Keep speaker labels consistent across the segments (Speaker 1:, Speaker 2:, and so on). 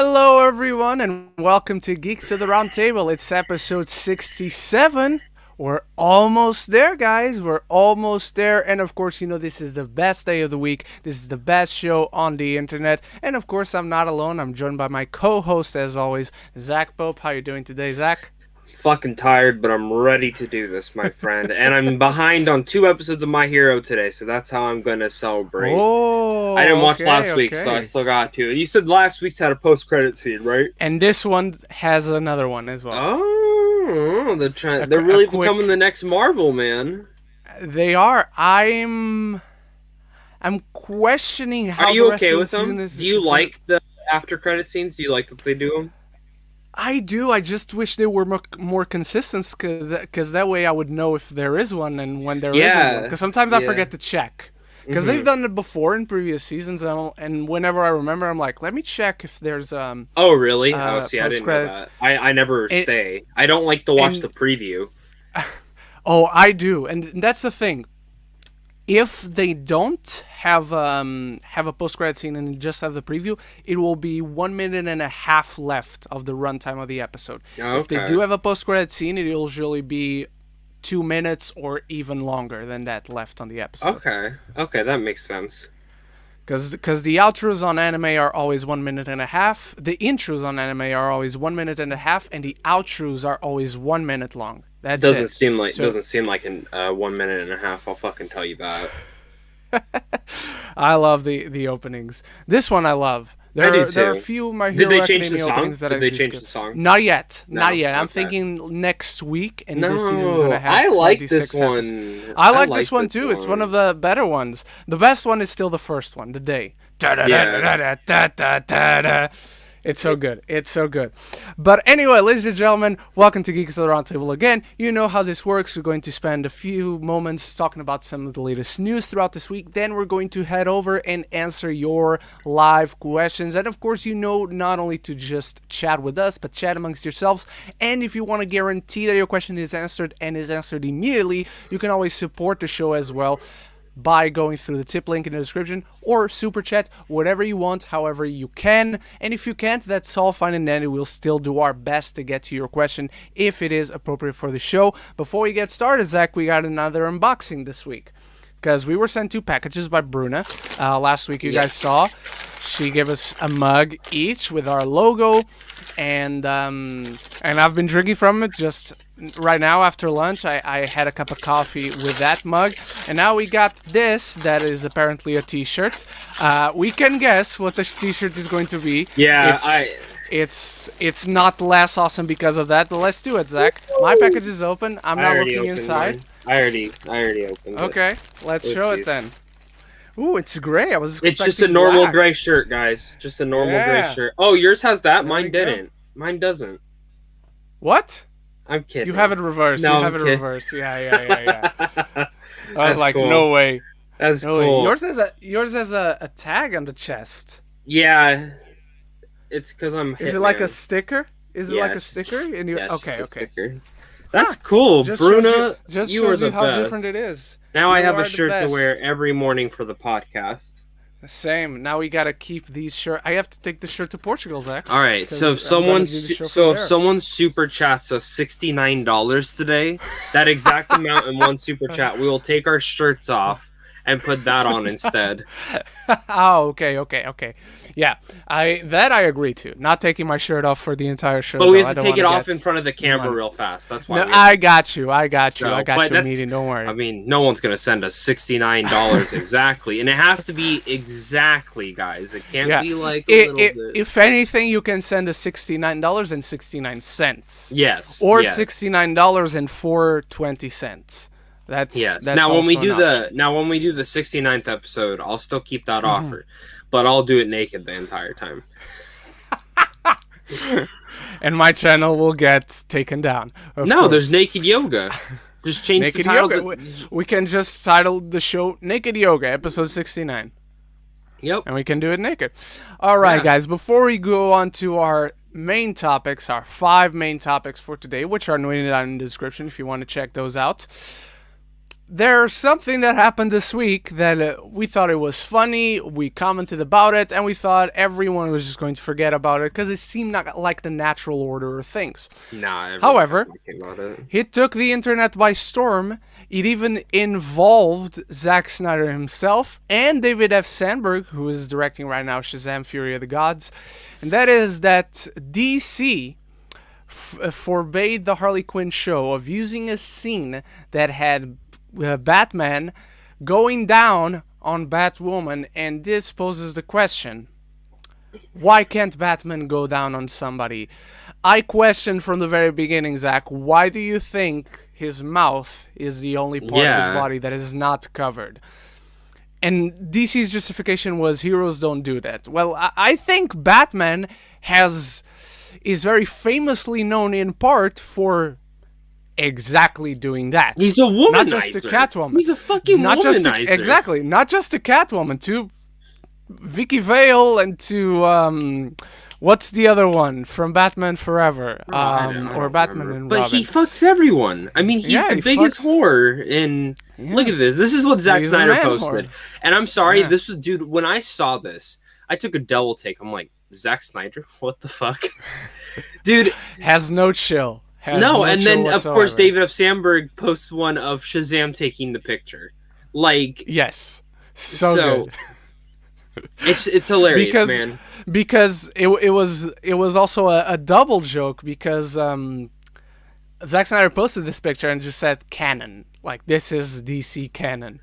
Speaker 1: Hello, everyone, and welcome to Geeks of the Roundtable. It's episode 67. We're almost there, guys. We're almost there. And of course, this is the best day of the week. This is the best show on the internet. And of course, I'm not alone. I'm joined by my co-host, as always, Zach Pope. How you doing today, Zach?
Speaker 2: Fucking tired, but I'm ready to do this, my friend. And I'm behind on 2 episodes of My Hero today, so that's how I'm going to celebrate.
Speaker 1: Oh,
Speaker 2: I didn't watch last week, so I still got to. You said last week's had a post-credit scene, right?
Speaker 1: And this one has another one as well.
Speaker 2: Oh, they're really becoming the next Marvel, man.
Speaker 1: They are. I'm questioning how.
Speaker 2: Are you
Speaker 1: the rest
Speaker 2: okay
Speaker 1: of
Speaker 2: with
Speaker 1: the
Speaker 2: them?
Speaker 1: season is.
Speaker 2: Do you like the after-credit scenes? Do you like that they do them?
Speaker 1: I do. I just wish they were more consistent, because that way I would know if there is one and when there isn't one. Because sometimes I forget to check. Because they've done it before in previous seasons, and whenever I remember, I'm like, let me check if there's
Speaker 2: Oh, really? I didn't know that. I never stay. I don't like to watch the preview.
Speaker 1: Oh, I do, and that's the thing. If they don't have a post-credit scene and just have the preview, it will be 1 minute and a half left of the runtime of the episode.
Speaker 2: Okay.
Speaker 1: If they do have a post-credit scene, it'll usually be 2 minutes or even longer than that left on the episode.
Speaker 2: Okay, that makes sense.
Speaker 1: Because the outros on anime are always 1 minute and a half, the intros on anime are always 1 minute and a half, and the outros are always 1 minute long. That's
Speaker 2: doesn't
Speaker 1: it.
Speaker 2: seem like 1 minute and a half. I'll fucking tell you that.
Speaker 1: I love the openings. This one I love. There are a few My Hero Academia openings that
Speaker 2: Did they change the song?
Speaker 1: Not yet.
Speaker 2: No,
Speaker 1: Not yet. I'm
Speaker 2: okay.
Speaker 1: thinking next week, and
Speaker 2: No,
Speaker 1: this season's gonna have.
Speaker 2: I like
Speaker 1: 26
Speaker 2: this
Speaker 1: episodes.
Speaker 2: one.
Speaker 1: I like this one too. It's one of the better ones. The best one is still the first one, The Day. It's so good. It's so good. But anyway, ladies and gentlemen, welcome to Geeks of the Roundtable again. You know how this works. We're going to spend a few moments talking about some of the latest news throughout this week. Then we're going to head over and answer your live questions. And of course, not only to just chat with us, but chat amongst yourselves. And if you want to guarantee that your question is answered and is answered immediately, you can always support the show as well by going through the tip link in the description or super chat, whatever you want, however you can. And if you can't, that's all fine and dandy. We'll still do our best to get to your question if it is appropriate for the show. Before we get started, Zach, we got another unboxing this week, because we were sent 2 packages by Bruna. Last week you guys saw. She gave us a mug each with our logo, and I've been drinking from it just right now after lunch. I had a cup of coffee with that mug, and now we got this that is apparently a t-shirt. We can guess what the t-shirt is going to be.
Speaker 2: Yeah,
Speaker 1: it's not less awesome because of that. But let's do it, Zach. My package is open. I'm not looking inside.
Speaker 2: Mine. I already opened it.
Speaker 1: Okay, let's show it then. Ooh, it's gray.
Speaker 2: It's just a normal gray shirt, guys. Just a normal gray shirt. Oh, yours has that? Mine didn't. Mine doesn't.
Speaker 1: What?
Speaker 2: I'm kidding.
Speaker 1: You have it reversed.
Speaker 2: No,
Speaker 1: you have it reversed. Yeah. I was like,
Speaker 2: cool.
Speaker 1: No way.
Speaker 2: That's
Speaker 1: no
Speaker 2: cool.
Speaker 1: Way. Yours has a tag on the chest.
Speaker 2: Yeah. It's because I'm
Speaker 1: Is it like a sticker? Is it like a sticker? Okay.
Speaker 2: Sticker. That's cool, Bruna.
Speaker 1: Just
Speaker 2: you
Speaker 1: shows
Speaker 2: are
Speaker 1: you
Speaker 2: the
Speaker 1: how
Speaker 2: best.
Speaker 1: different it is.
Speaker 2: Now I have a shirt to wear every morning for the podcast.
Speaker 1: Same. Now we gotta keep these shirts. I have to take the shirt to Portugal, Zach.
Speaker 2: All right. So if someone super chats us $69 today, that exact amount in one super chat, we will take our shirts off and put that on instead.
Speaker 1: Oh, okay. Yeah, I agree to. Not taking my shirt off for the entire show.
Speaker 2: But we have to take it off in front of the camera real fast. That's why.
Speaker 1: No, I got you. I got you, meeting. Don't worry.
Speaker 2: I mean, no one's gonna send us $69 exactly, and it has to be exactly, guys. It can't be like a little bit.
Speaker 1: If anything, you can send us $69.69.
Speaker 2: Yes.
Speaker 1: Or $69.420. That's
Speaker 2: now when we do the 69th episode, I'll still keep that offer, but I'll do it naked the entire time.
Speaker 1: And my channel will get taken down.
Speaker 2: There's naked yoga. Just change
Speaker 1: naked
Speaker 2: the title.
Speaker 1: Yoga. We can just title the show Naked Yoga, episode 69.
Speaker 2: Yep.
Speaker 1: And we can do it naked. All right, guys, before we go on to our main topics, our 5 main topics for today, which are noted down in the description if you want to check those out. there's something that happened this week that we thought it was funny. We commented about it, and we thought everyone was just going to forget about it because it seemed not like the natural order of things.
Speaker 2: Nah.
Speaker 1: However,
Speaker 2: about it.
Speaker 1: It took the internet by storm. It even involved Zack Snyder himself and David F. Sandberg, who is directing right now Shazam! Fury of the Gods. And that is that DC forbade the Harley Quinn show of using a scene that had Batman going down on Batwoman, and this poses the question: why can't Batman go down on somebody? I questioned from the very beginning, Zach, why do you think his mouth is the only part of his body that is not covered? And DC's justification was heroes don't do that. Well, I think Batman is very famously known in part for exactly doing that.
Speaker 2: He's a womanizer.
Speaker 1: Not just a Catwoman.
Speaker 2: He's a fucking womanizer.
Speaker 1: Exactly. Not just a Catwoman, to Vicky Vale and to what's the other one from Batman Forever? Or Batman and
Speaker 2: But
Speaker 1: Robin.
Speaker 2: he fucks everyone. I mean, he's the biggest whore in... Yeah. Look at this. This is what Zack Snyder posted. Whore. And I'm sorry, this was... Dude, when I saw this, I took a double take. I'm like, Zack Snyder? What the fuck? Dude.
Speaker 1: Has no chill.
Speaker 2: And then, whatsoever. Of course, David F. Sandberg posts one of Shazam taking the picture. Like...
Speaker 1: Yes. So good.
Speaker 2: It's hilarious, man.
Speaker 1: Because it was also a double joke, because Zack Snyder posted this picture and just said canon, like this is DC canon,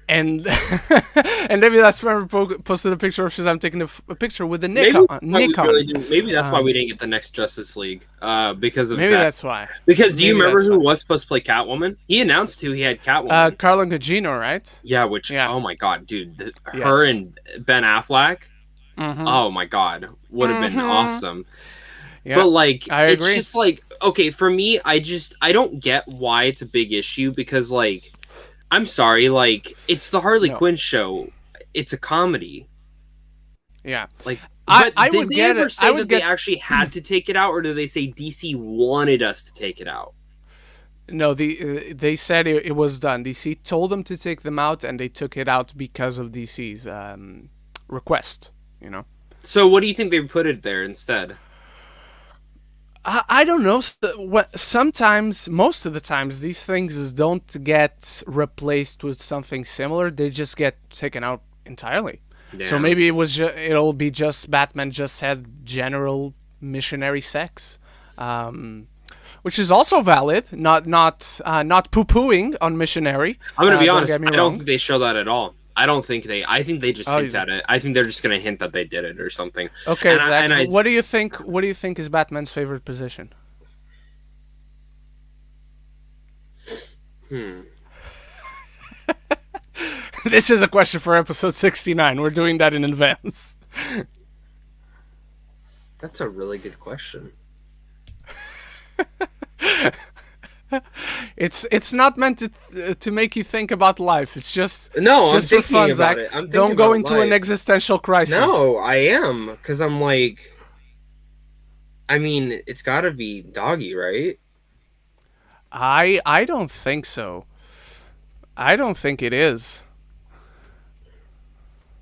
Speaker 1: and and David F. Sandberg posted a picture of Shazam taking a picture with the Nikon.
Speaker 2: Maybe that's why we didn't get the next Justice League, because of
Speaker 1: maybe
Speaker 2: Zack.
Speaker 1: That's why.
Speaker 2: Because do you remember who was supposed to play Catwoman? He announced who he had Catwoman.
Speaker 1: Carla Gugino, right?
Speaker 2: Yeah, oh my god, dude, her and Ben Affleck. Mm-hmm. Oh my god, would have been awesome. Yeah, but like, it's just like, okay, for me, I don't get why it's a big issue, because like, I'm sorry, like, it's the Harley Quinn show. It's a comedy.
Speaker 1: Yeah.
Speaker 2: Like,
Speaker 1: did
Speaker 2: they ever say that they actually had to take it out, or did they say DC wanted us to take it out?
Speaker 1: No, they said it was done. DC told them to take them out, and they took it out because of DC's request. You know.
Speaker 2: So what do you think they put it there instead?
Speaker 1: I don't know. Sometimes, most of the times, these things don't get replaced with something similar. They just get taken out entirely. Damn. So maybe it'll be just Batman just had general missionary sex, which is also valid. Not poo-pooing on missionary.
Speaker 2: I'm gonna be honest. I don't think they show that at all. I think they just hint at it. I think they're just gonna hint that they did it or something.
Speaker 1: Okay, Zach, what do you think? What do you think is Batman's favorite position? This is a question for episode 69. We're doing that in advance.
Speaker 2: That's a really good question.
Speaker 1: It's not meant to make you think about life. It's just
Speaker 2: I'm
Speaker 1: for fun, Zach. Don't go into an existential crisis.
Speaker 2: No, I am, because I'm like, I mean, it's got to be Doggy, right?
Speaker 1: I don't think so. I don't think it is.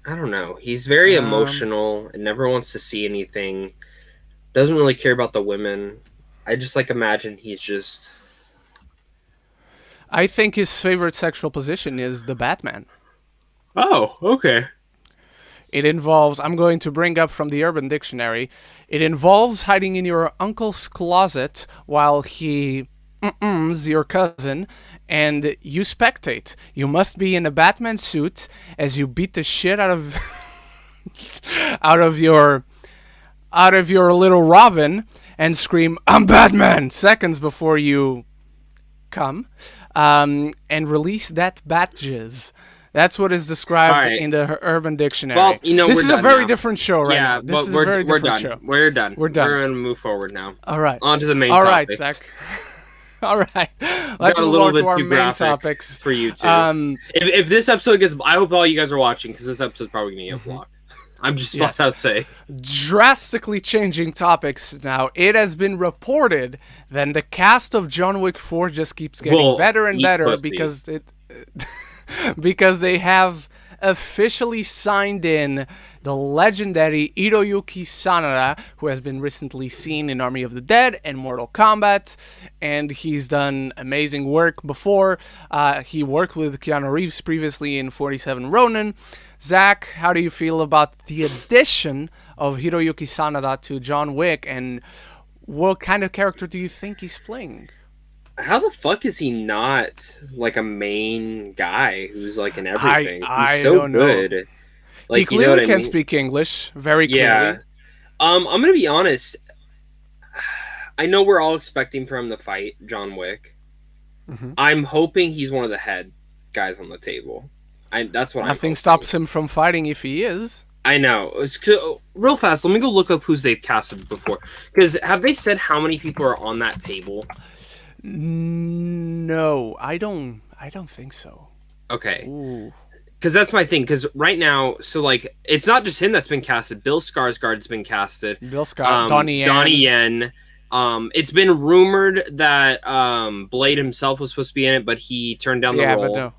Speaker 2: I don't know. He's very emotional and never wants to see anything. Doesn't really care about the women. I just imagine he's just...
Speaker 1: I think his favorite sexual position is the Batman.
Speaker 2: Oh, okay.
Speaker 1: It involves, I'm going to bring up from the Urban Dictionary, it involves hiding in your uncle's closet while he your cousin, and you spectate. You must be in a Batman suit as you beat the shit out of out of your little Robin and scream, "I'm Batman!" seconds before you come. And release that bat jizz. That's what is described in the Urban Dictionary.
Speaker 2: Well,
Speaker 1: this is a very different show right now. This is a very different show.
Speaker 2: We're done. We're going to move forward now.
Speaker 1: All right.
Speaker 2: On to the main topic.
Speaker 1: All right, Zach. All right. Let's move on to our main topics.
Speaker 2: For you too. If this episode gets... I hope all you guys are watching, because this episode's probably going to get blocked. I'm just flat out saying.
Speaker 1: Drastically changing topics now. It has been reported that the cast of John Wick 4 just keeps getting better and better because because they have officially signed in the legendary Hiroyuki Sanada, who has been recently seen in Army of the Dead and Mortal Kombat, and he's done amazing work before. He worked with Keanu Reeves previously in 47 Ronin. Zach, how do you feel about the addition of Hiroyuki Sanada to John Wick, and what kind of character do you think he's playing?
Speaker 2: How the fuck is he not like a main guy who's like in everything? He's so
Speaker 1: don't
Speaker 2: good.
Speaker 1: Know.
Speaker 2: Like,
Speaker 1: he clearly can speak English very clearly.
Speaker 2: Yeah. I'm gonna be honest. I know we're all expecting for him to fight John Wick. Mm-hmm. I'm hoping he's one of the head guys on the table. That's what
Speaker 1: Nothing stops him from fighting if he is.
Speaker 2: I know. Real fast, let me go look up who's they've casted before. Because have they said how many people are on that table?
Speaker 1: No, I don't think so.
Speaker 2: Okay. Because that's my thing. Because right now, so like, it's not just him that's been casted. Bill Skarsgård's been casted.
Speaker 1: Donnie
Speaker 2: Yen. It's been rumored that Blade himself was supposed to be in it, but he turned down the role.
Speaker 1: But no.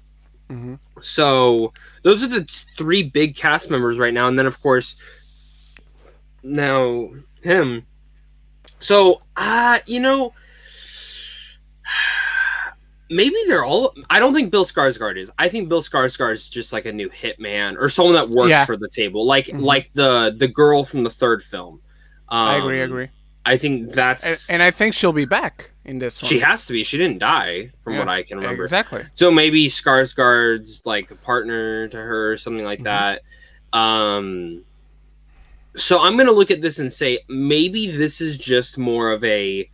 Speaker 1: Mm-hmm.
Speaker 2: So those are the three big cast members right now, and then of course now him. So maybe they're all. I don't think Bill Skarsgård is. I think Bill Skarsgård is just like a new hitman or someone that works for the table, like the girl from the third film.
Speaker 1: I agree.
Speaker 2: I think that's...
Speaker 1: And I think she'll be back in this one.
Speaker 2: She has to be. She didn't die, from what I can remember.
Speaker 1: Exactly.
Speaker 2: So maybe Skarsgård's like a partner to her or something like that. So I'm going to look at this and say, maybe this is just more of a...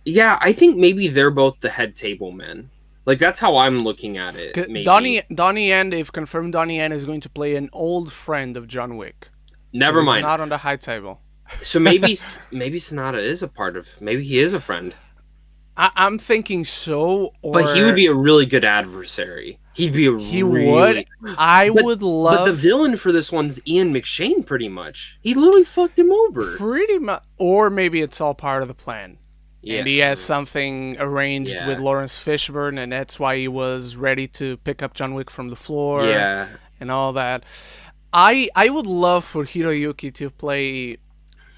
Speaker 2: Yeah, I think maybe they're both the head table men. Like, that's how I'm looking at it. Maybe.
Speaker 1: Donnie Yen, they've confirmed Donnie Yen is going to play an old friend of John Wick.
Speaker 2: Never mind.
Speaker 1: He's not on the high table.
Speaker 2: So maybe Sanada is a part of... Maybe he is a friend.
Speaker 1: I'm thinking so.
Speaker 2: But he would be a really good adversary. He'd be
Speaker 1: would. I would love...
Speaker 2: But the villain for this one's Ian McShane, pretty much. He literally fucked him over.
Speaker 1: Pretty much. Or maybe it's all part of the plan. Yeah. And he has something arranged with Lawrence Fishburne, and that's why he was ready to pick up John Wick from the floor.
Speaker 2: Yeah.
Speaker 1: And all that. I would love for Hiroyuki to play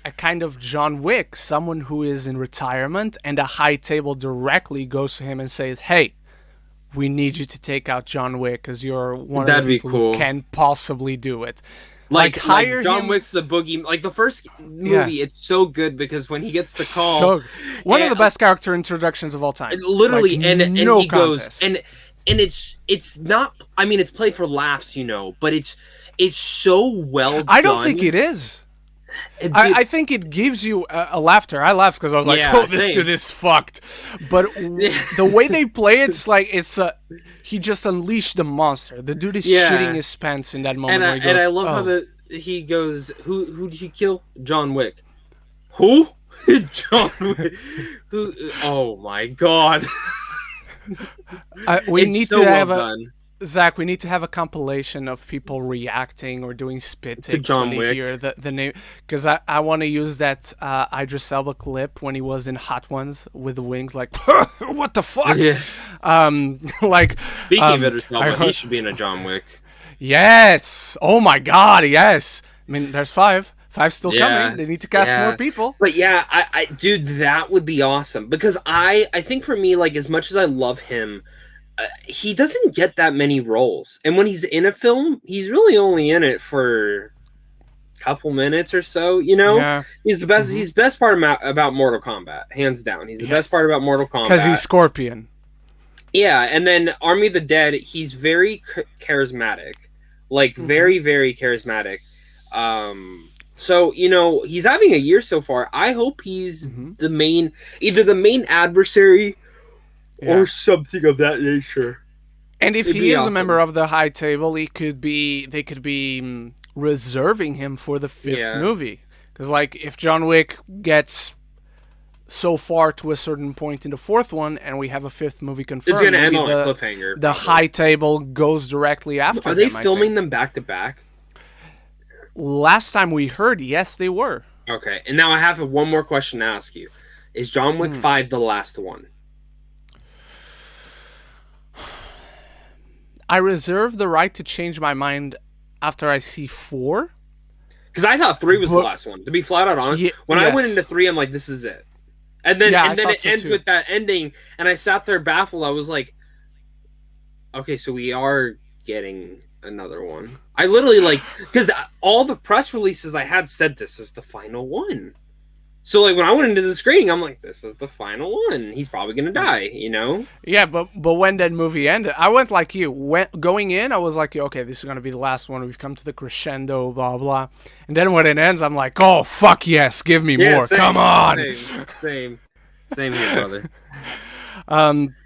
Speaker 1: a kind of John Wick, someone who is in retirement, and a high table directly goes to him and says, "Hey, we need you to take out John Wick because you're one of the people who can possibly do it."
Speaker 2: Like John Wick's the boogie. Like the first movie, it's so good because when he gets the call,
Speaker 1: one of the best character introductions of all time.
Speaker 2: Literally, and he goes and it's not. I mean, it's played for laughs, but it's so well done.
Speaker 1: I don't think it is. I think it gives you a laughter. I laughed because I was like, this dude is fucked. But the way they play it's like he just unleashed the monster. The dude is shitting his pants in that moment.
Speaker 2: And I love how he goes, who did he kill? John Wick. Who? John Wick. Who? Oh my god.
Speaker 1: We need to have Zach, we need to have a compilation of people reacting or doing spit takes when they hear the name. Because I want to use that Idris Elba clip when he was in Hot Ones with the wings, like, what the fuck? Yeah.
Speaker 2: Speaking of Idris Elba, he should be in a John Wick.
Speaker 1: Yes! Oh my god, yes! I mean, there's 5. 5 still coming. They need to cast more people.
Speaker 2: But yeah, I dude, that would be awesome. Because I think for me, like, as much as I love him, he doesn't get that many roles, and when he's in a film, he's really only in it for a couple minutes or so. He's the best. He's the best part about Mortal Kombat, hands down. He's the best part about Mortal Kombat
Speaker 1: because he's Scorpion.
Speaker 2: Yeah, and then Army of the Dead, he's very charismatic, like very, very charismatic. So he's having a year so far. I hope he's either the main adversary. Or something of that nature.
Speaker 1: And if he is a member of the high table, they could be reserving him for the 5th movie. Because, like, if John Wick gets so far to a certain point in the 4th one, and we have a 5th movie confirmed,
Speaker 2: it's going to end on a cliffhanger.
Speaker 1: The high table goes directly after.
Speaker 2: Are they filming them back to back?
Speaker 1: Last time we heard, yes, they were.
Speaker 2: Okay, and now I have one more question to ask you: is John Wick 5 the last one?
Speaker 1: I reserve the right to change my mind after I see 4.
Speaker 2: Because I thought 3 was the last one. To be flat out honest, when I went into 3, I'm like, this is it. And then it ends with that ending, and I sat there baffled. I was like, okay, so we are getting another one. I literally because all the press releases I had said this is the final one. So when I went into the screening, I'm like, this is the final one. He's probably gonna die,
Speaker 1: Yeah, but when that movie ended, I went like you. Going in, I was like, okay, this is gonna be the last one. We've come to the crescendo, blah blah. And then when it ends, I'm like, oh fuck yes, give me more.
Speaker 2: Same,
Speaker 1: come on.
Speaker 2: Same here, brother.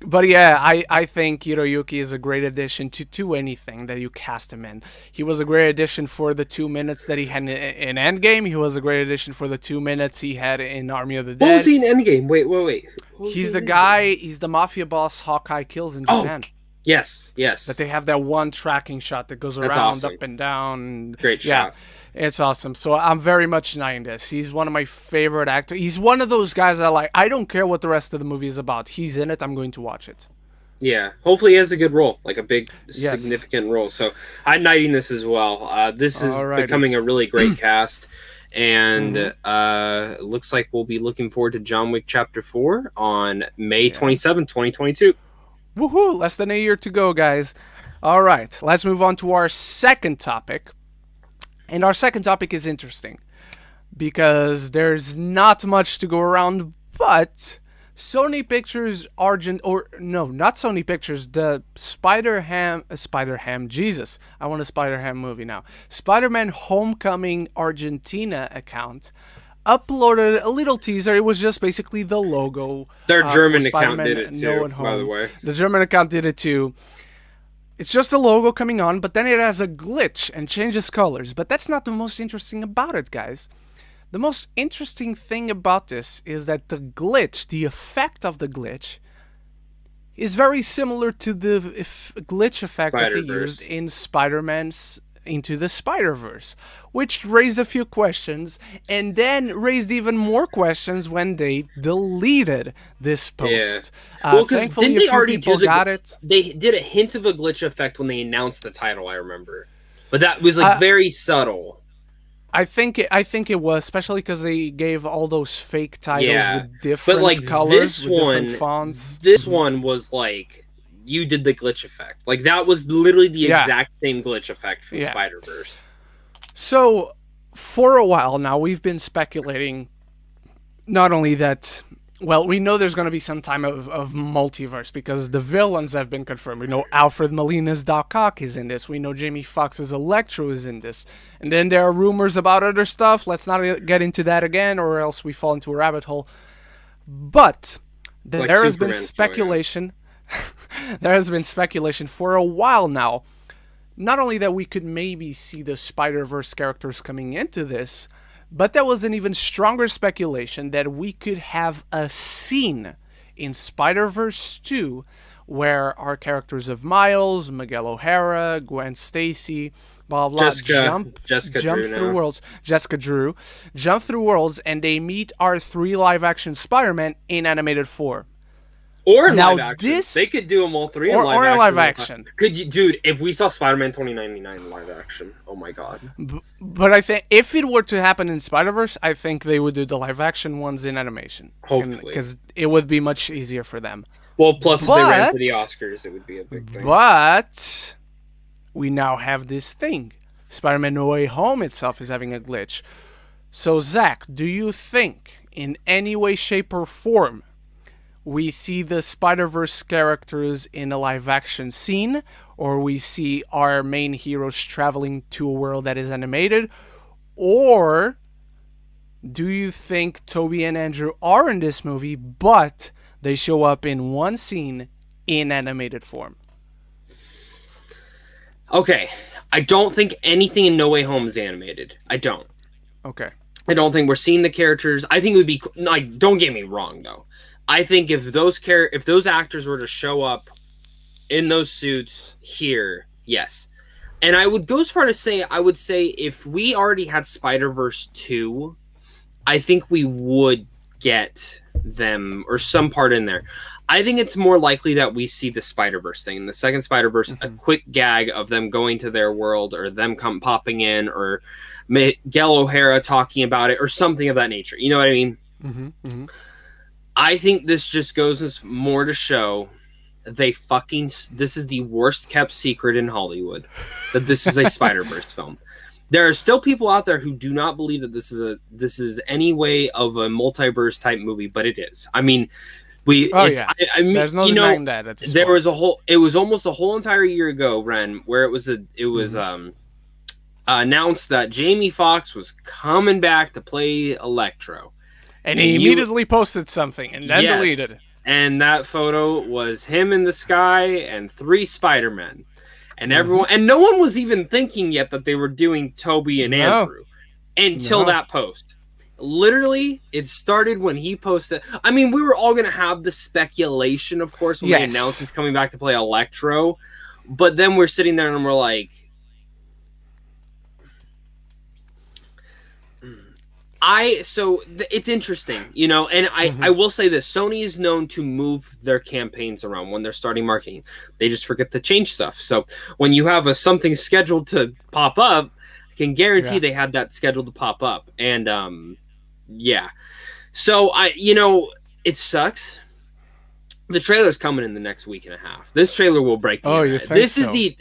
Speaker 1: But yeah, I think Hiroyuki is a great addition to anything that you cast him in. He was a great addition for the 2 minutes that he had in Endgame. He was a great addition for the 2 minutes he had in Army of the Dead.
Speaker 2: What was he in Endgame? Wait.
Speaker 1: He's the guy, he's the mafia boss Hawkeye kills in Japan.
Speaker 2: Yes.
Speaker 1: That they have that one tracking shot that goes around, up and down.
Speaker 2: Great shot.
Speaker 1: It's awesome. So I'm very much denying this. He's one of my favorite actors. He's one of those guys I like. I don't care what the rest of the movie is about. He's in it. I'm going to watch it.
Speaker 2: Yeah. Hopefully he has a good role, like a big, significant role. So I'm knighting this as well. This is becoming a really great cast. And it looks like we'll be looking forward to John Wick Chapter 4 on May 27, 2022.
Speaker 1: Woohoo! Less than a year to go, guys. All right. Let's move on to our second topic. And our second topic is interesting because there's not much to go around, but Sony Pictures not Sony Pictures, the Spider-Ham, Jesus, I want a Spider-Ham movie now. Spider-Man Homecoming Argentina account uploaded a little teaser. It was just basically the logo.
Speaker 2: Their German account did it too, by the way.
Speaker 1: The German account did it too. It's just the logo coming on, but then it has a glitch and changes colors. But that's not the most interesting about it, guys. The most interesting thing about this is that the glitch, the effect of the glitch, is very similar to the glitch effect that they used in Spider-Man's Into the Spiderverse, which raised a few questions and then raised even more questions when they deleted this post.
Speaker 2: Well, because didn't they already it? They did a hint of a glitch effect when they announced the title, I remember. But that was very subtle.
Speaker 1: I think it was, especially because they gave all those fake titles with different colors, with different fonts.
Speaker 2: This one was you did the glitch effect. That was literally the exact same glitch effect from Spider-Verse.
Speaker 1: So, for a while now, we've been speculating not only that, well, we know there's going to be some time of multiverse because the villains have been confirmed. We know Alfred Molina's Doc Ock is in this. We know Jamie Foxx's Electro is in this. And then there are rumors about other stuff. Let's not get into that again or else we fall into a rabbit hole. But there has been speculation... There has been speculation for a while now, not only that we could maybe see the Spider-Verse characters coming into this, but there was an even stronger speculation that we could have a scene in Spider-Verse 2 where our characters of Miles, Miguel O'Hara, Gwen Stacy, blah blah, jump through worlds, Jessica Drew, jump through worlds, and they meet our 3 live-action Spider-Man in animated form.
Speaker 2: Or in live action. They could do them all 3 in live action.
Speaker 1: Or in live action.
Speaker 2: Could you, dude, if we saw Spider-Man 2099 in live action, oh my god.
Speaker 1: But I think if it were to happen in Spider-Verse, I think they would do the live action ones in animation.
Speaker 2: Hopefully.
Speaker 1: Because it would be much easier for them.
Speaker 2: Well, plus if they ran for the Oscars, it would be a big thing.
Speaker 1: But we now have this thing. Spider-Man No Way Home itself is having a glitch. So, Zach, do you think, in any way, shape, or form, we see the Spider-Verse characters in a live-action scene, or we see our main heroes traveling to a world that is animated, or do you think Tobey and Andrew are in this movie, but they show up in one scene in animated form?
Speaker 2: Okay, I don't think anything in No Way Home is animated. I don't.
Speaker 1: Okay.
Speaker 2: I don't think we're seeing the characters. I think it would be... don't get me wrong, though. I think if those actors were to show up in those suits here, yes. And I would go as far to say, I would say if we already had Spider-Verse 2, I think we would get them or some part in there. I think it's more likely that we see the Spiderverse thing. The second Spiderverse, a quick gag of them going to their world, or them popping in, or Miguel O'Hara talking about it, or something of that nature. You know what I mean? I think this just goes more to show this is the worst kept secret in Hollywood, that this is a Spider-Verse film. There are still people out there who do not believe that this is any way of a multiverse type movie, but it is. I mean, I mean, there's no denying that. It was almost a whole entire year ago, Ren, where it was announced that Jamie Foxx was coming back to play Electro.
Speaker 1: And he immediately posted something and then deleted it.
Speaker 2: And that photo was him in the sky and 3 Spider-Men. And everyone, and no one was even thinking yet that they were doing Toby and Andrew until that post. Literally, it started when he posted. I mean, we were all going to have the speculation, of course, when they announced he's coming back to play Electro. But then we're sitting there and we're like, it's interesting, you know, and I will say this. Sony is known to move their campaigns around when they're starting marketing. They just forget to change stuff. So when you have something scheduled to pop up, I can guarantee they had that scheduled to pop up. And so it sucks. The trailer's coming in the next week and a half. This trailer will break the internet.
Speaker 1: You think
Speaker 2: this is the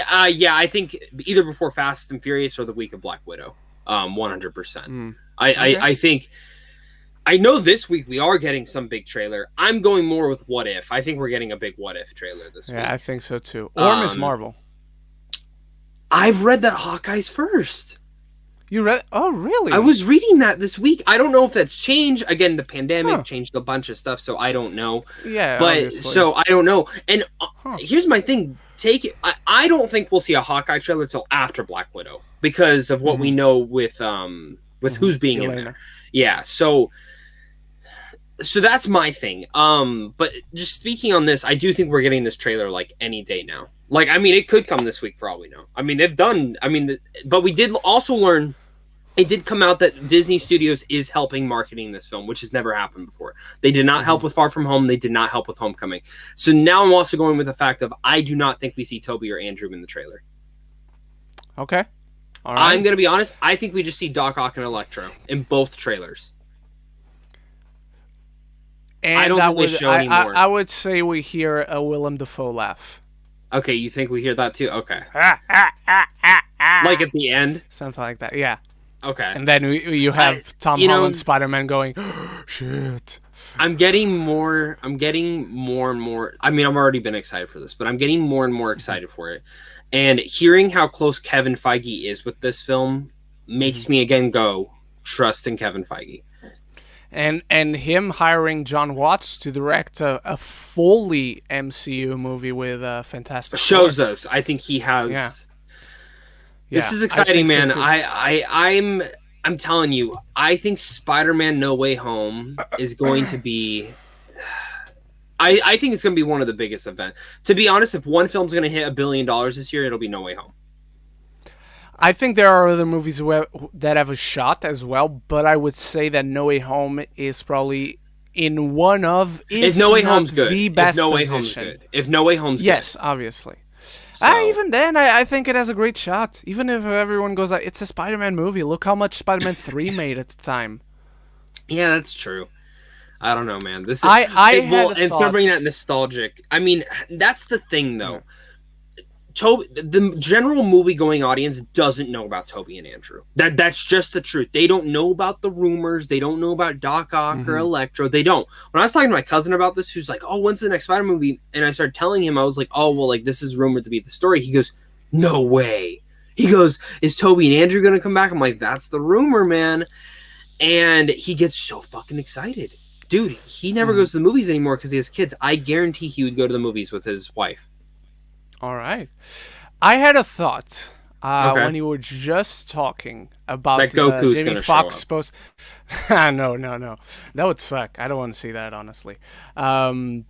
Speaker 2: I think either before Fast and Furious or the week of Black Widow. 100%. I think, I know this week we are getting some big trailer. I'm going more with What If. I think we're getting a big What If trailer this week.
Speaker 1: Yeah, I think so too. Or Ms. Marvel.
Speaker 2: I've read that Hawkeye's first.
Speaker 1: You read? Oh, really?
Speaker 2: I was reading that this week. I don't know if that's changed. Again, the pandemic changed a bunch of stuff, so I don't know.
Speaker 1: Yeah,
Speaker 2: but
Speaker 1: obviously.
Speaker 2: So I don't know. And here's my thing. I don't think we'll see a Hawkeye trailer till after Black Widow because of what we know with who's being in there. Yeah, so that's my thing. But just speaking on this, I do think we're getting this trailer like any day now. Like, I mean, it could come this week for all we know. I mean, but we did also learn. It did come out that Disney Studios is helping marketing this film, which has never happened before. They did not help with Far From Home. They did not help with Homecoming. So now I'm also going with the fact of I do not think we see Toby or Andrew in the trailer.
Speaker 1: Okay. All right.
Speaker 2: I'm going to be honest. I think we just see Doc Ock and Electro in both trailers.
Speaker 1: And
Speaker 2: I don't think they show anymore.
Speaker 1: I would say we hear a Willem Dafoe laugh.
Speaker 2: Okay, you think we hear that too? Okay. Like at the end?
Speaker 1: Something like that, yeah.
Speaker 2: Okay.
Speaker 1: And then you have Tom Holland Spider-Man going, oh, shit.
Speaker 2: I'm getting more and more. I mean, I've already been excited for this, but I'm getting more and more excited for it. And hearing how close Kevin Feige is with this film makes me again go, trust in Kevin Feige.
Speaker 1: And him hiring John Watts to direct a fully MCU movie with Fantastic Four
Speaker 2: shows us. I think he has. Yeah. This is exciting, man. So I'm telling you, I think Spider-Man No Way Home is going to be. I think it's going to be one of the biggest events. To be honest, if one film's going to hit $1 billion this year, it'll be No Way Home.
Speaker 1: I think there are other movies that have a shot as well, but I would say that No Way Home is probably in one of, if No Way Home's good, the best position.
Speaker 2: If No Way Home's good.
Speaker 1: Yes, obviously. So. Even then, I think it has a great shot. Even if everyone goes, it's a Spider-Man movie. Look how much Spider-Man 3 made at the time.
Speaker 2: Yeah, that's true. I don't know, man. This is
Speaker 1: and
Speaker 2: start bringing that nostalgic. I mean, that's the thing, though. The general movie-going audience doesn't know about Toby and Andrew. That's just the truth. They don't know about the rumors. They don't know about Doc Ock or Electro. They don't. When I was talking to my cousin about this, who's like, "Oh, when's the next Spider movie?" And I started telling him, I was like, "Oh, well, like this is rumored to be the story." He goes, "No way." He goes, "Is Toby and Andrew gonna come back?" I'm like, "That's the rumor, man." And he gets so fucking excited, dude. He never goes to the movies anymore because he has kids. I guarantee he would go to the movies with his wife.
Speaker 1: All right. I had a thought when you were just talking about
Speaker 2: that Goku's
Speaker 1: Jamie Foxx post. No. That would suck. I don't want to see that, honestly. But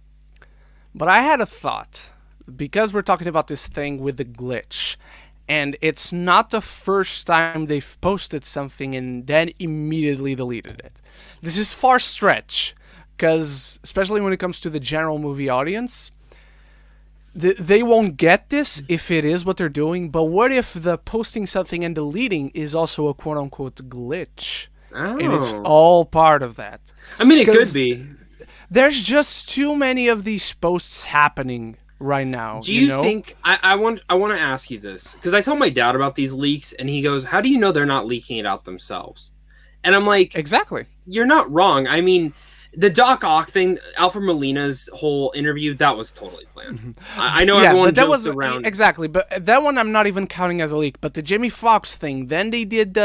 Speaker 1: I had a thought. Because we're talking about this thing with the glitch, and it's not the first time they've posted something and then immediately deleted it. This is far stretch. because especially when it comes to the general movie audience, they won't get this if it is what they're doing. But what if the posting something and deleting is also a quote unquote glitch?
Speaker 2: Oh.
Speaker 1: And it's all part of that.
Speaker 2: I mean, it could be.
Speaker 1: There's just too many of these posts happening right now.
Speaker 2: Do you think I want to ask you this, because I told my dad about these leaks and he goes, how do you know they're not leaking it out themselves? And I'm like,
Speaker 1: exactly,
Speaker 2: you're not wrong. I mean, the Doc Ock thing, Alfred Molina's whole interview, that was totally planned. Mm-hmm. I know everyone jokes around.
Speaker 1: Exactly, but that one I'm not even counting as a leak. But the Jamie Foxx thing, then they did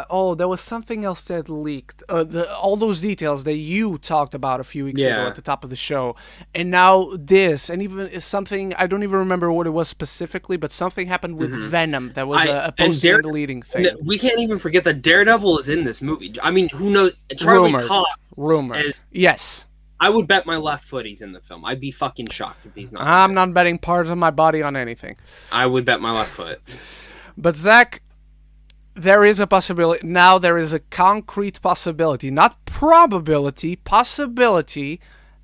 Speaker 1: oh, there was something else that leaked. All those details that you talked about a few weeks ago at the top of the show. And now this, and even something, I don't even remember what it was specifically, but something happened with Venom that was a posting and deleting thing.
Speaker 2: We can't even forget that Daredevil is in this movie. I mean, who knows? Charlie Cox.
Speaker 1: Rumor. Yes.
Speaker 2: I would bet my left foot he's in the film. I'd be fucking shocked if he's not.
Speaker 1: I'm not betting parts of my body on anything.
Speaker 2: I would bet my left foot.
Speaker 1: But Zach, there is a possibility. Now there is a concrete possibility, not probability, possibility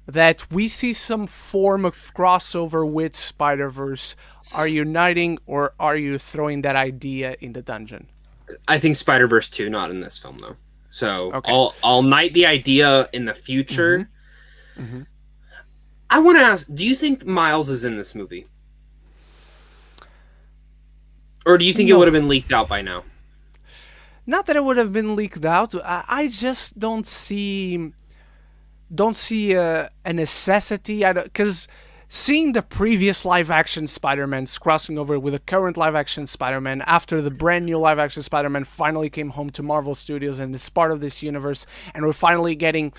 Speaker 1: that we see some form of crossover with Spiderverse. Are you uniting, or are you throwing that idea in the dungeon?
Speaker 2: I think Spiderverse 2, not in this film, though. So okay. I'll knight the idea in the future. Mm-hmm. I want to ask, do you think Miles is in this movie? Or do you think it would have been leaked out by now?
Speaker 1: Not that it would have been leaked out. I just don't see a necessity. Because seeing the previous live-action Spider-Mans crossing over with the current live-action Spider-Man after the brand new live-action Spider-Man finally came home to Marvel Studios and is part of this universe, and we're finally getting...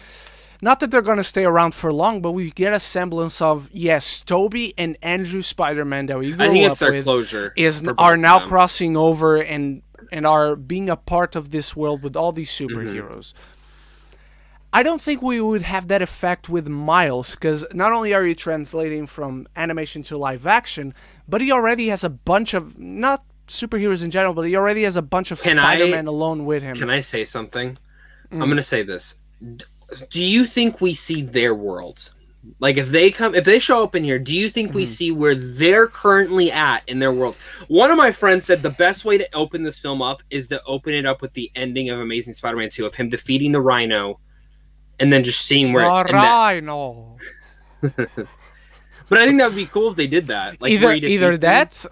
Speaker 1: Not that they're going to stay around for long, but we get a semblance of, yes, Tobey and Andrew Spider-Man that we grew up with. I think it's their closure. Are now crossing over and are being a part of this world with all these superheroes. I don't think we would have that effect with Miles, because not only are you translating from animation to live action, but he already has a bunch of, not superheroes in general, but he already has a bunch of Spider-Man alone with him. Can
Speaker 2: I say something? I'm going to say this. Do you think we see their worlds? Like, if they show up in here, do you think we see where they're currently at in their worlds? One of my friends said the best way to open this film up is to open it up with the ending of Amazing Spider-Man 2, of him defeating the Rhino, and then just seeing where...
Speaker 1: Rhino!
Speaker 2: But I think that would be cool if they did that. Like,
Speaker 1: either that,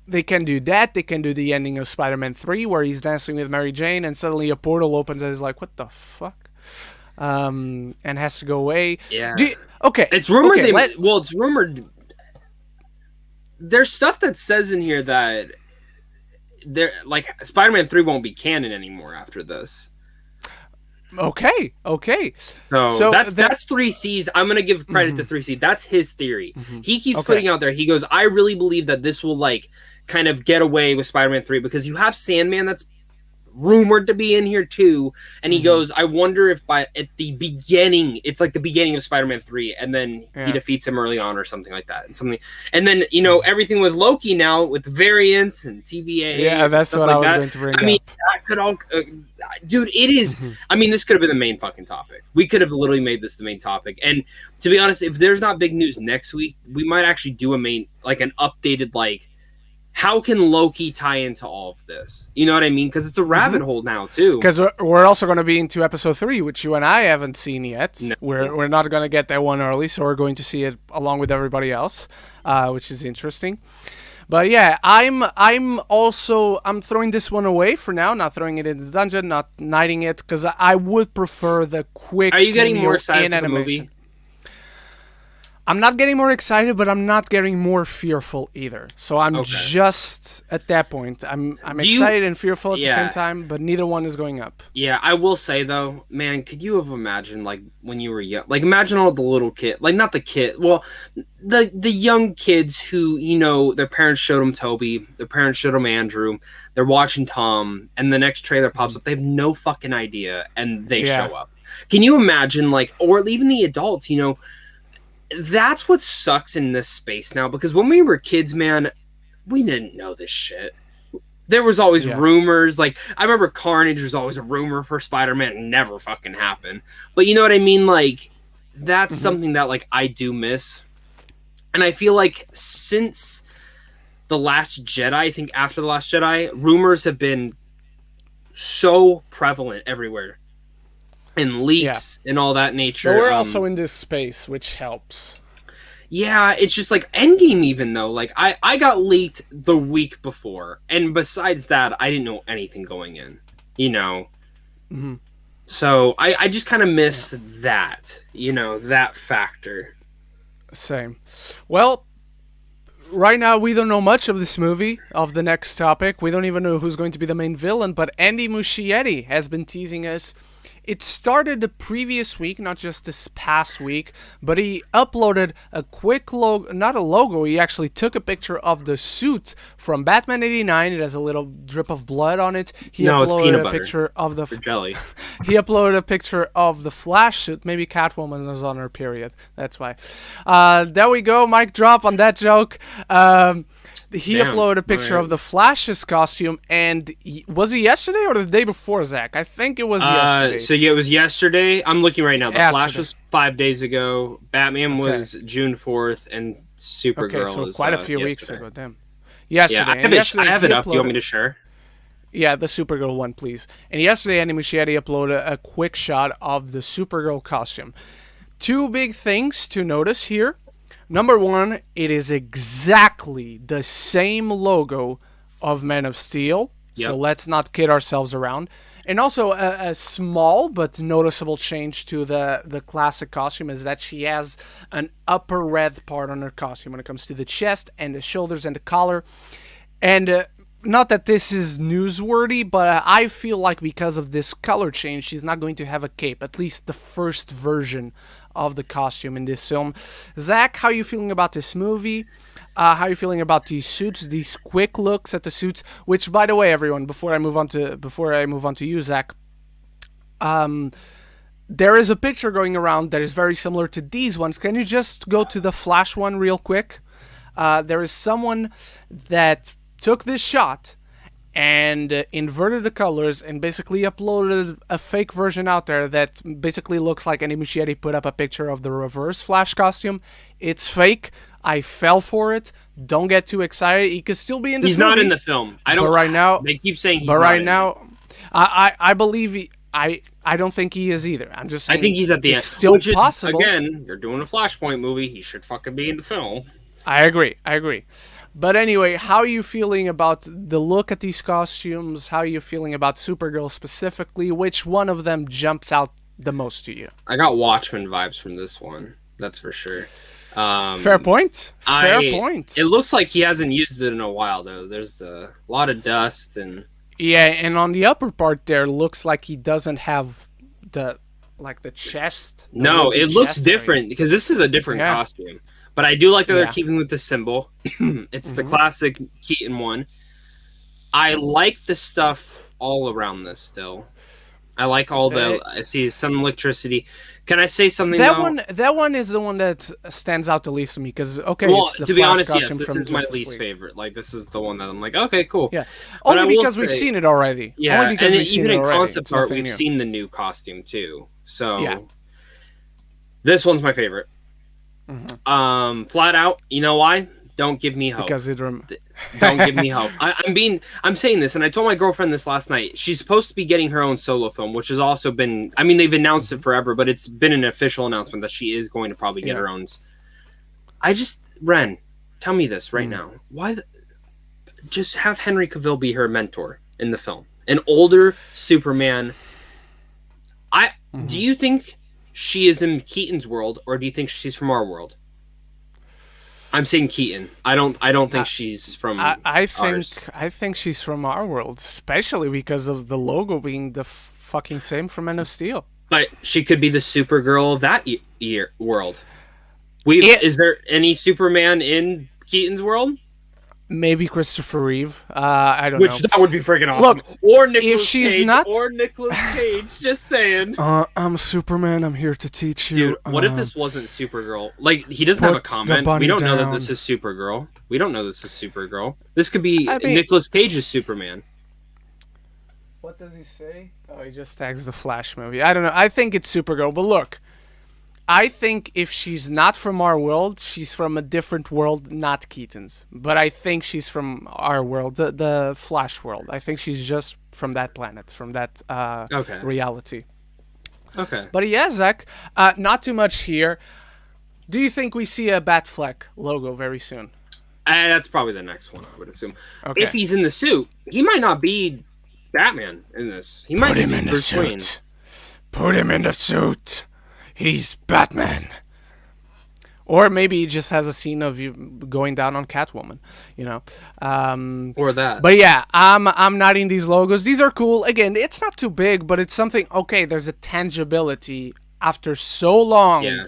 Speaker 1: they can do that, they can do the ending of Spider-Man 3, where he's dancing with Mary Jane, and suddenly a portal opens and he's like, what the fuck? And has to go away.
Speaker 2: Yeah.
Speaker 1: Okay.
Speaker 2: It's rumored it's rumored. There's stuff that says in here that Spider-Man 3 won't be canon anymore after this.
Speaker 1: Okay.
Speaker 2: So that's 3C's. I'm gonna give credit to 3C. That's his theory. He keeps putting out there. He goes, I really believe that this will kind of get away with Spider-Man 3, because you have Sandman that's rumored to be in here too, and he goes, I wonder if at the beginning, it's like the beginning of Spider-Man 3, and then he defeats him early on or something like that, and then everything with Loki now with variants and TVA.
Speaker 1: Yeah, that's what I was going to bring up.
Speaker 2: I mean, that could all, dude, it is. I mean, this could have been the main fucking topic. We could have literally made this the main topic. And to be honest, if there's not big news next week, we might actually do an updated how can Loki tie into all of this? You know what I mean? Because it's a rabbit hole now, too.
Speaker 1: Because we're also going to be into episode 3, which you and I haven't seen yet. No. We're not going to get that one early, so we're going to see it along with everybody else, which is interesting. But yeah, I'm throwing this one away for now, not throwing it in the dungeon, not knighting it, because I would prefer the quick...
Speaker 2: Are you getting more excited for the movie?
Speaker 1: I'm not getting more excited, but I'm not getting more fearful either. So I'm just at that point. I'm excited and fearful at the same time, but neither one is going up. Yeah,
Speaker 2: I will say though, man, could you have imagined when you were young? Imagine all the little kid, not the kid, well, the young kids who their parents showed them Toby, their parents showed them Andrew, they're watching Tom, and the next trailer pops up. They have no fucking idea, and they show up. Can you imagine or even the adults? That's what sucks in this space now, because when we were kids, man, we didn't know this shit. There was always rumors. Like, I remember Carnage was always a rumor for Spider-Man. It never fucking happened. But you know what I mean? Like, that's something that, like, I do miss. And I feel like since The Last Jedi, I think after The Last Jedi, rumors have been so prevalent everywhere. And leaks and all that nature.
Speaker 1: But we're also in this space, which helps.
Speaker 2: Yeah, it's just like Endgame even though. Like, I got leaked the week before. And besides that, I didn't know anything going in. You know?
Speaker 1: Mm-hmm.
Speaker 2: So, I just kind of miss that. You know, that factor.
Speaker 1: Same. Well, right now we don't know much of this movie, of the next topic. We don't even know who's going to be the main villain. But Andy Muschietti has been teasing us. It started the previous week, not just this past week, but he uploaded a quick logo, not a logo, he actually took a picture of the suit from Batman 89. It has a little drip of blood on it. He uploaded a picture of the
Speaker 2: jelly.
Speaker 1: He uploaded a picture of the Flash suit. Maybe Catwoman was on her period. That's why. There we go. Mic drop on that joke. He uploaded a picture of the Flash's costume, and was it yesterday or the day before, Zach? I think it was yesterday.
Speaker 2: So yeah, it was yesterday. I'm looking right now. The Flash was 5 days ago. Batman was June 4th, and Supergirl was
Speaker 1: quite a few weeks ago. Damn. Yesterday.
Speaker 2: Yeah, I have it up. Do you want me to share?
Speaker 1: Yeah, the Supergirl one, please. And yesterday, Andy Muschietti uploaded a quick shot of the Supergirl costume. Two big things to notice here. Number one, it is exactly the same logo of Man of Steel. Yep. So let's not kid ourselves around. And also a small but noticeable change to the classic costume is that she has an upper red part on her costume when it comes to the chest and the shoulders and the collar. And not that this is newsworthy, but I feel like because of this color change, she's not going to have a cape, at least the first version of the costume in this film. Zach, how are you feeling about this movie? How are you feeling about these suits, these quick looks at the suits? Which, by the way, everyone, before I move on to you, Zach, there is a picture going around that is very similar to these ones. Can you just go to the Flash one real quick? There is someone that took this shot and inverted the colors and basically uploaded a fake version out there that basically looks like Andy Muschietti put up a picture of the reverse Flash costume. It's fake. I fell for it. Don't get too excited. He could still be in this
Speaker 2: He's
Speaker 1: movie.
Speaker 2: not in the film. I don't.
Speaker 1: But right now,
Speaker 2: they keep saying he's
Speaker 1: but
Speaker 2: not
Speaker 1: right
Speaker 2: in
Speaker 1: now, I believe I don't think he is either. I'm just saying.
Speaker 2: I think he's at the end.
Speaker 1: It's still possible.
Speaker 2: Again, you're doing a Flashpoint movie. He should fucking be in the film.
Speaker 1: I agree. But anyway, how are you feeling about the look at these costumes? How are you feeling about Supergirl specifically? Which one of them jumps out the most to you?
Speaker 2: I got Watchmen vibes from this one. That's for sure.
Speaker 1: Fair point. Fair point.
Speaker 2: It looks like he hasn't used it in a while, though. There's a lot of dust and...
Speaker 1: Yeah, and on the upper part there, looks like he doesn't have the chest.
Speaker 2: No, it looks different because this is a different costume. But I do like that they're keeping with the symbol. It's the classic Keaton one. I like the stuff all around this still. I like all I see some electricity. Can I say something?
Speaker 1: That one is the one that stands out the least to me because it's the
Speaker 2: to be honest,
Speaker 1: costume
Speaker 2: yes, this
Speaker 1: from
Speaker 2: is my least favorite. Like this is the one that I'm like, okay, cool.
Speaker 1: Yeah, only because we've seen it already.
Speaker 2: Yeah,
Speaker 1: only because
Speaker 2: and
Speaker 1: we've seen
Speaker 2: even
Speaker 1: it
Speaker 2: in
Speaker 1: already.
Speaker 2: concept art, we've seen the new costume too. So this one's my favorite. Flat out, you know why? Don't give me hope.
Speaker 1: Because
Speaker 2: don't give me hope. I'm saying this, and I told my girlfriend this last night. She's supposed to be getting her own solo film, which has also been. I mean, they've announced it forever, but it's been an official announcement that she is going to probably get her own. Ren, tell me this right now. Why? Just have Henry Cavill be her mentor in the film, an older Superman. Do you think she is in Keaton's world, or do you think she's from our world? I'm saying Keaton. I don't think she's from ours.
Speaker 1: I think she's from our world, especially because of the logo being the fucking same from Man of Steel.
Speaker 2: But she could be the Supergirl of that world. Is there any Superman in Keaton's world?
Speaker 1: Maybe Christopher Reeve. I don't know.
Speaker 2: Which that would be freaking awesome.
Speaker 1: Look,
Speaker 2: or Nicolas
Speaker 1: if she's
Speaker 2: Cage.
Speaker 1: not...
Speaker 2: Or Nicolas Cage. Just saying.
Speaker 1: I'm Superman. I'm here to teach you.
Speaker 2: Dude, what if this wasn't Supergirl? Like, he doesn't have a comment. We don't know that this is Supergirl. We don't know this is Supergirl. This could be Nicolas Cage's Superman.
Speaker 1: What does he say? Oh, he just tags the Flash movie. I don't know. I think it's Supergirl. But look, I think if she's not from our world, she's from a different world, not Keaton's. But I think she's from our world, the Flash world. I think she's just from that planet, from that reality.
Speaker 2: Okay.
Speaker 1: But yeah, Zach, not too much here. Do you think we see a Batfleck logo very soon?
Speaker 2: That's probably the next one, I would assume.
Speaker 1: Okay.
Speaker 2: If he's in the suit, he might not be Batman in this. He might
Speaker 1: Put him in the suit. Put him in the suit. He's Batman. Or maybe he just has a scene of you going down on Catwoman, you know.
Speaker 2: Or that.
Speaker 1: But yeah, I'm not in these logos. These are cool. Again, it's not too big, but it's something. Okay, there's a tangibility after so long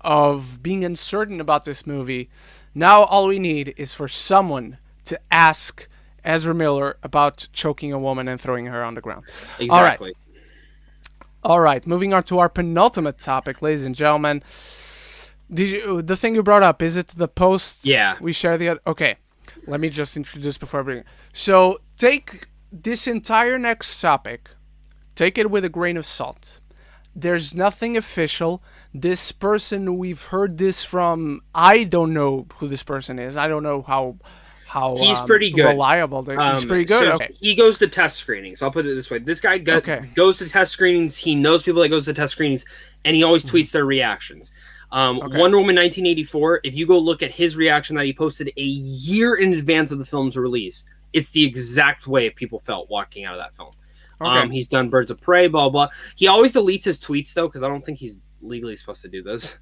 Speaker 1: of being uncertain about this movie. Now all we need is for someone to ask Ezra Miller about choking a woman and throwing her on the ground.
Speaker 2: Exactly.
Speaker 1: All right, moving on to our penultimate topic, ladies and gentlemen. The thing you brought up, is it the post we share the other? Okay, let me just introduce before I bring it. So take this entire next topic, take it with a grain of salt. There's nothing official. This person, we've heard this from, I don't know who this person is. I don't know how
Speaker 2: he's pretty good.
Speaker 1: Reliable. He's pretty good.
Speaker 2: So
Speaker 1: okay.
Speaker 2: He goes to test screenings. I'll put it this way. This guy goes to test screenings. He knows people that goes to test screenings, and he always tweets their reactions. Wonder Woman 1984, if you go look at his reaction that he posted a year in advance of the film's release, it's the exact way people felt walking out of that film. Okay. He's done Birds of Prey, blah, blah. He always deletes his tweets, though, because I don't think he's legally supposed to do this.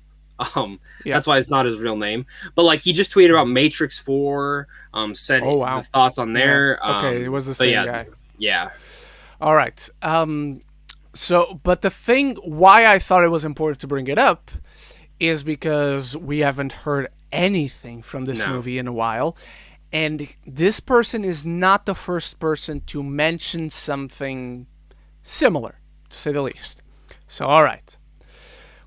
Speaker 2: That's why it's not his real name. But like he just tweeted about Matrix 4, said the thoughts on there.
Speaker 1: Okay, it was the same guy.
Speaker 2: Yeah.
Speaker 1: All right. So, but the thing why I thought it was important to bring it up is because we haven't heard anything from this movie in a while. And this person is not the first person to mention something similar, to say the least. So, all right.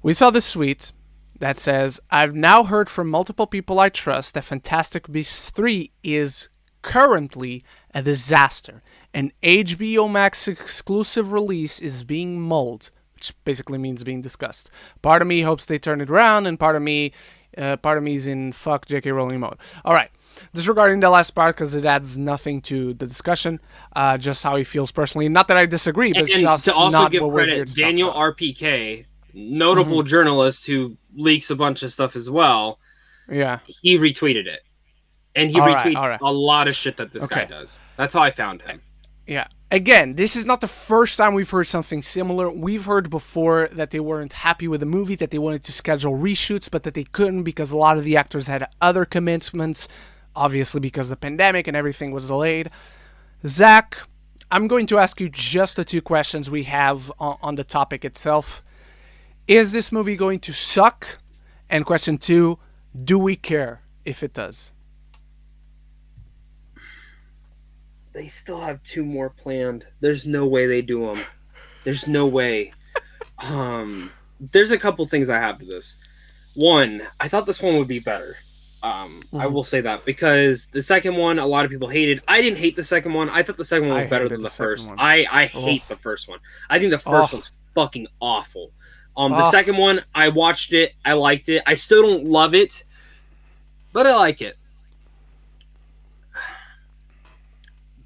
Speaker 1: We saw this tweet that says, I've now heard from multiple people I trust that Fantastic Beasts 3 is currently a disaster. An HBO Max exclusive release is being mulled, which basically means being discussed. Part of me hopes they turn it around, and part of me's in fuck J.K. Rowling mode. All right. Disregarding the last part because it adds nothing to the discussion, just how he feels personally. Not that I disagree, but it's just
Speaker 2: to also
Speaker 1: not
Speaker 2: give
Speaker 1: what we're here
Speaker 2: credit,
Speaker 1: to
Speaker 2: Daniel RPK, notable journalist who leaks a bunch of stuff as well.
Speaker 1: Yeah,
Speaker 2: he retweeted it, and he retweets a lot of shit that this guy does. That's how I found him.
Speaker 1: Yeah. Again, this is not the first time we've heard something similar. We've heard before that they weren't happy with the movie, that they wanted to schedule reshoots, but that they couldn't because a lot of the actors had other commitments. Obviously, because the pandemic and everything was delayed. Zach, I'm going to ask you just the two questions we have on the topic itself. Is this movie going to suck? And question two, do we care if it does?
Speaker 2: They still have two more planned. There's no way they do them. There's no way. There's a couple things I have to this. One, I thought this one would be better. I will say that because the second one, a lot of people hated. I didn't hate the second one. I thought the second one was better than the first. I hate the first one. I think the first one's fucking awful. The second one, I watched it. I liked it. I still don't love it, but I like it.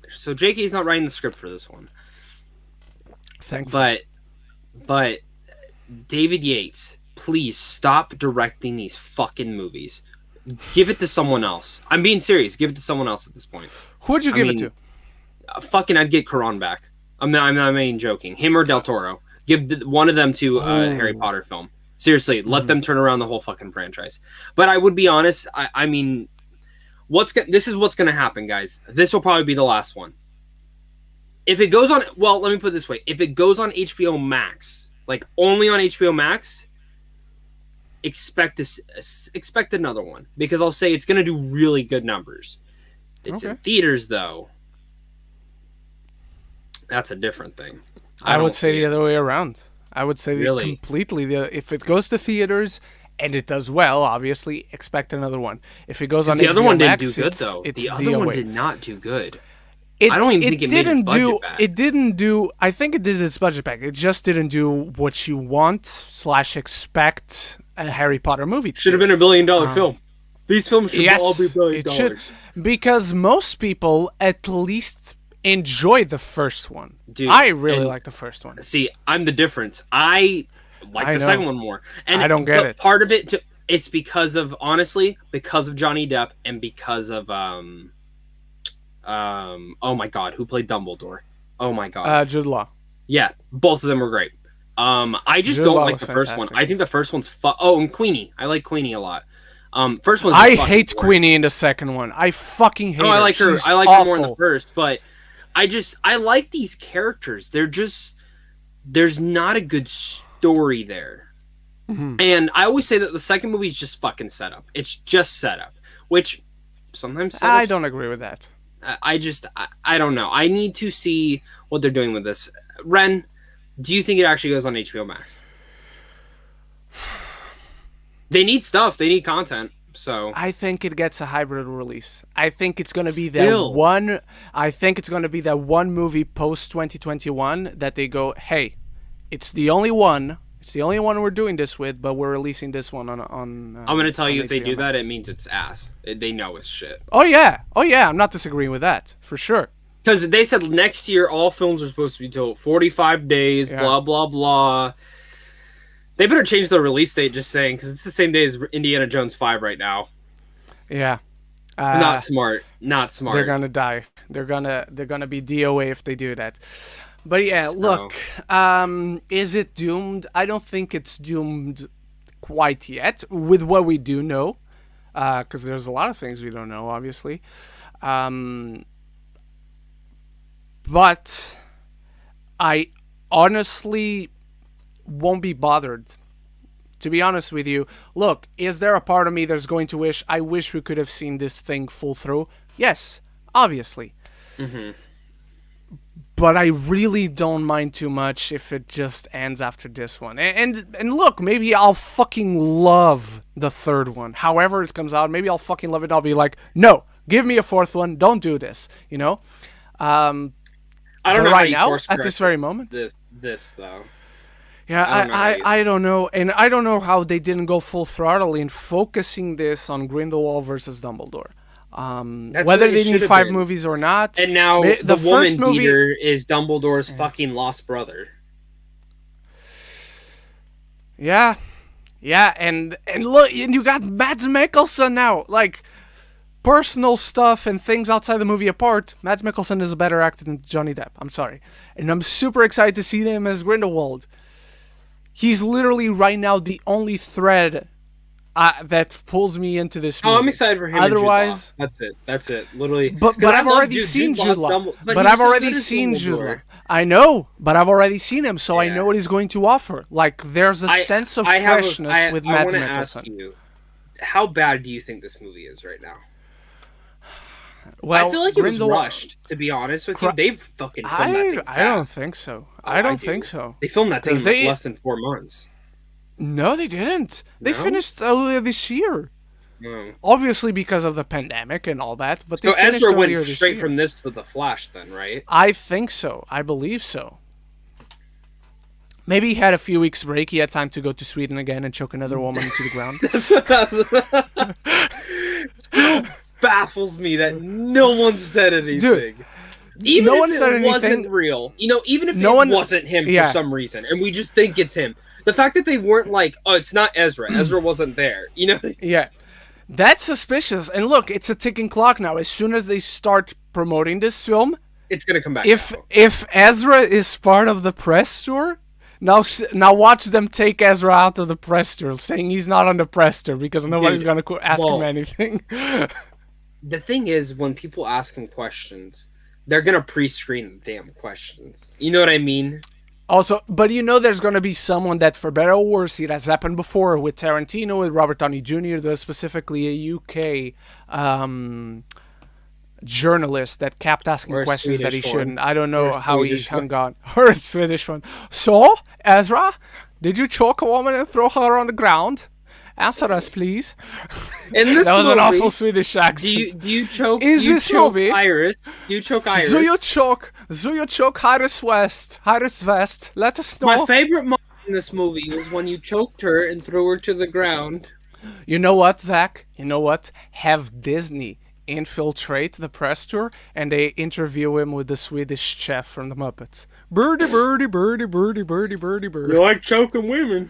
Speaker 2: So JK's not writing the script for this one.
Speaker 1: Thankfully.
Speaker 2: But David Yates, please stop directing these fucking movies. Give it to someone else. I'm being serious. Give it to someone else at this point.
Speaker 1: Who would you give it to?
Speaker 2: I'd get Karan back. I'm not even joking. Him or Del Toro. Give one of them to a Harry Potter film. Seriously, let them turn around the whole fucking franchise. But I would be honest. I mean, this is what's going to happen, guys. This will probably be the last one. If it goes on, well, let me put it this way. If it goes on HBO Max, like only on HBO Max, expect another one, because I'll say it's going to do really good numbers. It's in theaters, though. That's a different thing.
Speaker 1: I would say the other way around. I would say completely. If it goes to theaters and it does well, obviously, expect another one. If it goes on
Speaker 2: the other one
Speaker 1: Max,
Speaker 2: didn't do good, though.
Speaker 1: The
Speaker 2: other one did not do good.
Speaker 1: I
Speaker 2: don't even think it made its budget back.
Speaker 1: It didn't do. I think it did its budget back. It just didn't do what you want / expect a Harry Potter movie.
Speaker 2: Should have been $1 billion film. These films should all be $1 billion. It should,
Speaker 1: because most people at least enjoyed the first one. Dude, I really like the first one.
Speaker 2: See, I'm the difference. I like the second one more. And
Speaker 1: I don't get it.
Speaker 2: Part of it, it's because of Johnny Depp and because of oh my god, who played Dumbledore? Oh my god.
Speaker 1: Jude Law.
Speaker 2: Yeah, both of them were great. I just don't like the first one. I think the first one's and Queenie. I like Queenie a lot. First one's
Speaker 1: I hate Queenie in the second one. I fucking hate her.
Speaker 2: I like her. I like her more in the first, but I like these characters. There's not a good story there. Mm-hmm. And I always say that the second movie is just fucking setup. It's just setup, which sometimes
Speaker 1: I don't agree with that.
Speaker 2: I don't know. I need to see what they're doing with this. Ren, do you think it actually goes on HBO Max? They need stuff. They need content. So
Speaker 1: I think it gets a hybrid release. I think it's going to be that one. I think it's going to be that one movie post 2021 that they go, hey, it's the only one. It's the only one we're doing this with, but we're releasing this one on. I'm
Speaker 2: going to tell you, if they do that, it means it's ass. They know it's shit.
Speaker 1: Oh yeah. I'm not disagreeing with that for sure.
Speaker 2: Because they said next year all films are supposed to be till 45 days. Yeah. Blah blah blah. They better change the release date. Just saying, because it's the same day as Indiana Jones 5 right now.
Speaker 1: Yeah.
Speaker 2: Not smart. Not smart.
Speaker 1: They're gonna die. They're gonna be DOA if they do that. But yeah, look, is it doomed? I don't think it's doomed quite yet, with what we do know, because there's a lot of things we don't know, obviously. But I honestly won't be bothered. To be honest with you, look, is there a part of me that's going to wish we could have seen this thing full through? Yes, obviously. Mm-hmm. But I really don't mind too much if it just ends after this one. And look, maybe I'll fucking love the third one. However it comes out, maybe I'll fucking love it. I'll be like, no, give me a fourth one. Don't do this, you know?
Speaker 2: I don't know
Speaker 1: right now, at this very moment.
Speaker 2: This though.
Speaker 1: Yeah, I don't know. And I don't know how they didn't go full throttle in focusing this on Grindelwald versus Dumbledore. Whether they need 5 movies or not.
Speaker 2: And now the first woman beater is Dumbledore's fucking lost brother.
Speaker 1: Yeah, and look, and you got Mads Mikkelsen now. Like, personal stuff and things outside the movie apart, Mads Mikkelsen is a better actor than Johnny Depp. I'm sorry, and I'm super excited to see him as Grindelwald. He's literally right now the only thread that pulls me into this movie.
Speaker 2: Oh, I'm excited for him. Otherwise, that's it. Literally,
Speaker 1: but I've already seen Jude Law. But I've already seen Jude Law. I know, but I've already seen him, so I know what he's going to offer. Like, there's a sense of freshness with Mads Mikkelsen. Ask you,
Speaker 2: how bad do you think this movie is right now?
Speaker 1: Well,
Speaker 2: I feel like it was rushed, to be honest with you. They've fucking filmed that thing fast.
Speaker 1: I don't think so. I don't think so.
Speaker 2: They filmed that thing in less than 4 months.
Speaker 1: No, they didn't. They finished earlier this year. No. Obviously because of the pandemic and all that. But they finished
Speaker 2: Ezra went
Speaker 1: earlier
Speaker 2: straight from this to The Flash then, right?
Speaker 1: I think so. I believe so. Maybe he had a few weeks break. He had time to go to Sweden again and choke another woman into the ground.
Speaker 2: Still baffles me that no one said anything.
Speaker 1: Dude,
Speaker 2: even if it wasn't real. Even if it wasn't him for some reason, and we just think it's him. The fact that they weren't like, oh, it's not Ezra. Ezra wasn't there.
Speaker 1: Yeah. That's suspicious. And look, it's a ticking clock now. As soon as they start promoting this film,
Speaker 2: it's going to come back.
Speaker 1: If Ezra is part of the press tour, now watch them take Ezra out of the press tour, saying he's not on the press tour because nobody's going to ask him anything.
Speaker 2: The thing is, when people ask him questions, they're going to pre-screen the damn questions. You know what I mean?
Speaker 1: Also, but there's going to be someone that, for better or worse, it has happened before with Tarantino, with Robert Downey Jr., there's specifically a UK journalist that kept asking questions that he shouldn't. I don't know how he hung on. Or a Swedish one. So, Ezra, did you choke a woman and throw her on the ground? Answer us, please.
Speaker 2: In this
Speaker 1: that was
Speaker 2: movie,
Speaker 1: an awful Swedish accent.
Speaker 2: Do you choke?
Speaker 1: In this movie,
Speaker 2: Iris? Do you choke Iris?
Speaker 1: Do you choke Iris West? Iris West. Let us know.
Speaker 2: My favorite moment in this movie was when you choked her and threw her to the ground.
Speaker 1: You know what, Zach? You know what? Have Disney infiltrate the press tour and they interview him with the Swedish chef from the Muppets. Birdie, birdie, birdie, birdie, birdie, birdie, birdie.
Speaker 2: You like choking women.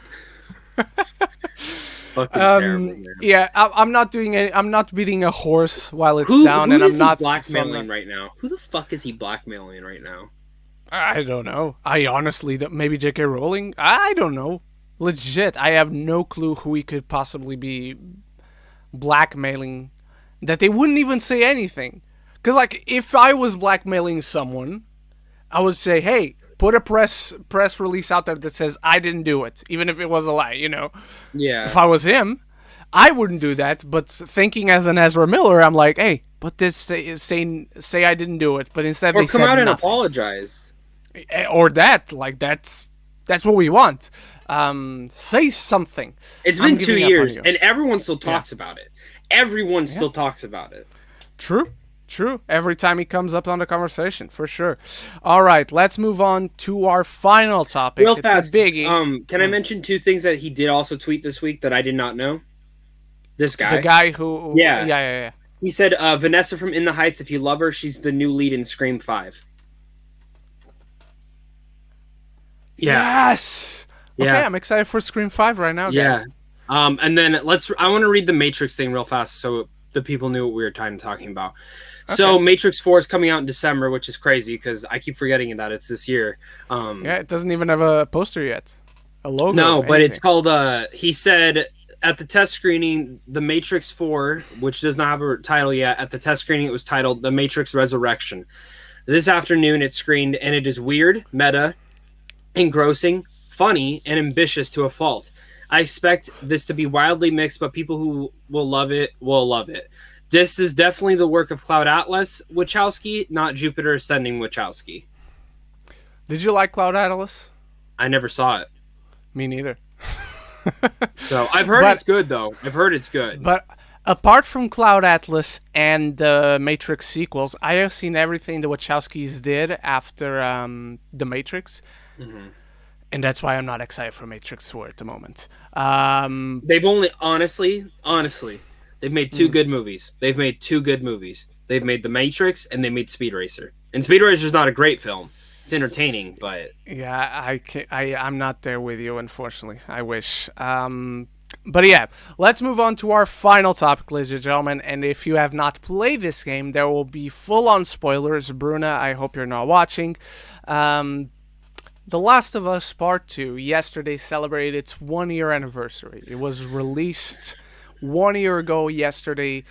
Speaker 2: Fucking terrible,
Speaker 1: yeah, I'm not doing any. I'm not beating a horse while it's down, and I'm not
Speaker 2: blackmailing right now. Who the fuck is he blackmailing right now?
Speaker 1: I don't know. I honestly don't. Maybe J.K. Rowling. I don't know. Legit, I have no clue who he could possibly be blackmailing. That they wouldn't even say anything. Because like, if I was blackmailing someone, I would say, "Hey, put a press release out there that says I didn't do it, even if it was a lie," you know?
Speaker 2: Yeah.
Speaker 1: If I was him, I wouldn't do that. But thinking as an Ezra Miller, I'm like, hey, put this, say I didn't do it. But instead they said
Speaker 2: come out and
Speaker 1: nothing.
Speaker 2: Apologize.
Speaker 1: Or that, like that's what we want. Say something.
Speaker 2: It's been 2 years, and everyone still talks about it. Everyone still talks about it.
Speaker 1: True. Every time he comes up on the conversation, for sure. All right, let's move on to our final topic.
Speaker 2: Real fast. A biggie. Can I mention 2 things that he did also tweet this week that I did not know? This guy.
Speaker 1: The guy who...
Speaker 2: Yeah. He said, Vanessa from In the Heights, if you love her, she's the new lead in Scream 5.
Speaker 1: Yeah. Yes! Okay, I'm excited for Scream 5 right now, guys.
Speaker 2: Yeah. And then I want to read the Matrix thing real fast so the people knew what we were talking about. Okay. So Matrix 4 is coming out in December, which is crazy because I keep forgetting that it's this year.
Speaker 1: It doesn't even have a poster yet. A logo.
Speaker 2: No, but it's called, he said at the test screening, The Matrix 4, which does not have a title yet, at the test screening it was titled The Matrix Resurrection. This afternoon it screened, and it is weird, meta, engrossing, funny, and ambitious to a fault. I expect this to be wildly mixed, but people who will love it will love it. This is definitely the work of Cloud Atlas Wachowski, not Jupiter Ascending Wachowski.
Speaker 1: Did you like Cloud Atlas?
Speaker 2: I never saw it.
Speaker 1: Me neither.
Speaker 2: So I've heard it's good, though. I've heard it's good.
Speaker 1: But apart from Cloud Atlas and the Matrix sequels, I have seen everything the Wachowskis did after the Matrix. Mm-hmm. And that's why I'm not excited for Matrix 4 at the moment.
Speaker 2: They've only, honestly, they've made 2 good movies. They've made 2 good movies. They've made The Matrix and they made Speed Racer. And Speed Racer is not a great film. It's entertaining, but...
Speaker 1: Yeah, I'm not there with you, unfortunately. I wish. But yeah, let's move on to our final topic, ladies and gentlemen. And if you have not played this game, there will be full-on spoilers. Bruna, I hope you're not watching. The Last of Us Part 2 yesterday celebrated its 1-year anniversary. It was released 1 year ago yesterday,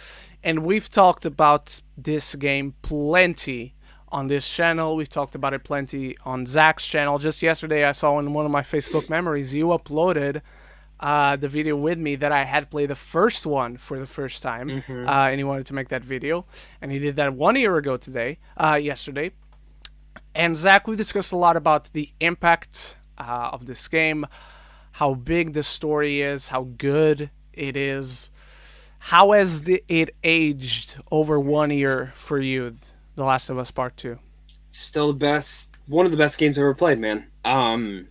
Speaker 1: and we've talked about this game plenty on this channel. We've talked about it plenty on Zach's channel. Just yesterday, I saw in one of my Facebook memories, you uploaded the video with me that I had played the first one for the first time, and he wanted to make that video, and he did that 1 year ago yesterday. And Zach, we discussed a lot about the impact of this game, how big the story is, how good it is. How has it aged over 1 year for you, The Last of Us Part 2?
Speaker 2: Still the best, one of the best games I've ever played, man. I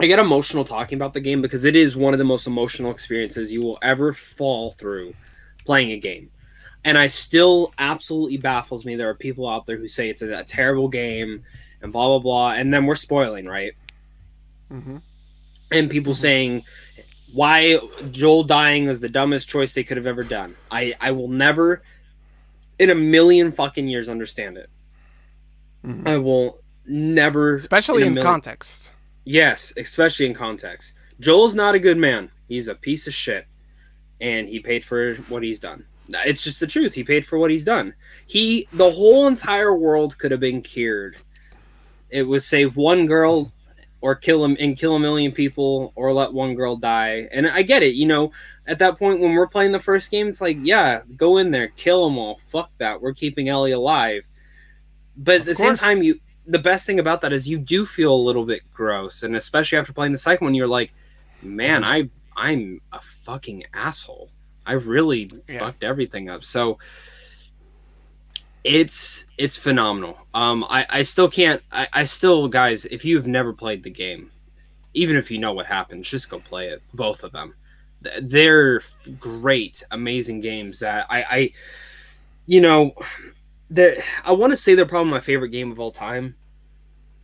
Speaker 2: get emotional talking about the game because it is one of the most emotional experiences you will ever fall through playing a game. And I still absolutely baffles me. There are people out there who say it's a terrible game and blah, blah, blah. And then we're spoiling, right? Mm-hmm. And people saying why Joel dying was the dumbest choice they could have ever done. I will never in a million fucking years understand it. Mm-hmm. I will never.
Speaker 1: Especially in context.
Speaker 2: Yes, especially in context. Joel's not a good man. He's a piece of shit. And he paid for what he's done. It's just the truth. He paid for what he's done. The whole entire world could have been cured. It was save one girl or kill a million people, or let one girl die. And I get it, at that point when we're playing the first game, it's like, yeah, go in there, kill them all. Fuck that. We're keeping Ellie alive. But at the same time, the best thing about that is you do feel a little bit gross, and especially after playing the second one, you're like, man, I'm a fucking asshole. I really fucked everything up. So it's phenomenal. I still can't. I still, guys, if you've never played the game, even if you know what happens, just go play it. Both of them, they're great, amazing games that I want to say they're probably my favorite game of all time,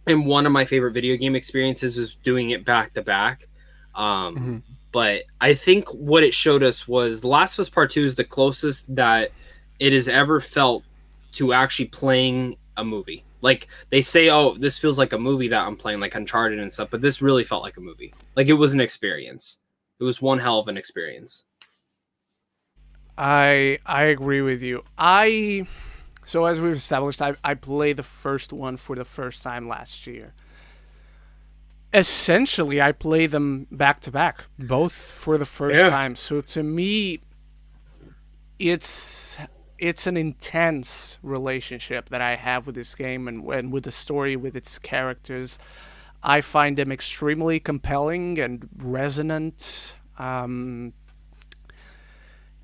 Speaker 2: and one of my favorite video game experiences is doing it back to back. But I think what it showed us was The Last of Us Part 2 is the closest that it has ever felt to actually playing a movie. Like, they say, oh, this feels like a movie that I'm playing, like Uncharted and stuff, but this really felt like a movie. Like, it was an experience. It was one hell of an experience.
Speaker 1: I agree with you. So as we've established, I played the first one for the first time last year. Essentially, I play them back to back, both for the first time. So to me, it's an intense relationship that I have with this game and with the story, with its characters. I find them extremely compelling and resonant.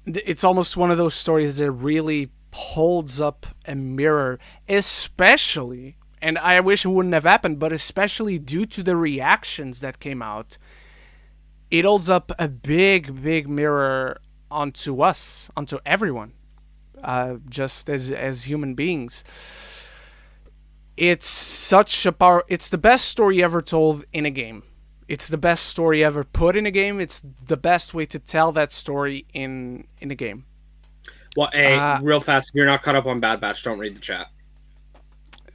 Speaker 1: It's almost one of those stories that really holds up a mirror, especially, and I wish it wouldn't have happened, but especially due to the reactions that came out, it holds up a big mirror onto us, onto everyone, just as human beings. It's such a it's the best story ever told in a game. It's the best story ever put in a game. It's the best way to tell that story in a game.
Speaker 2: Well, hey, real fast, if you're not caught up on Bad Batch, don't read the chat.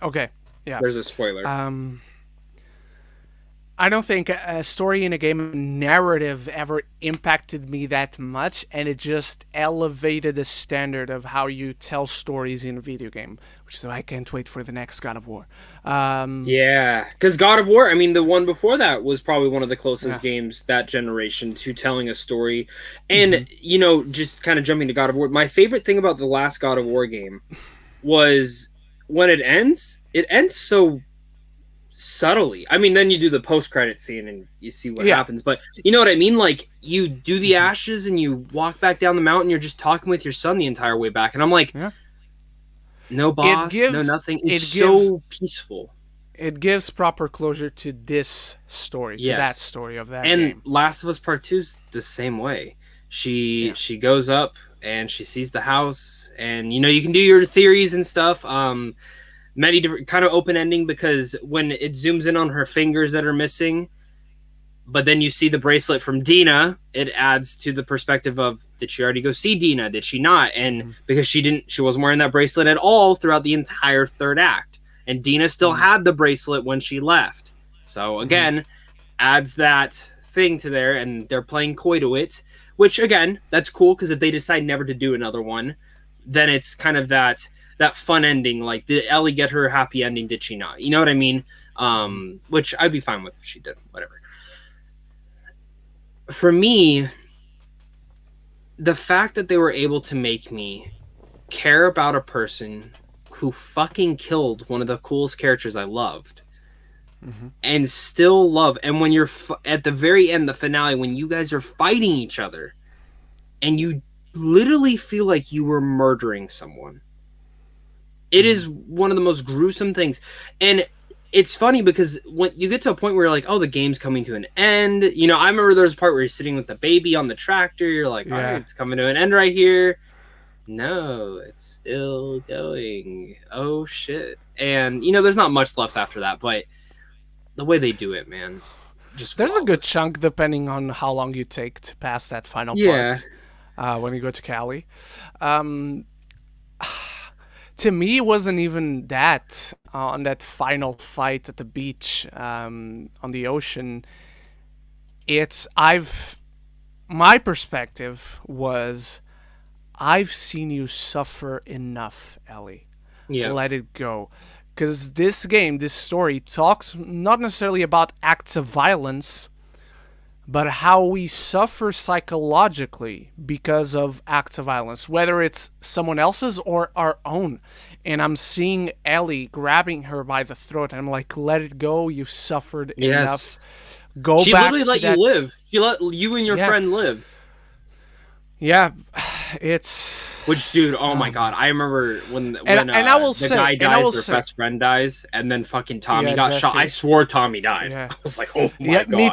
Speaker 1: Okay, yeah.
Speaker 2: There's a spoiler.
Speaker 1: I don't think a story in a game narrative ever impacted me that much, and it just elevated the standard of how you tell stories in a video game, which is why I can't wait for the next God of War.
Speaker 2: Yeah, because God of War, I mean, the one before that was probably one of the closest games that generation to telling a story. And, just kind of jumping to God of War, my favorite thing about the last God of War game was when it ends so subtly. I mean, then you do the post-credit scene and you see what happens, but you know what I mean? Like, you do the ashes and you walk back down the mountain, you're just talking with your son the entire way back, and I'm like, no boss, no nothing. It's so peaceful.
Speaker 1: It gives proper closure to this story, to that story of that game.
Speaker 2: And Last of Us Part 2 is the same way. She goes up and she sees the house, and you can do your theories and stuff. Many different kind of open ending, because when it zooms in on her fingers that are missing, but then you see the bracelet from Dina, it adds to the perspective of, did she already go see Dina? Did she not? And because she wasn't wearing that bracelet at all throughout the entire third act. And Dina still had the bracelet when she left. So again, adds that thing to there, and they're playing coy to it, which again, that's cool, because if they decide never to do another one, then it's kind of that fun ending. Like, did Ellie get her happy ending? Did she not? You know what I mean? Which I'd be fine with if she did. Whatever. For me, the fact that they were able to make me care about a person who fucking killed one of the coolest characters I loved, and still love, and when you're at the very end, the finale, when you guys are fighting each other, and you literally feel like you were murdering someone. It is one of the most gruesome things. And it's funny because when you get to a point where you're like, oh, the game's coming to an end. I remember there was a part where you're sitting with the baby on the tractor. You're like, all right, it's coming to an end right here. No, it's still going. Oh, shit. And, there's not much left after that. But the way they do it, man, just
Speaker 1: there's flawless. A good chunk depending on how long you take to pass that final part when you go to Cali. To me, it wasn't even that on that final fight at the beach on the ocean. My perspective was, I've seen you suffer enough, Ellie.
Speaker 2: Yeah.
Speaker 1: Let it go. because this story talks not necessarily about acts of violence, but how we suffer psychologically because of acts of violence, whether it's someone else's or our own. And I'm seeing Ellie grabbing her by the throat, and I'm like, let it go. You've suffered enough. Go
Speaker 2: she
Speaker 1: back.
Speaker 2: She literally let you live. She let you and your friend live.
Speaker 1: Yeah, it's...
Speaker 2: Which, dude, oh my god. I remember when I will the guy dies, their best friend dies, and then fucking Tommy got shot. I swore Tommy died. Yeah. I was like, oh my god.
Speaker 1: Me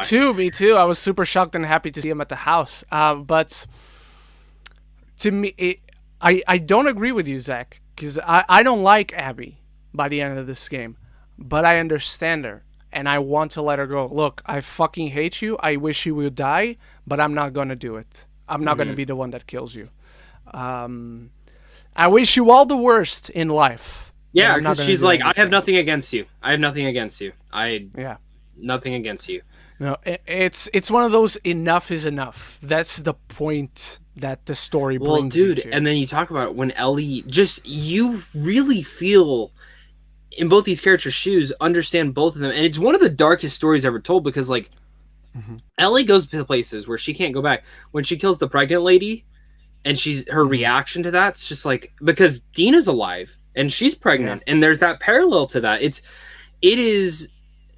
Speaker 1: too. I was super shocked and happy to see him at the house. But to me, I don't agree with you, Zach, because I don't like Abby by the end of this game. But I understand her, and I want to let her go. Look, I fucking hate you. I wish you would die, but I'm not going to do it. I'm not going to be the one that kills you. I wish you all the worst in life.
Speaker 2: Yeah, because she's like, I have nothing against you. Nothing against you. No,
Speaker 1: it's one of those enough is enough. That's the point that the story brings you to.
Speaker 2: And then you talk about when Ellie, you really feel in both these characters' shoes, understand both of them. And it's one of the darkest stories ever told because, like, Ellie goes to places where she can't go back. When she kills the pregnant lady, and her reaction to that's just like, because Dina's alive and she's pregnant, and there's that parallel to that. It is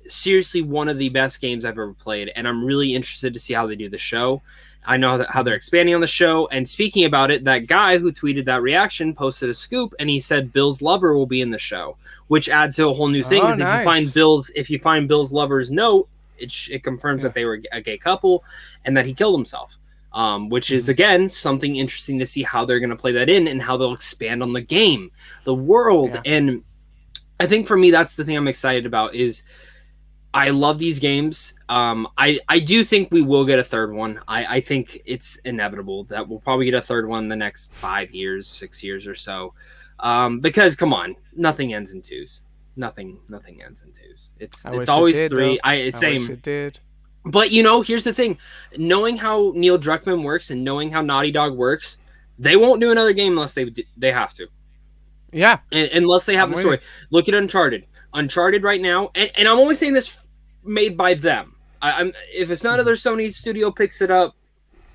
Speaker 2: seriously one of the best games I've ever played, and I'm really interested to see how they do the show. I know how they're expanding on the show. And speaking about it, that guy who tweeted that reaction posted a scoop, and he said Bill's lover will be in the show, which adds to a whole new thing. Because if you find Bill's lover's note, it confirms that they were a gay couple and that he killed himself. Which is, again, something interesting to see how they're going to play that in and how they'll expand on the game, the world. And I think for me, that's the thing I'm excited about is I love these games. I do think we will get a third one. I think it's inevitable that we'll probably get a third one in the next 5 years, 6 years or so. Because, come on, nothing ends in twos. Nothing ends in twos. It's always three. I wish it did. But, here's the thing. Knowing how Neil Druckmann works and knowing how Naughty Dog works, they won't do another game unless they have to.
Speaker 1: Yeah.
Speaker 2: Unless they have the story. Look at Uncharted. Uncharted right now, and I'm only saying this made by them. If it's not another Sony studio picks it up,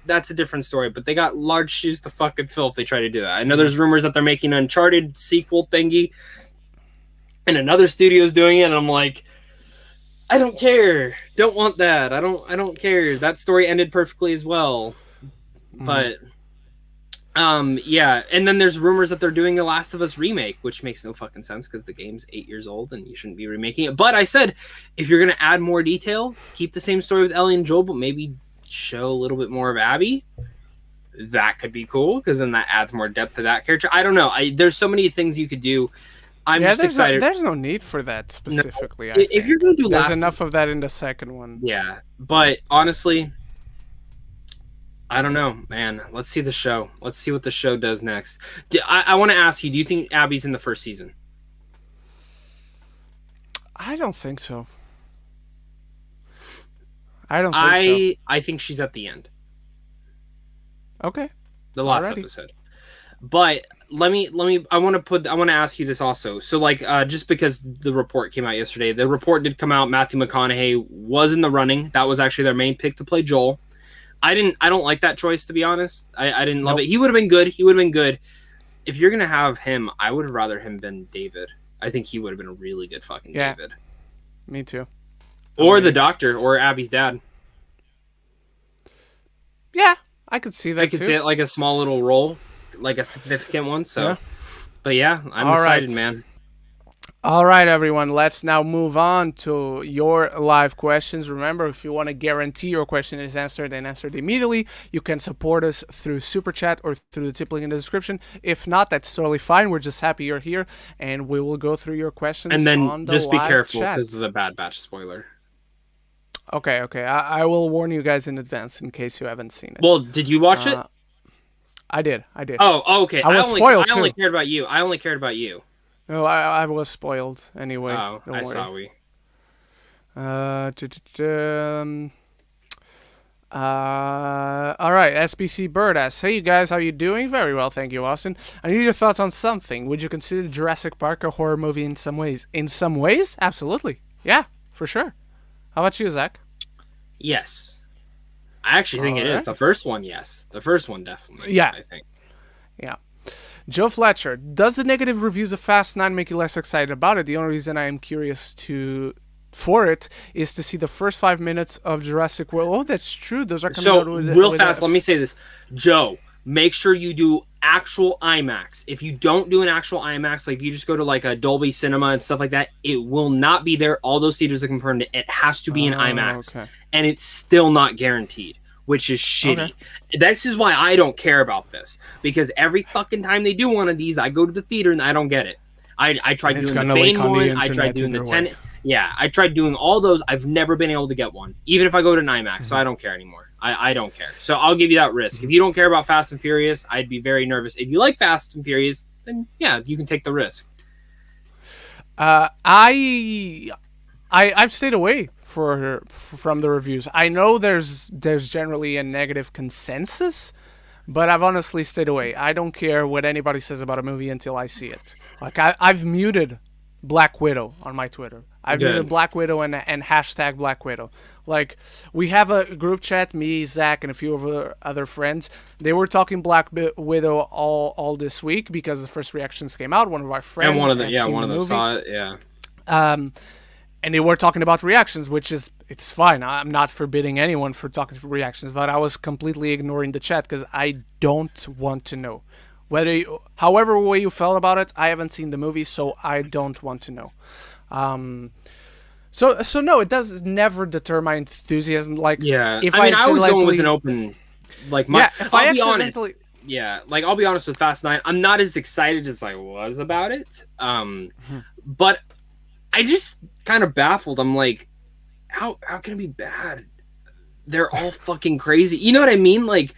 Speaker 2: that's a different story. But they got large shoes to fucking fill if they try to do that. I know there's rumors that they're making an Uncharted sequel thingy, and another studio's doing it, and I'm like, I don't care. Don't want that. I don't care. That story ended perfectly as well. But yeah, and then there's rumors that they're doing a Last of Us remake, which makes no fucking sense because the game's 8 years old and you shouldn't be remaking it. But I said, if you're going to add more detail, keep the same story with Ellie and Joel, but maybe show a little bit more of Abby. That could be cool because then that adds more depth to that character. I don't know. There's so many things you could do. I'm just excited.
Speaker 1: There's no need for that specifically.
Speaker 2: No. If you're going to do
Speaker 1: there's enough of that in the second one.
Speaker 2: Yeah, but honestly, I don't know, man. Let's see the show. Let's see what the show does next. I want to ask you, do you think Abby's in the first season?
Speaker 1: I don't think so. I
Speaker 2: think she's at the end.
Speaker 1: Okay.
Speaker 2: The last episode. But let me I want to ask you this also. So like just because the report came out yesterday, the report did come out. Matthew McConaughey was in the running. That was actually their main pick to play Joel. I don't like that choice, to be honest. I didn't love it. He would have been good. If you're gonna have him, I would have rather him been David. I think he would have been a really good fucking David.
Speaker 1: Me too.
Speaker 2: Or the doctor, or Abby's dad.
Speaker 1: Yeah, I could see that.
Speaker 2: I could see it like a small little role, like a significant one. So, but yeah, I'm excited, man.
Speaker 1: All right, everyone. Let's now move on to your live questions. Remember, if you want to guarantee your question is answered and answered immediately, you can support us through Super Chat or through the tip link in the description. If not, that's totally fine. We're just happy you're here, and we will go through your questions.
Speaker 2: And then
Speaker 1: on the
Speaker 2: just be
Speaker 1: live
Speaker 2: careful
Speaker 1: chat.
Speaker 2: because there's a Bad Batch spoiler.
Speaker 1: Okay. I will warn you guys in advance in case you haven't seen it.
Speaker 2: Well, did you watch it?
Speaker 1: I did.
Speaker 2: Oh, okay.
Speaker 1: I
Speaker 2: only cared about you. I only cared about you.
Speaker 1: No, I was spoiled anyway.
Speaker 2: Oh, I saw we.
Speaker 1: All right, SBC Bird asks, "Hey you guys, how you doing? Very well, thank you, Austin. I need your thoughts on something. Would you consider Jurassic Park a horror movie in some ways? In some ways, absolutely. Yeah, for sure. How about you, Zach?
Speaker 2: Yes, I actually think it is. The first one, yes. The first one, definitely.
Speaker 1: Yeah,
Speaker 2: I think.
Speaker 1: Yeah. Joe Fletcher, does the negative reviews of Fast 9 make you less excited about it? The only reason I am curious for it is to see the first 5 minutes of Jurassic World. Oh, that's true. Those are coming out with
Speaker 2: real fast. Let me say this, Joe. Make sure you do actual IMAX. If you don't do an actual IMAX, like if you just go to like a Dolby Cinema and stuff like that, it will not be there. All those theaters are confirmed. It has to be in IMAX, and it's still not guaranteed, which is shitty. Okay. That's just why I don't care about this, because every fucking time they do one of these, I go to the theater and I don't get it. I tried doing the Bane one. I tried doing the Tenet. Yeah, I tried doing all those. I've never been able to get one, even if I go to an IMAX. So I don't care anymore. I don't care. So I'll give you that risk. If you don't care about Fast and Furious, I'd be very nervous. If you like Fast and Furious, then yeah, you can take the risk.
Speaker 1: I've stayed away from the reviews. I know there's generally a negative consensus, but I've honestly stayed away. I don't care what anybody says about a movie until I see it. Like I've muted Black Widow on my Twitter. I've muted Black Widow and hashtag Black Widow. Like, we have a group chat, me, Zach, and a few of our other friends. They were talking Black Widow all this week because the first reactions came out. One of our friends
Speaker 2: one of them saw it, yeah.
Speaker 1: And they were talking about reactions, which is, it's fine. I'm not forbidding anyone for talking reactions, but I was completely ignoring the chat because I don't want to know. However way you felt about it, I haven't seen the movie, so I don't want to know. So no, it does never deter my enthusiasm. Like,
Speaker 2: if I was going with an open, like, I'll be honest. Yeah, like, I'll be honest with Fast 9. I'm not as excited as I was about it. But I just kind of baffled. I'm like, how can it be bad? They're all fucking crazy. You know what I mean? Like,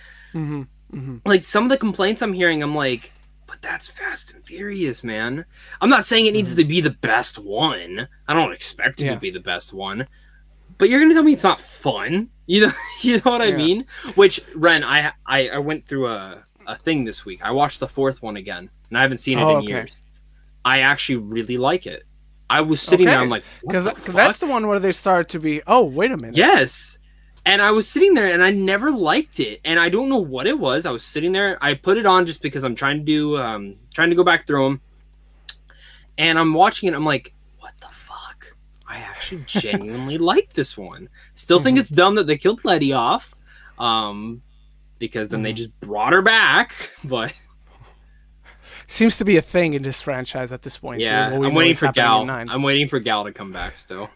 Speaker 2: like, some of the complaints I'm hearing, I'm like, but that's Fast and Furious, man. I'm not saying it needs to be the best one. I don't expect it to be the best one. But you're gonna tell me it's not fun. You know what I mean? Which, Ren, I went through a thing this week. I watched the fourth one again, and I haven't seen it in years. I actually really like it. I was sitting there, I'm like, because
Speaker 1: that's the one where they start to be, oh, wait a minute.
Speaker 2: Yes. And I was sitting there, and I never liked it, and I don't know what it was. I was sitting there. I put it on just because I'm trying to go back through them, and I'm watching it. I'm like, what the fuck? I actually genuinely like this one. Still think it's dumb that they killed Letty off, because then they just brought her back. But
Speaker 1: seems to be a thing in this franchise at this point.
Speaker 2: Yeah, I'm waiting for Gal. I'm waiting for Gal to come back still.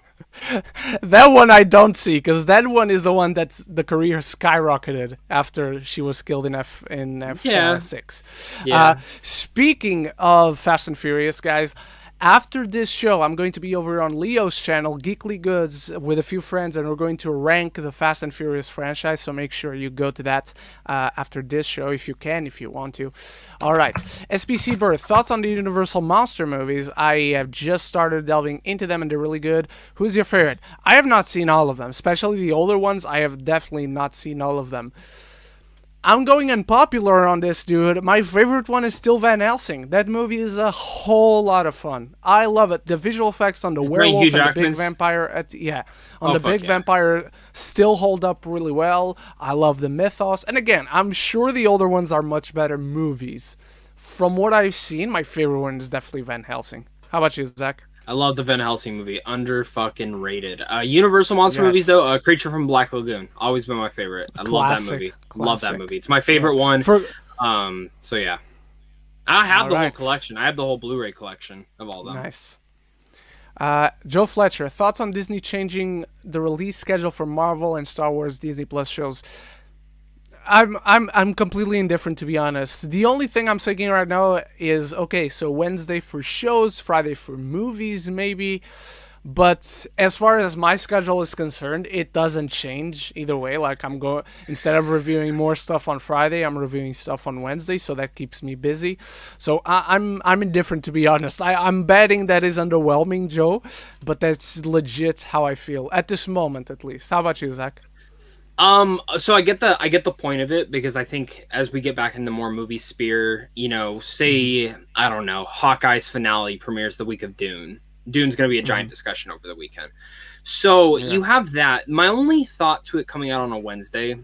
Speaker 1: That one I don't see, because that one is the one that's the career skyrocketed after she was killed in F6.
Speaker 2: Yeah.
Speaker 1: Speaking of Fast and Furious, guys, after this show, I'm going to be over on Leo's channel, Geekly Goods, with a few friends, and we're going to rank the Fast and Furious franchise, so make sure you go to that after this show, if you can, if you want to. All right. SPC Birth, thoughts on the Universal Monster movies? I have just started delving into them, and they're really good. Who's your favorite? I have not seen all of them, especially the older ones. I have definitely not seen all of them. I'm going unpopular on this, dude. My favorite one is still Van Helsing. That movie is a whole lot of fun. I love it. The visual effects on the werewolf and the big vampire, vampire still hold up really well. I love the mythos. And again, I'm sure the older ones are much better movies. From what I've seen, my favorite one is definitely Van Helsing. How about you, Zach?
Speaker 2: I love the Van Helsing movie. Under fucking rated. Universal Monster movies, though, Creature from Black Lagoon. Always been my favorite. I love that movie. Love that movie. It's my favorite one. So yeah. I have the whole collection. I have the whole Blu-ray collection of all them.
Speaker 1: Nice. Joe Fletcher, thoughts on Disney changing the release schedule for Marvel and Star Wars Disney Plus shows? I'm completely indifferent, to be honest. The only thing I'm thinking right now is, okay, so Wednesday for shows, Friday for movies, maybe. But as far as my schedule is concerned, it doesn't change either way. Like, instead of reviewing more stuff on Friday, I'm reviewing stuff on Wednesday, so that keeps me busy. So I'm indifferent, to be honest. I'm betting that is underwhelming, Joe, but that's legit how I feel at this moment, at least. How about you, Zach?
Speaker 2: So I get the point of it, because I think as we get back into more movie sphere, say I don't know, Hawkeye's finale premieres the week of Dune. Dune's going to be a giant discussion over the weekend. So you have that. My only thought to it coming out on a Wednesday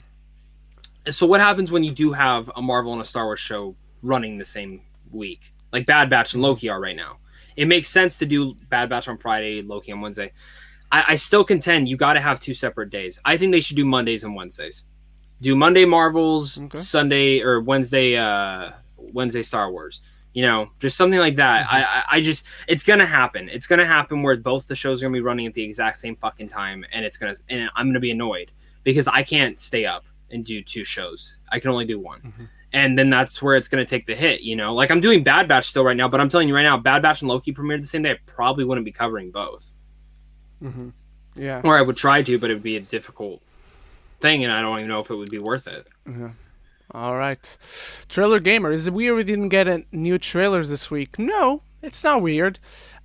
Speaker 2: is, so what happens when you do have a Marvel and a Star Wars show running the same week, like Bad Batch and Loki are right now? It makes sense to do Bad Batch on Friday, Loki on Wednesday. I still contend you got to have 2 separate days. I think they should do Mondays and Wednesdays. Do Monday Marvels, Sunday or Wednesday Star Wars. Just something like that. I just, it's gonna happen. It's gonna happen where both the shows are gonna be running at the exact same fucking time, and I'm gonna be annoyed because I can't stay up and do 2 shows. I can only do 1. And then that's where it's going to take the hit, Like, I'm doing Bad Batch still right now, but I'm telling you right now, Bad Batch and Loki premiered the same day. I probably wouldn't be covering both.
Speaker 1: Yeah.
Speaker 2: Or I would try to, but it would be a difficult thing, and I don't even know if it would be worth it.
Speaker 1: All right. Trailer Gamer, is it weird we didn't get new trailers this week? No, it's not weird.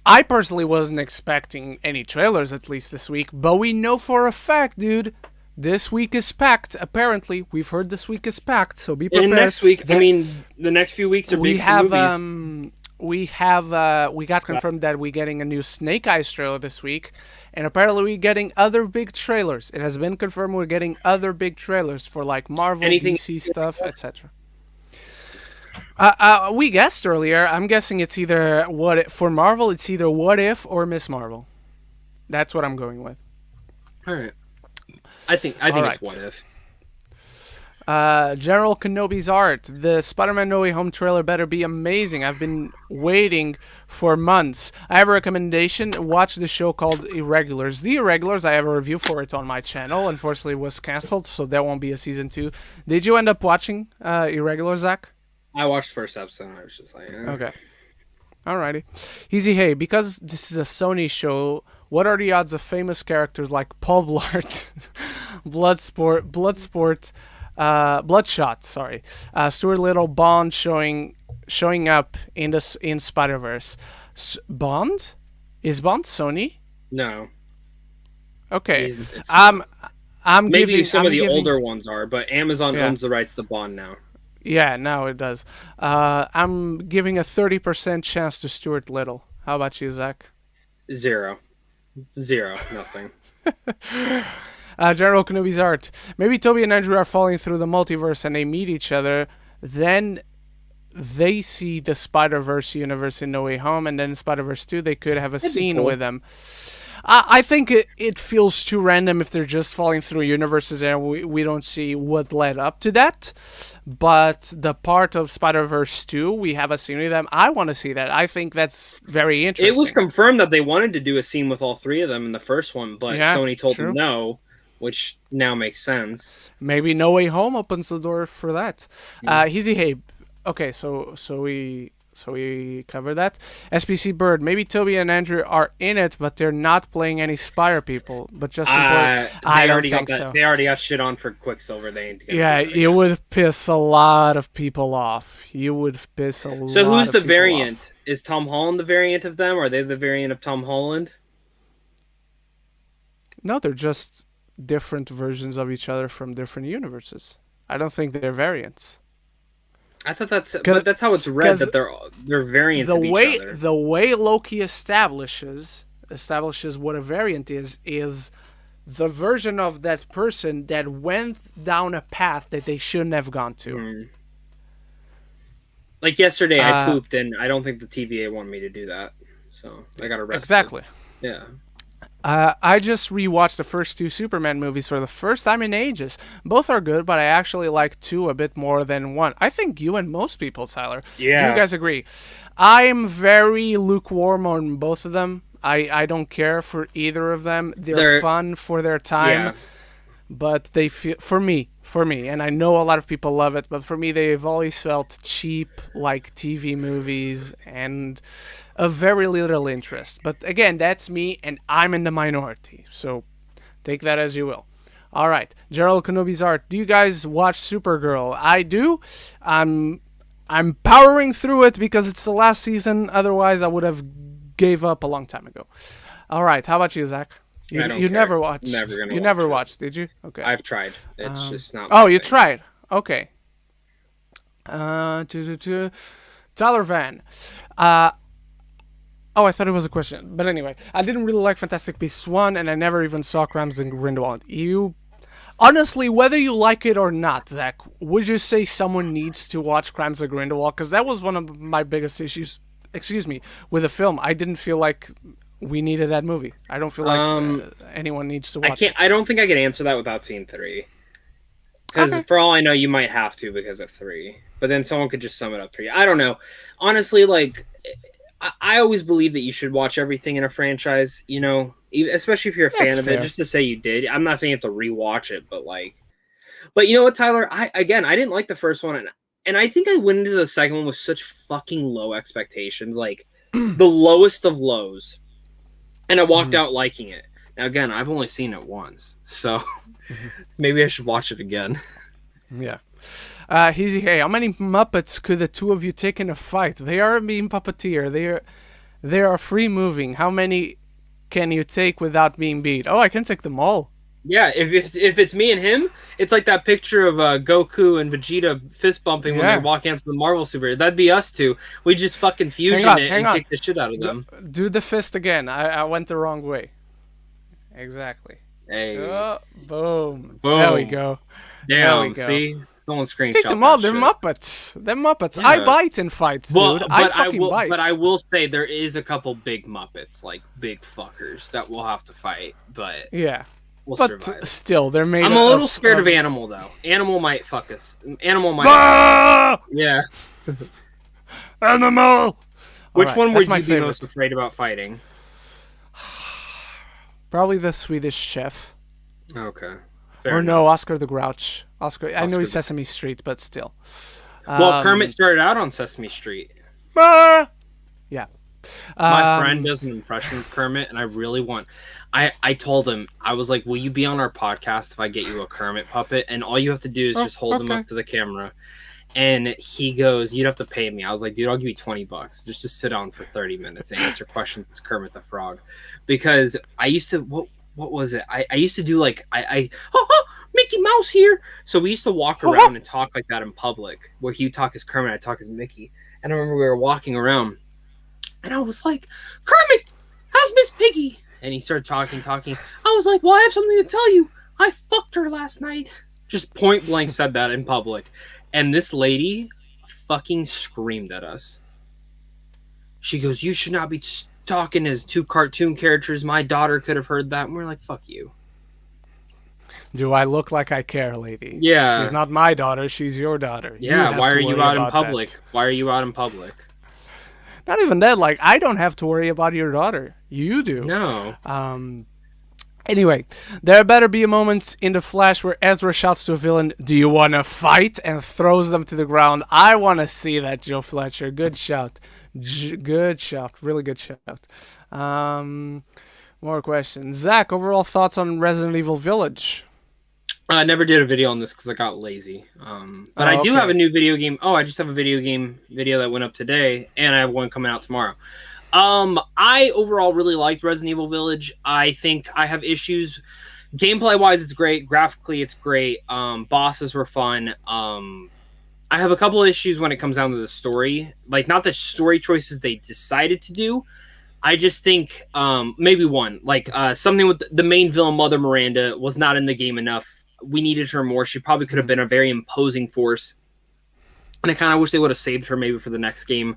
Speaker 1: I personally wasn't expecting any trailers, at least this week, but we know for a fact, dude, this week is packed. Apparently, we've heard this week is packed, so be prepared.
Speaker 2: And next week, the next few weeks are big for movies.
Speaker 1: We got confirmed that we're getting a new Snake Eyes trailer this week, and apparently we're getting other big trailers. It has been confirmed we're getting other big trailers for like Marvel, DC stuff, etc. We guessed earlier. I'm guessing it's either for Marvel. It's either What If or Miss Marvel. That's what I'm going with.
Speaker 2: All right. I think it's What If.
Speaker 1: General Kenobi's art. The Spider-Man No Way Home trailer better be amazing. I've been waiting for months. I have a recommendation. Watch the show called Irregulars. The Irregulars, I have a review for it on my channel. Unfortunately, it was canceled, so there won't be a season 2. Did you end up watching Irregulars, Zach?
Speaker 2: I watched the first episode and I was just like,
Speaker 1: Okay. Alrighty. Easy, hey, because this is a Sony show, what are the odds of famous characters like Paul Blart, Bloodshot, Stuart Little, Bond showing up in Spiderverse? Bond? Is Bond Sony?
Speaker 2: No.
Speaker 1: Okay.
Speaker 2: It's
Speaker 1: I'm
Speaker 2: maybe
Speaker 1: giving,
Speaker 2: some
Speaker 1: I'm
Speaker 2: of the
Speaker 1: giving,
Speaker 2: older ones are, but Amazon owns the rights to Bond now.
Speaker 1: Yeah, now it does. I'm giving a 30% chance to Stuart Little. How about you, Zach?
Speaker 2: 0. Nothing.
Speaker 1: General Kenobi's art. Maybe Toby and Andrew are falling through the multiverse and they meet each other. Then they see the Spider-Verse universe in No Way Home, and then in Spider-Verse 2 they could have a scene with them. I think it feels too random if they're just falling through universes and we don't see what led up to that. But the part of Spider-Verse 2, we have a scene with them. I want to see that. I think that's very interesting.
Speaker 2: It was confirmed that they wanted to do a scene with all 3 of them in the first one, but Sony told them no, which now makes sense.
Speaker 1: Maybe No Way Home opens the door for that. Easy, hey. Okay, so we covered that. SPC Bird. Maybe Toby and Andrew are in it, but they're not playing any Spider people, but just I don't think so.
Speaker 2: They already got shit on for Quicksilver.
Speaker 1: You would piss a lot of people off.
Speaker 2: So who's the variant? Off. Is Tom Holland the variant of them? Or are they the variant of Tom Holland?
Speaker 1: No, they're just different versions of each other from different universes. I don't think they're variants.
Speaker 2: I thought that's how it's read, that they're variants of each other.
Speaker 1: The way Loki establishes what a variant is the version of that person that went down a path that they shouldn't have gone to.
Speaker 2: Like yesterday, I pooped, and I don't think the TVA wanted me to do that, so I got arrested.
Speaker 1: Exactly.
Speaker 2: Yeah.
Speaker 1: I just rewatched the first 2 Superman movies for the first time in ages. Both are good, but I actually like 2 a bit more than 1. I think you and most people, Tyler.
Speaker 2: Yeah.
Speaker 1: Do you guys agree? I'm very lukewarm on both of them. I don't care for either of them. They're fun for their time, but they feel for me, and I know a lot of people love it, but for me, they've always felt cheap, like TV movies, and of very little interest. But again, that's me, and I'm in the minority, so take that as you will. All right, Gerald Kenobi's art. Do you guys watch Supergirl? I do. I'm powering through it because it's the last season. Otherwise, I would have gave up a long time ago. All right, how about you, Zach? You never watched.
Speaker 2: Never gonna.
Speaker 1: You never watched, did you? Okay.
Speaker 2: I've tried. It's just not.
Speaker 1: Oh, you tried. Okay. Tyler Van. I thought it was a question. But anyway, I didn't really like Fantastic Beasts 1, and I never even saw Crimes and Grindelwald. Honestly, whether you like it or not, Zach, would you say someone needs to watch Crimes of Grindelwald? Because that was one of my biggest issues, with the film. I didn't feel like we needed that movie. I don't feel like anyone needs to watch it.
Speaker 2: I don't think I can answer that without seeing 3. Because for all I know, you might have to because of 3. But then someone could just sum it up for you. I don't know. Honestly, like... I always believe that you should watch everything in a franchise, you know, especially if you're a fan of it, just to say you did. I'm not saying you have to rewatch it, but you know what, Tyler? I didn't like the first one, and I think I went into the second one with such fucking low expectations, like the lowest of lows, and I walked out liking it. Now, again, I've only seen it once, so maybe I should watch it again.
Speaker 1: Yeah. Hey, how many Muppets could the two of you take in a fight? They are being puppeteer. They are free moving. How many can you take without being beat? Oh, I can take them all.
Speaker 2: Yeah, if it's me and him, it's like that picture of Goku and Vegeta fist bumping when they're walking up to the Marvel superhero. That'd be us two. We just fucking fusion it and kick the shit out of them.
Speaker 1: Do the fist again. I went the wrong way. Exactly.
Speaker 2: Hey.
Speaker 1: Oh, boom. There we go.
Speaker 2: Damn, see? Someone screenshot.
Speaker 1: Take them all. They're Muppets. They're Muppets. Yeah. I bite in fights, dude. I fucking bite.
Speaker 2: But I will say there is a couple big Muppets, like big fuckers, that we'll have to fight. But
Speaker 1: yeah,
Speaker 2: we'll
Speaker 1: survive. Still, they're made.
Speaker 2: I'm a little scared of Animal though. Animal might fuck us. Animal might. Yeah.
Speaker 1: Animal.
Speaker 2: Which one would you be most afraid about fighting?
Speaker 1: Probably the Swedish Chef.
Speaker 2: Okay.
Speaker 1: Or no, Oscar the Grouch. Oscar, I know he's Sesame Street, but still.
Speaker 2: Well, Kermit started out on Sesame Street.
Speaker 1: Yeah.
Speaker 2: My friend does an impression of Kermit, and I really want... I told him, I was like, will you be on our podcast if I get you a Kermit puppet? And all you have to do is just hold him up to the camera. And he goes, you'd have to pay me. I was like, dude, I'll give you $20 just to sit on for 30 minutes and answer questions as Kermit the Frog. Because I used to... What was it? I used to do like Mickey Mouse here. So we used to walk around and talk like that in public, where he talk as Kermit, I talk as Mickey. And I remember we were walking around, and I was like, Kermit, how's Miss Piggy? And he started talking. I was like, well, I have something to tell you. I fucked her last night. Just point blank said that in public, and this lady fucking screamed at us. She goes, you should not be talking as two cartoon characters. My daughter could have heard that. And we're like, fuck you.
Speaker 1: Do I look like I care, lady?
Speaker 2: Yeah.
Speaker 1: She's not my daughter. She's your daughter.
Speaker 2: Yeah. Why are you out in public? Why are you out in public?
Speaker 1: Not even that. Like, I don't have to worry about your daughter. You do.
Speaker 2: No.
Speaker 1: Anyway, there better be a moment in The Flash where Ezra shouts to a villain, do you want to fight? And throws them to the ground. I want to see that, Joe Fletcher. Good shout. Good shout. Really good shout. More questions. Zach, overall thoughts on Resident Evil Village?
Speaker 2: I never did a video on this because I got lazy. But I do have a new video game. Oh, I just have a video game video that went up today, and I have one coming out tomorrow. I overall really liked Resident Evil Village. I think I have issues. Gameplay-wise, it's great. Graphically, it's great. Bosses were fun. I have a couple of issues when it comes down to the story. Like, not the story choices they decided to do. I just think maybe one. Like, something with the main villain, Mother Miranda, was not in the game enough. We needed her more. She probably could have been a very imposing force. And I kind of wish they would have saved her maybe for the next game.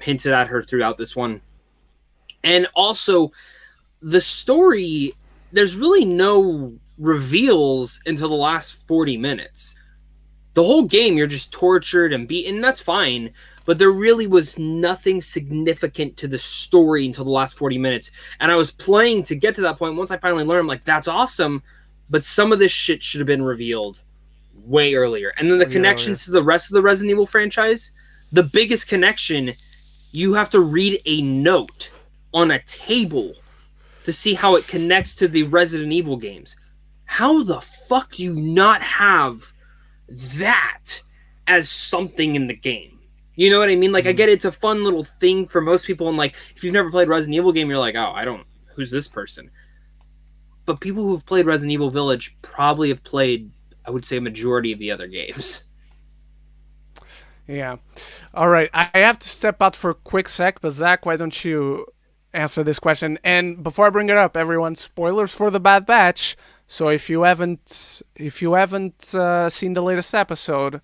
Speaker 2: Hinted at her throughout this one. And also, the story, there's really no reveals until the last 40 minutes. The whole game, you're just tortured and beaten. That's fine. But there really was nothing significant to the story until the last 40 minutes. And I was playing to get to that point. Once I finally learned, I'm like, that's awesome. But some of this shit should have been revealed way earlier. And then the connections to the rest of the Resident Evil franchise, the biggest connection, you have to read a note on a table to see how it connects to the Resident Evil games. How the fuck do you not have that as something in the game? You know what I mean? Like, I get it's a fun little thing for most people, and like, if you've never played Resident Evil game, you're like, oh, who's this person? but people who've played Resident Evil Village probably have played, I would say, a majority of the other games.
Speaker 1: Yeah. All right. I have to step out for a quick sec, but Zach, why don't you answer this question? And before I bring it up, everyone, spoilers for the Bad Batch. So if you haven't seen the latest episode,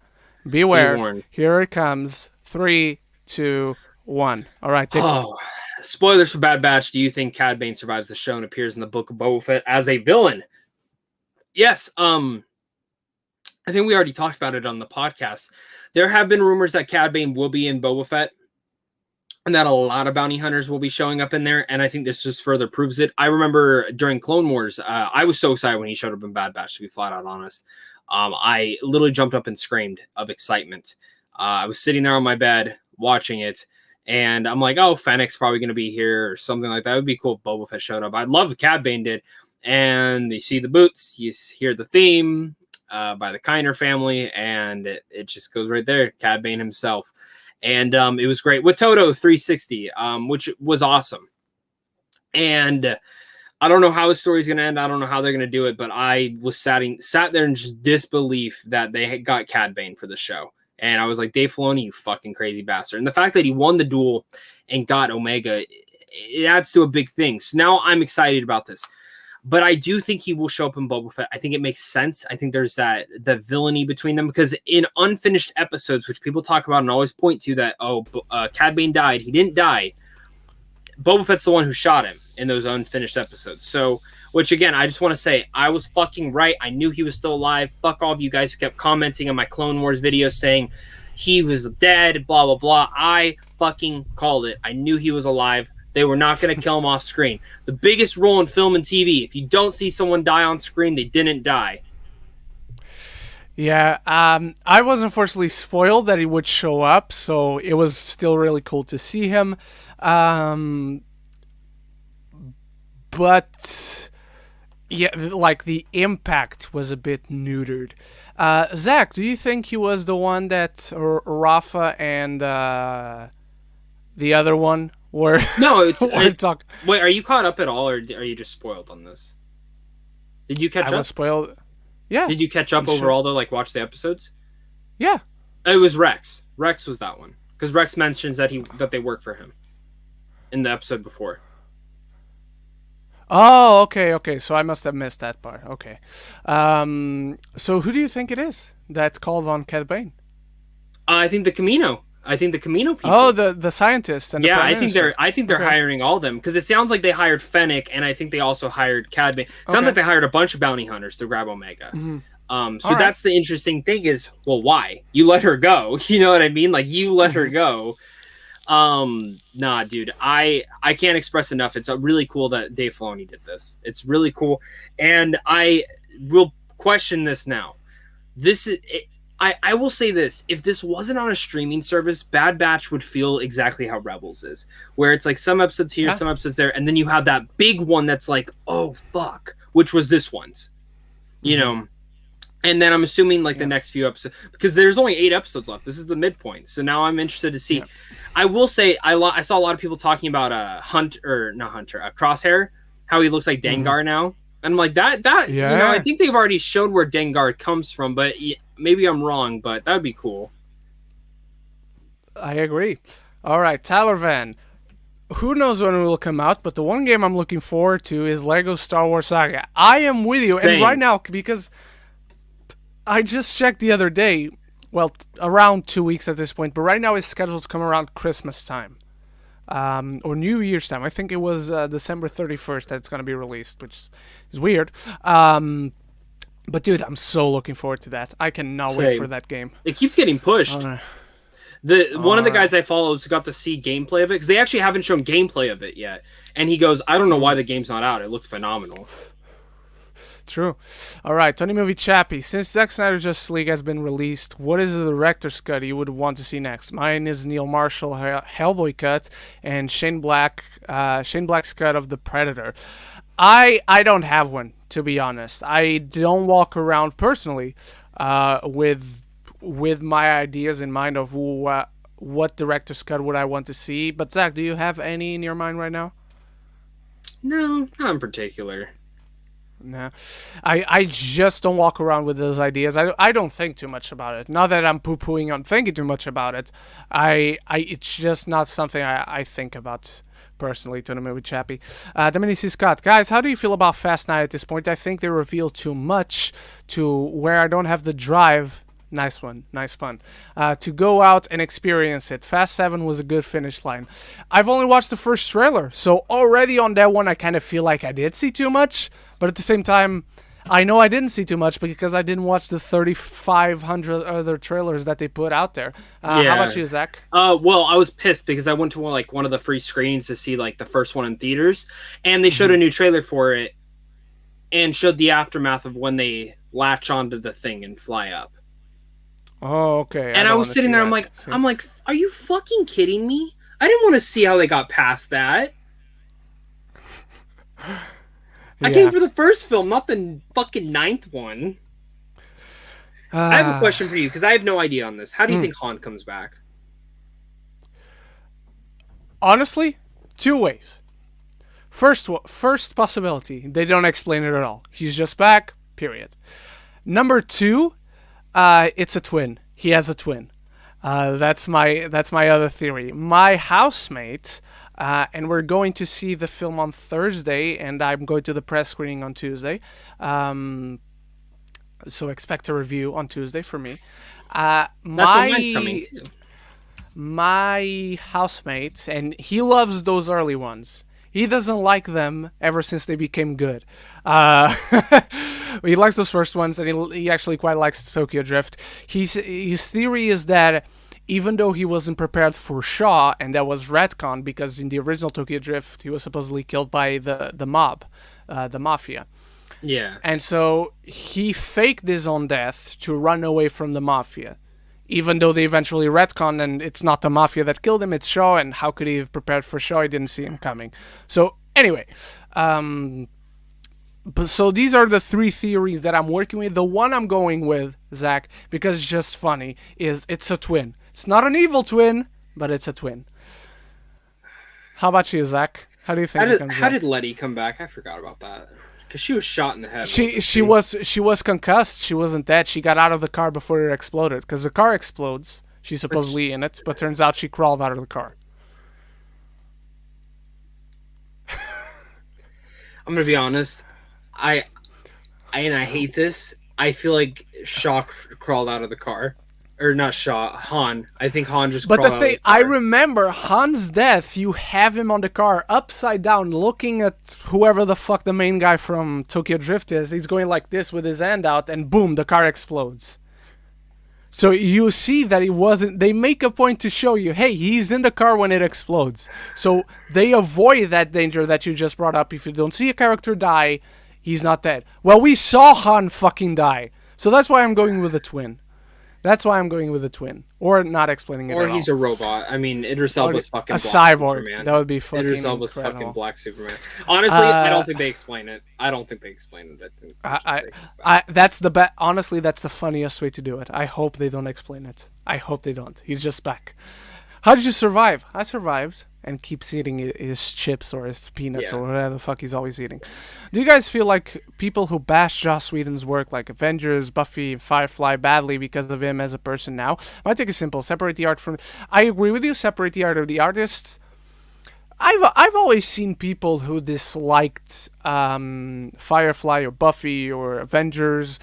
Speaker 1: beware. Here it comes. 3, 2, 1. All right.
Speaker 2: Spoilers for Bad Batch. Do you think Cad Bane survives the show and appears in the Book of Boba Fett as a villain? Yes. I think we already talked about it on the podcast. There have been rumors that Cad Bane will be in Boba Fett and that a lot of bounty hunters will be showing up in there. And I think this just further proves it. I remember during Clone Wars, I was so excited when he showed up in Bad Batch, to be flat out honest. I literally jumped up and screamed of excitement. I was sitting there on my bed watching it. And I'm like, oh, Fennec's probably going to be here or something like that. It would be cool if Boba Fett showed up. I'd love if Cad Bane did. And you see the boots, you hear the theme by the Kiner family, and it just goes right there. Cad Bane himself. And it was great with Toto 360, which was awesome. And I don't know how the story's going to end. I don't know how they're going to do it, but I was sat there in just disbelief that they had got Cad Bane for the show. And I was like, Dave Filoni, you fucking crazy bastard. And the fact that he won the duel and got Omega, it adds to a big thing. So now I'm excited about this. But I do think he will show up in Boba Fett. I think it makes sense. I think there's the villainy between them. Because in unfinished episodes, which people talk about and always point to that, Cad Bane died. He didn't die. Boba Fett's the one who shot him in those unfinished episodes. So, which again, I just want to say, I was fucking right. I knew he was still alive. Fuck all of you guys who kept commenting on my Clone Wars video saying he was dead, blah, blah, blah. I fucking called it. I knew he was alive. They were not going to kill him off screen. The biggest rule in film and TV, if you don't see someone die on screen, they didn't die.
Speaker 1: Yeah, I was unfortunately spoiled that he would show up, so it was still really cool to see him. But yeah, like the impact was a bit neutered. Zach, do you think he was the one that Rafa and the other one were?
Speaker 2: No, wait, are you caught up at all, or are you just spoiled on this? Did you catch up?
Speaker 1: I was spoiled. Yeah.
Speaker 2: Did you catch up overall though? Like watch the episodes?
Speaker 1: Yeah.
Speaker 2: It was Rex. Rex was that one because Rex mentions that they work for him in the episode before.
Speaker 1: Oh, okay. So I must have missed that part. Okay. So who do you think it is that's called on Cad Bane?
Speaker 2: I think the Camino. I think the Camino people.
Speaker 1: Oh, the scientists and
Speaker 2: I think they're hiring all of them because it sounds like they hired Fennec and I think they also hired Cad Bane. Sounds like they hired a bunch of bounty hunters to grab Omega. Mm-hmm. So that's the interesting thing is, well, why? You let her go. You know what I mean? Like you let her go. Nah, dude, I can't express enough. It's really cool that Dave Filoni did this. It's really cool. And I will question this now. I will say this. If this wasn't on a streaming service, Bad Batch would feel exactly how Rebels is. Where it's like some episodes here, some episodes there, and then you have that big one that's like, oh, fuck, which was this one's. You know? And then I'm assuming like the next few episodes, because there's only 8 episodes left. This is the midpoint. So now I'm interested to see. Yeah. I will say, I saw a lot of people talking about Crosshair, how he looks like Dengar now. And I'm like, that you know, I think they've already showed where Dengar comes from, but maybe I'm wrong, but that would be cool.
Speaker 1: I agree. All right, Tyler Van. Who knows when it will come out, but the one game I'm looking forward to is Lego Star Wars Saga. I am with you, and right now, because I just checked the other day, well, around 2 weeks at this point, but right now it's scheduled to come around Christmas time. Or New Year's time. I think it was December 31st that it's going to be released, which is weird. But dude, I'm so looking forward to that. I cannot wait for that game.
Speaker 2: It keeps getting pushed. One of the guys I follow has got to see gameplay of it, because they actually haven't shown gameplay of it yet. And he goes, I don't know why the game's not out. It looks phenomenal.
Speaker 1: True. All right, Tony Movie Chappie. Since Zack Snyder's Justice League has been released, what is the director's cut you would want to see next? Mine is Neil Marshall Hellboy cut and Shane Black's cut of The Predator. I don't have one, to be honest. I don't walk around personally with my ideas in mind of what director's cut would I want to see. But Zach, do you have any in your mind right now?
Speaker 2: No, not in particular.
Speaker 1: Nah. I just don't walk around with those ideas. I don't think too much about it. Not that I'm poo-pooing on thinking too much about it. It's just not something I think about personally to the movie Chappie. Dominici Scott, guys, how do you feel about Fast 9 at this point? I think they reveal too much to where I don't have the drive. Nice one, nice pun. To go out and experience it. Fast 7 was a good finish line. I've only watched the first trailer, so already on that one I kind of feel like I did see too much, but at the same time, I know I didn't see too much because I didn't watch the 3,500 other trailers that they put out there. How about you, Zach?
Speaker 2: Well, I was pissed because I went to one of the free screenings to see like the first one in theaters, and they showed a new trailer for it, and showed the aftermath of when they latch onto the thing and fly up.
Speaker 1: Oh, okay.
Speaker 2: And I was sitting there. I'm like, are you fucking kidding me? I didn't want to see how they got past that. I came for the first film, not the fucking 9th one. I have a question for you, because I have no idea on this. How do you think Han comes back?
Speaker 1: Honestly, 2 ways. First possibility, they don't explain it at all. He's just back, period. Number 2, it's a twin. He has a twin. That's my other theory. My housemate... and we're going to see the film on Thursday, and I'm going to the press screening on Tuesday. So expect a review on Tuesday for me.
Speaker 2: That's when mine's coming too.
Speaker 1: My housemate, and he loves those early ones. He doesn't like them ever since they became good. He likes those first ones, and he actually quite likes Tokyo Drift. His theory is that even though he wasn't prepared for Shaw, and that was retcon because in the original Tokyo Drift, he was supposedly killed by the mob, the mafia.
Speaker 2: Yeah.
Speaker 1: And so he faked his own death to run away from the mafia, even though they eventually retcon and it's not the mafia that killed him, it's Shaw, and how could he have prepared for Shaw? He didn't see him coming. So anyway, so these are the 3 theories that I'm working with. The one I'm going with, Zach, because it's just funny, is it's a twin. It's not an evil twin, but it's a twin. How about you, Zach? How do you think
Speaker 2: How did Letty come back? I forgot about that. Because she was shot in the head.
Speaker 1: She was concussed. She wasn't dead. She got out of the car before it exploded. Because the car explodes. She's supposedly in it, but turns out she crawled out of the car.
Speaker 2: I'm gonna be honest. I hate this. I feel like Shaw crawled out of the car. Or not Shaw, Han. I think Han just crawled out of the car.
Speaker 1: I remember Han's death, you have him on the car upside down looking at whoever the fuck the main guy from Tokyo Drift is. He's going like this with his hand out and boom, the car explodes. So you see that he wasn't... They make a point to show you, hey, he's in the car when it explodes. So they avoid that danger that you just brought up. If you don't see a character die, he's not dead. Well, we saw Han fucking die. So that's why I'm going with a twin. That's why I'm going with a twin. Or not explaining it
Speaker 2: Or
Speaker 1: at
Speaker 2: he's
Speaker 1: all.
Speaker 2: a robot. I mean, Idris Elba's fucking
Speaker 1: a
Speaker 2: Black
Speaker 1: cyborg.
Speaker 2: Superman.
Speaker 1: That would be fucking
Speaker 2: Idris Elba's
Speaker 1: incredible.
Speaker 2: fucking Black Superman. Honestly, I don't think they explain it. I think
Speaker 1: that's the honestly, that's the funniest way to do it. I hope they don't explain it. I hope they don't. He's just back. How did you survive? I survived and keeps eating his chips or his peanuts or whatever the fuck he's always eating. Do you guys feel like people who bash Joss Whedon's work, like Avengers, Buffy, Firefly, badly because of him as a person now? My take is simple: separate the art from. I agree with you. Separate the art of the artists. I've always seen people who disliked Firefly or Buffy or Avengers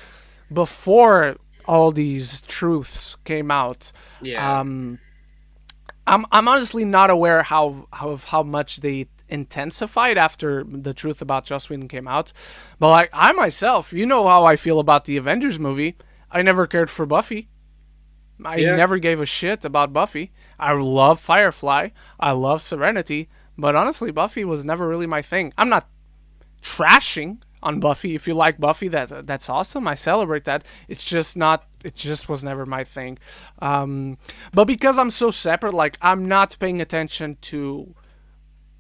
Speaker 1: before all these truths came out.
Speaker 2: Yeah.
Speaker 1: I'm honestly not aware of how much they intensified after the truth about Joss Whedon came out. But like I myself, you know how I feel about the Avengers movie. I never cared for Buffy. I never gave a shit about Buffy. I love Firefly. I love Serenity. But honestly, Buffy was never really my thing. I'm not trashing on Buffy. If you like Buffy, that's awesome. I celebrate that. It's just not. It just was never my thing. But because I'm so separate, like I'm not paying attention to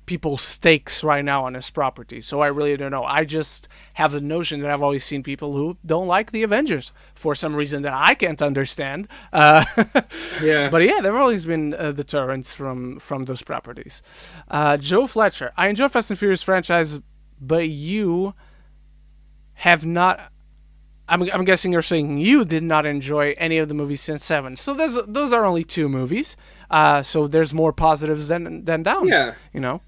Speaker 1: people's stakes right now on this property. So I really don't know. I just have the notion that I've always seen people who don't like the Avengers for some reason that I can't understand.
Speaker 2: Yeah.
Speaker 1: But yeah, there have always been deterrents from those properties. Joe Fletcher, I enjoy Fast and Furious franchise, but you have not. I'm guessing you're saying you did not enjoy any of the movies since 7. So those are only 2 movies. So there's more positives than downs.
Speaker 2: Yeah.
Speaker 1: You know.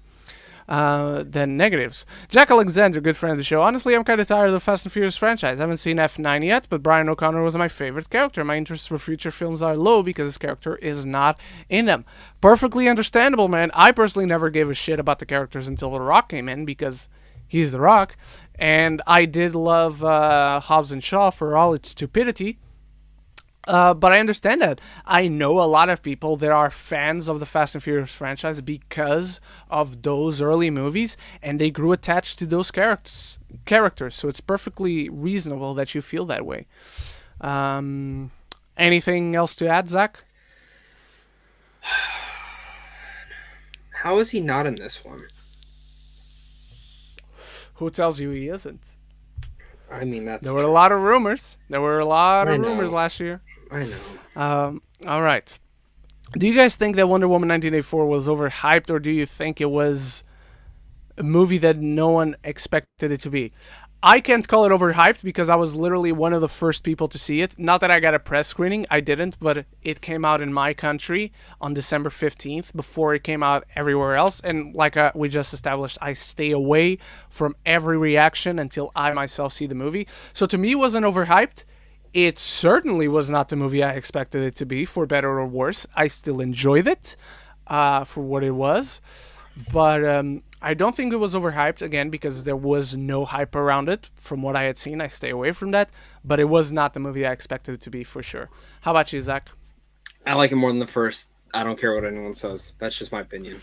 Speaker 1: Than negatives. Jack Alexander, good friend of the show. Honestly, I'm kind of tired of the Fast and Furious franchise. I haven't seen F9 yet, but Brian O'Connor was my favorite character. My interests for future films are low because his character is not in them. Perfectly understandable, man. I personally never gave a shit about the characters until The Rock came in because he's The Rock. And I did love Hobbs and Shaw for all its stupidity. But I understand that. I know a lot of people that are fans of the Fast and Furious franchise because of those early movies, and they grew attached to those characters. So it's perfectly reasonable that you feel that way. Anything else to add, Zach?
Speaker 2: How is he not in this one?
Speaker 1: Who tells you he isn't?
Speaker 2: I mean,
Speaker 1: there were a lot of rumors. Last year.
Speaker 2: I know.
Speaker 1: All right. Do you guys think that Wonder Woman 1984 was overhyped, or do you think it was a movie that no one expected it to be? I can't call it overhyped because I was literally one of the first people to see it. Not that I got a press screening, I didn't, but it came out in my country on December 15th before it came out everywhere else. And like we just established, I stay away from every reaction until I myself see the movie. So to me, it wasn't overhyped. It certainly was not the movie I expected it to be, for better or worse. I still enjoyed it for what it was. But I don't think it was overhyped, again, because there was no hype around it. From what I had seen, I stay away from that. But it was not the movie I expected it to be, for sure. How about you, Zach?
Speaker 2: I like it more than the first. I don't care what anyone says. That's just my opinion.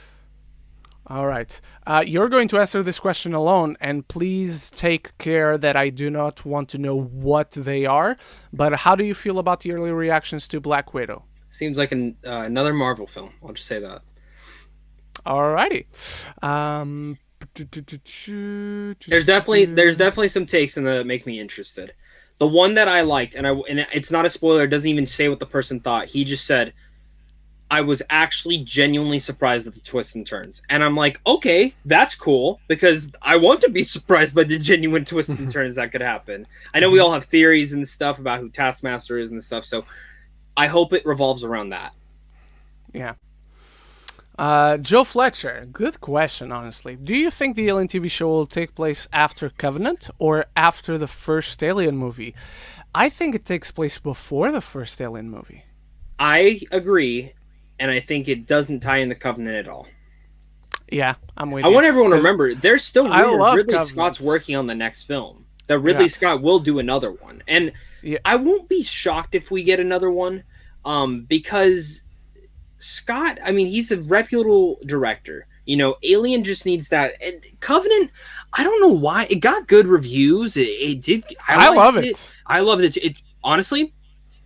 Speaker 1: All right. You're going to answer this question alone, and please take care that I do not want to know what they are. But how do you feel about the early reactions to Black Widow?
Speaker 2: Seems like another Marvel film. I'll just say that.
Speaker 1: Alrighty.
Speaker 2: There's definitely some takes in that make me interested. The one that I liked, and it's not a spoiler. It doesn't even say what the person thought. He just said, I was actually genuinely surprised at the twists and turns. And I'm like, okay, that's cool, because I want to be surprised by the genuine twists and turns that could happen. I know we all have theories and stuff about who Taskmaster is and stuff, so I hope it revolves around that.
Speaker 1: Yeah. Joe Fletcher, good question, honestly. Do you think the Alien TV show will take place after Covenant or after the first Alien movie? I think it takes place before the first Alien movie.
Speaker 2: I agree, and I think it doesn't tie in the Covenant at all.
Speaker 1: Yeah, I'm with you.
Speaker 2: I want everyone to remember, there's still Ridley
Speaker 1: Covenants.
Speaker 2: Scott's working on the next film. That Ridley Scott will do another one. And I won't be shocked if we get another one, because Scott, I mean, he's a reputable director. You know, Alien just needs that. And Covenant, I don't know why. It got good reviews. It did.
Speaker 1: I love it.
Speaker 2: I loved it. It honestly,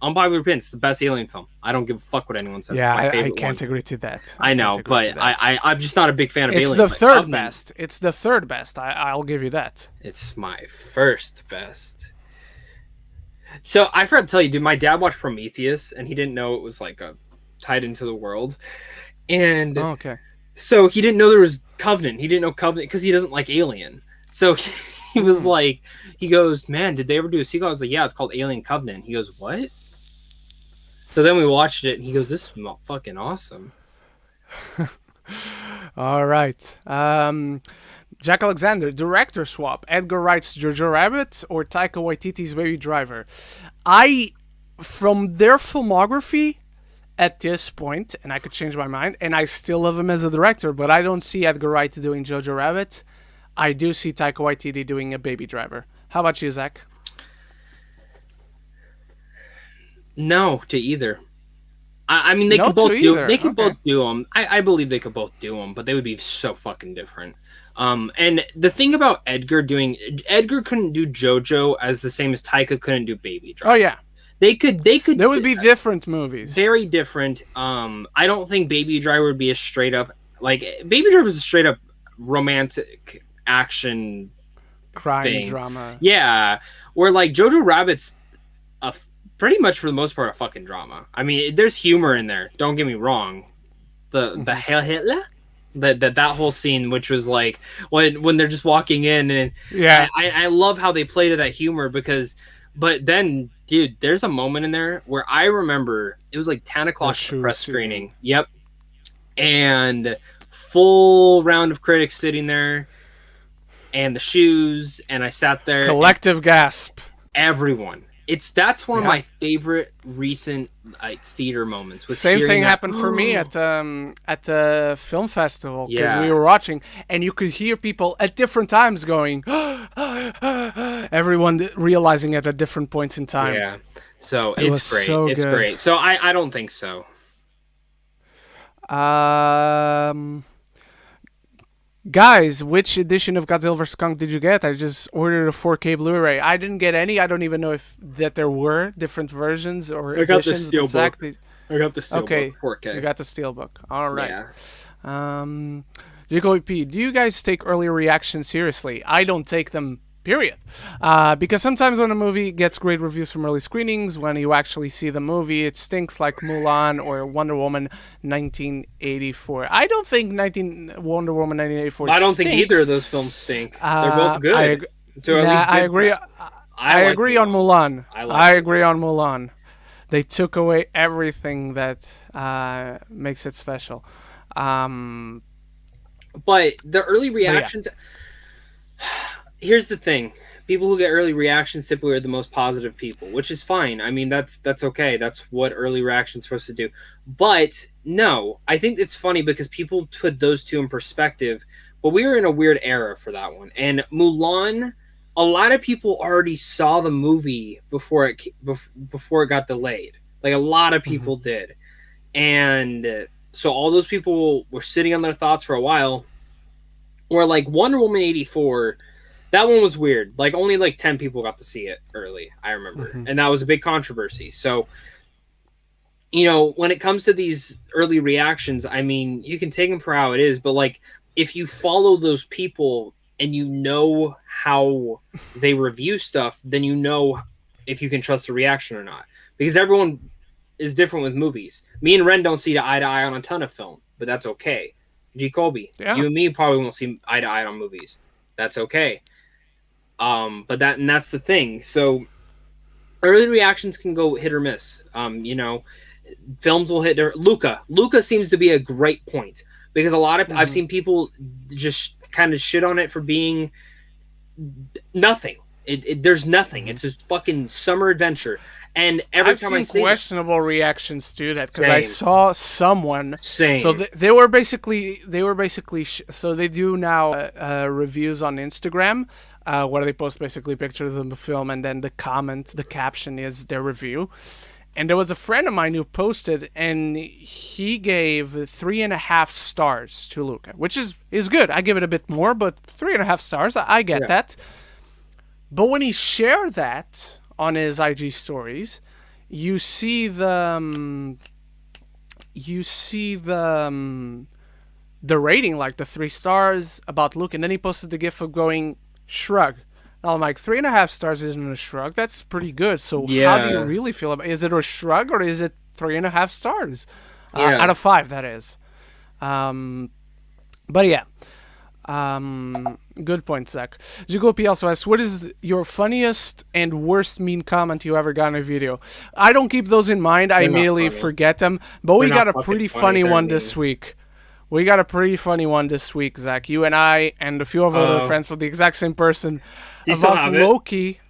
Speaker 2: unpopular opinion, it's the best Alien film. I don't give a fuck what anyone says.
Speaker 1: Yeah,
Speaker 2: it's my
Speaker 1: I can't agree to that.
Speaker 2: I know, but I'm just not a big fan of Alien.
Speaker 1: It's the third best. It's the third best. I'll give you that.
Speaker 2: It's my first best. So I forgot to tell you, dude, my dad watched Prometheus, and he didn't know it was like tied into the world. And
Speaker 1: okay.
Speaker 2: So he didn't know there was Covenant. He didn't know Covenant because he doesn't like Alien. So he was like, he goes, man, did they ever do a sequel? I was like, yeah, it's called Alien Covenant. He goes, what? So then we watched it, and he goes, this is fucking awesome.
Speaker 1: All right. Jack Alexander, director swap. Edgar Wright's Jojo Rabbit or Taika Waititi's Baby Driver? From their filmography at this point, and I could change my mind, and I still love him as a director, but I don't see Edgar Wright doing Jojo Rabbit. I do see Taika Waititi doing a Baby Driver. How about you, Zach?
Speaker 2: No to either. I mean, they could both do. They could both do them. I believe they could both do them, but they would be so fucking different. And the thing about Edgar couldn't do JoJo as the same as Taika couldn't do Baby Driver.
Speaker 1: Oh yeah,
Speaker 2: they could.
Speaker 1: There would be different movies.
Speaker 2: Very different. I don't think Baby Driver would be a straight up Baby Driver is a straight up romantic action
Speaker 1: crime drama.
Speaker 2: Yeah, where like Jojo Rabbit's pretty much for the most part a fucking drama. I mean, there's humor in there. Don't get me wrong. The Heil Hitler. That whole scene, which was like when they're just walking in, and I love how they played to that humor but then, dude, there's a moment in there where I remember it was like 10 o'clock press screening. Yep. And full round of critics sitting there, and the shoes, and I sat there.
Speaker 1: Collective gasp.
Speaker 2: Everyone. That's one of my favorite recent theater moments.
Speaker 1: Same thing happened for me at the film festival, because we were watching, and you could hear people at different times going, everyone realizing it at different points in time.
Speaker 2: Yeah, so it's great. It's great. So I don't think so.
Speaker 1: Guys, which edition of Godzilla vs. Kong did you get? I just ordered a 4K Blu-ray. I didn't get any. I don't even know that there were different versions or editions.
Speaker 2: I got the Steelbook. I got the Steelbook 4K.
Speaker 1: You got the Steelbook. All right. Yeah. Jacoby P, do you guys take early reactions seriously? I don't take them, period. Because sometimes when a movie gets great reviews from early screenings, when you actually see the movie, it stinks, like Mulan or Wonder Woman 1984. I don't think Wonder Woman 1984
Speaker 2: I don't
Speaker 1: stinks.
Speaker 2: think either of those films stink. They're both good.
Speaker 1: I agree. I agree on Mulan. I agree on Mulan. They took away everything that makes it special.
Speaker 2: But the early reactions... Here's the thing. People who get early reactions typically are the most positive people, which is fine. I mean, that's okay. That's what early reaction's supposed to do. But no, I think it's funny because people put those two in perspective, but we were in a weird era for that one. And Mulan, a lot of people already saw the movie before it got delayed. Like, a lot of people did. And so all those people were sitting on their thoughts for a while. Or like Wonder Woman 84, that one was weird. Like, only like 10 people got to see it early, I remember. And that was a big controversy. So, you know, when it comes to these early reactions, I mean, you can take them for how it is, but like, if you follow those people and you know how they review stuff, then you know if you can trust the reaction or not. Because everyone is different with movies. Me and Ren don't see eye to eye on a ton of film, but that's okay. G. Colby, you and me probably won't see eye to eye on movies. That's okay. But that's the thing. So early reactions can go hit or miss. You know, films will hit. Luca seems to be a great point, because a lot of I've seen people just kind of shit on it for being nothing. There's nothing. It's just fucking summer adventure. And every time I see
Speaker 1: questionable reactions to that, because I saw someone.
Speaker 2: Same.
Speaker 1: So they were basically so they do now reviews on Instagram, where they post basically pictures of the film, and then the caption is their review. And there was a friend of mine who posted, and he gave 3.5 stars to Luca, which is good. I give it a bit more, but 3.5 stars, I get that. But when he shared that on his IG stories, you see the rating, like the 3 stars about Luke, and then he posted the gif of going shrug. And I'm like, 3.5 stars isn't a shrug. That's pretty good. So how do you really feel about it? Is it a shrug, or is it 3.5 stars out of 5? That is. But yeah. Good point, Zach. Jigopi also asks, what is your funniest and worst mean comment you ever got in a video? I don't keep those in mind. I immediately forget them. But we got a pretty funny one this week. We got a pretty funny one this week, Zach. You and I and a few of our other friends with the exact same person about Loki.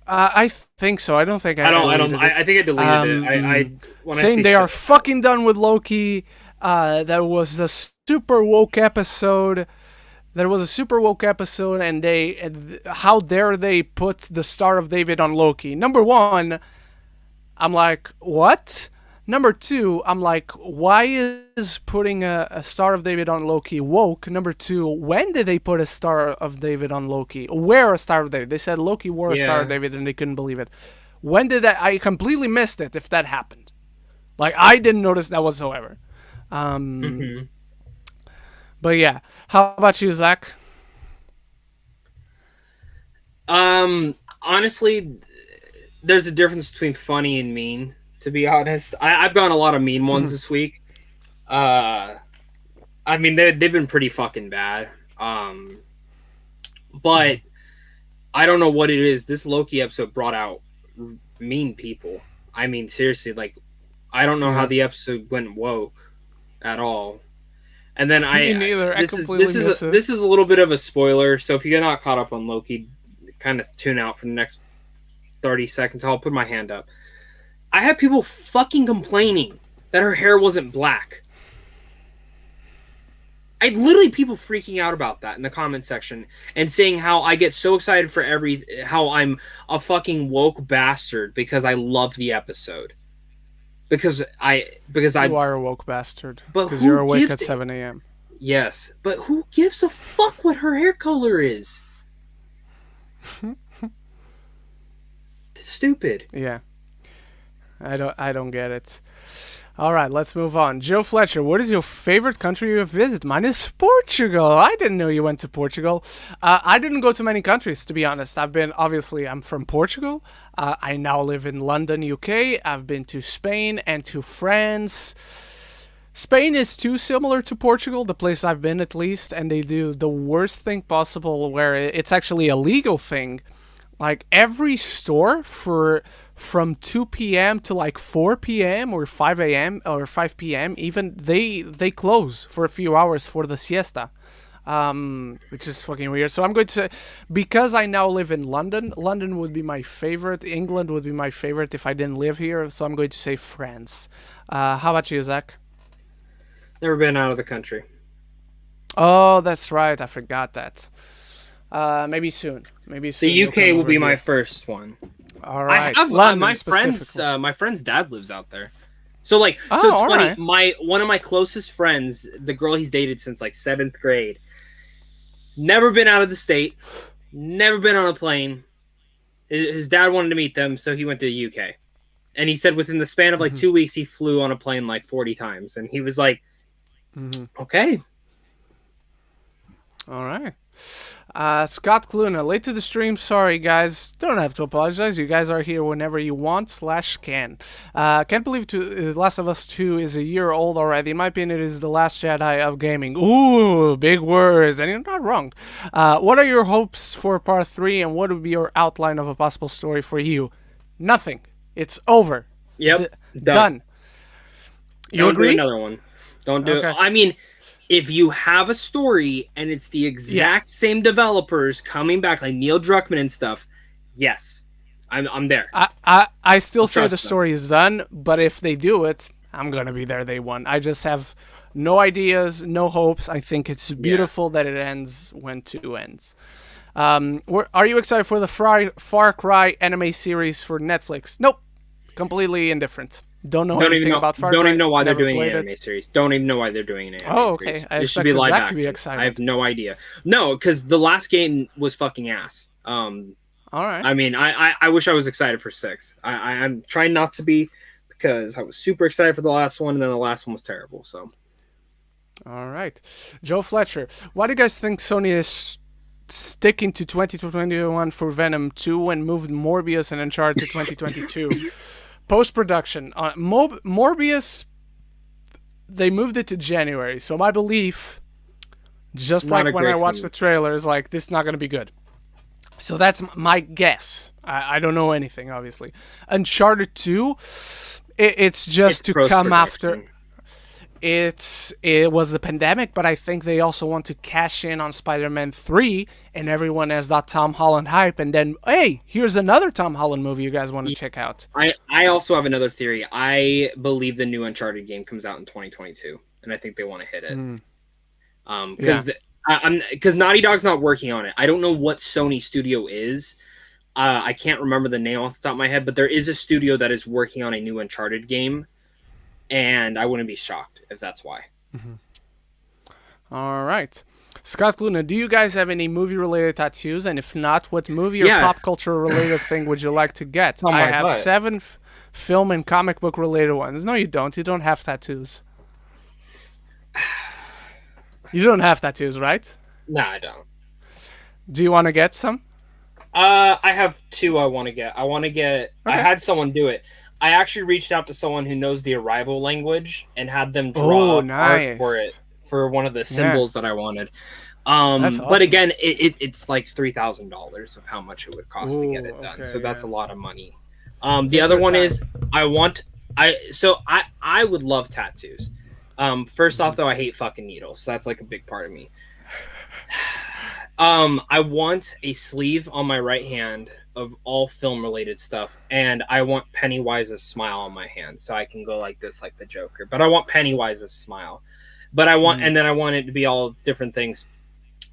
Speaker 1: I think so. I don't think I deleted it.
Speaker 2: I think I deleted it.
Speaker 1: Saying they are fucking done with Loki. That was a super woke episode. And how dare they put the Star of David on Loki? Number one, I'm like, what? Number two, I'm like, why is putting a Star of David on Loki woke? Number two, when did they put a Star of David on Loki? Where a Star of David? They said Loki wore a Star of David, and they couldn't believe it. When did that? I completely missed it if that happened. Like, I didn't notice that whatsoever. But yeah, how about you, Zach?
Speaker 2: Honestly, there's a difference between funny and mean, to be honest. I've gotten a lot of mean ones this week. I mean, they've been pretty fucking bad. But I don't know what it is. This Loki episode brought out mean people. I mean, seriously, like, I don't know how the episode went woke at all. And then
Speaker 1: Me neither.
Speaker 2: This is a little bit of a spoiler. So if you're not caught up on Loki, kind of tune out for the next 30 seconds. I'll put my hand up. I had people fucking complaining that her hair wasn't black. I literally people freaking out about that in the comment section and saying how I get so excited for how I'm a fucking woke bastard because I love the episode. Because you
Speaker 1: are a woke bastard.
Speaker 2: Because
Speaker 1: you're awake at 7 a.m.
Speaker 2: Yes, but who gives a fuck what her hair color is? Stupid.
Speaker 1: Yeah, I don't get it. All right, let's move on. Joe Fletcher, what is your favorite country you have visited? Mine is Portugal. I didn't know you went to Portugal. I didn't go to many countries, to be honest. I'm from Portugal. I now live in London, UK. I've been to Spain and to France. Spain is too similar to Portugal, the place I've been at least, and they do the worst thing possible where it's actually a legal thing. Like every store from 2 p.m. to like 4 p.m. or 5 a.m. or 5 p.m. even, they close for a few hours for the siesta, which is fucking weird. So I'm going to say, because I now live in London, London would be my favorite. England would be my favorite if I didn't live here. So I'm going to say France. How about you, Zach?
Speaker 2: Never been out of the country.
Speaker 1: Oh, that's right. I forgot that. Maybe soon.
Speaker 2: The UK will be my first one.
Speaker 1: All right.
Speaker 2: I have my friend's dad lives out there. So like, so it's funny.
Speaker 1: Right.
Speaker 2: One of my closest friends, the girl he's dated since like 7th grade, never been out of the state, never been on a plane. His dad wanted to meet them, so he went to the UK. And he said within the span of like 2 weeks, he flew on a plane like 40 times, and he was like, "Okay,
Speaker 1: all right." Scott Cluna, late to the stream. Sorry, guys. Don't have to apologize. You guys are here whenever you want / can. Can't believe Last of Us 2 is a year old already. In my opinion, it is the last Jedi of gaming. Ooh, big words. And you're not wrong. What are your hopes for part 3, and what would be your outline of a possible story for you? Nothing. It's over.
Speaker 2: Yep.
Speaker 1: Done. You agree?
Speaker 2: Do another one. Don't do it. I mean, if you have a story and it's the exact same developers coming back, like Neil Druckmann and stuff, yes, I'm there.
Speaker 1: I still say the story is done, but if they do it, I'm gonna be there day one. I just have no ideas, no hopes. I think it's beautiful that it ends when 2 ends. Are you excited for the Far Cry anime series for Netflix? Nope, completely indifferent. Don't know anything about Far Cry.
Speaker 2: Don't even know why they're doing an anime series. Don't even know why they're doing an anime series.
Speaker 1: Oh, okay. I expect Zach to be excited.
Speaker 2: I have no idea. No, because the last game was fucking ass.
Speaker 1: All right.
Speaker 2: I mean, I wish I was excited for 6. I'm trying not to be, because I was super excited for the last one, and then the last one was terrible. So.
Speaker 1: All right. Joe Fletcher, why do you guys think Sony is sticking to 2021 for Venom 2 and moved Morbius and Uncharted to 2022? Post-production. Morbius, they moved it to January. So my belief, just like when I watched the trailer, is like, this is not going to be good. So that's my guess. I don't know anything, obviously. Uncharted 2, it's just to come after. It was the pandemic, but I think they also want to cash in on Spider-Man 3, and everyone has that Tom Holland hype, and then, hey, here's another Tom Holland movie you guys want to check out.
Speaker 2: I also have another theory. I believe the new Uncharted game comes out in 2022, and I think they want to hit it. Because Naughty Dog's not working on it. I don't know what Sony studio is. I can't remember the name off the top of my head, but there is a studio that is working on a new Uncharted game, and I wouldn't be shocked if that's why.
Speaker 1: All right. Scott Luna, do you guys have any movie-related tattoos? And if not, what movie or pop culture-related thing would you like to get? I have 7 film and comic book-related ones. No, you don't. You don't have tattoos. You don't have tattoos, right?
Speaker 2: No, I don't.
Speaker 1: Do you want to get some?
Speaker 2: I have 2 I want to get. Okay. I had someone do it. I actually reached out to someone who knows the Arrival language and had them draw art for it. for one of the symbols that I wanted. Awesome. But again, it's like $3,000 of how much it would cost to get it done. So that's a lot of money. The other one is I would love tattoos. First off, though, I hate fucking needles. So that's like a big part of me. I want a sleeve on my right hand of all film related stuff, and I want Pennywise's smile on my hand, so I can go like this, like the Joker. But I want Pennywise's smile. But I want, and then I want it to be all different things.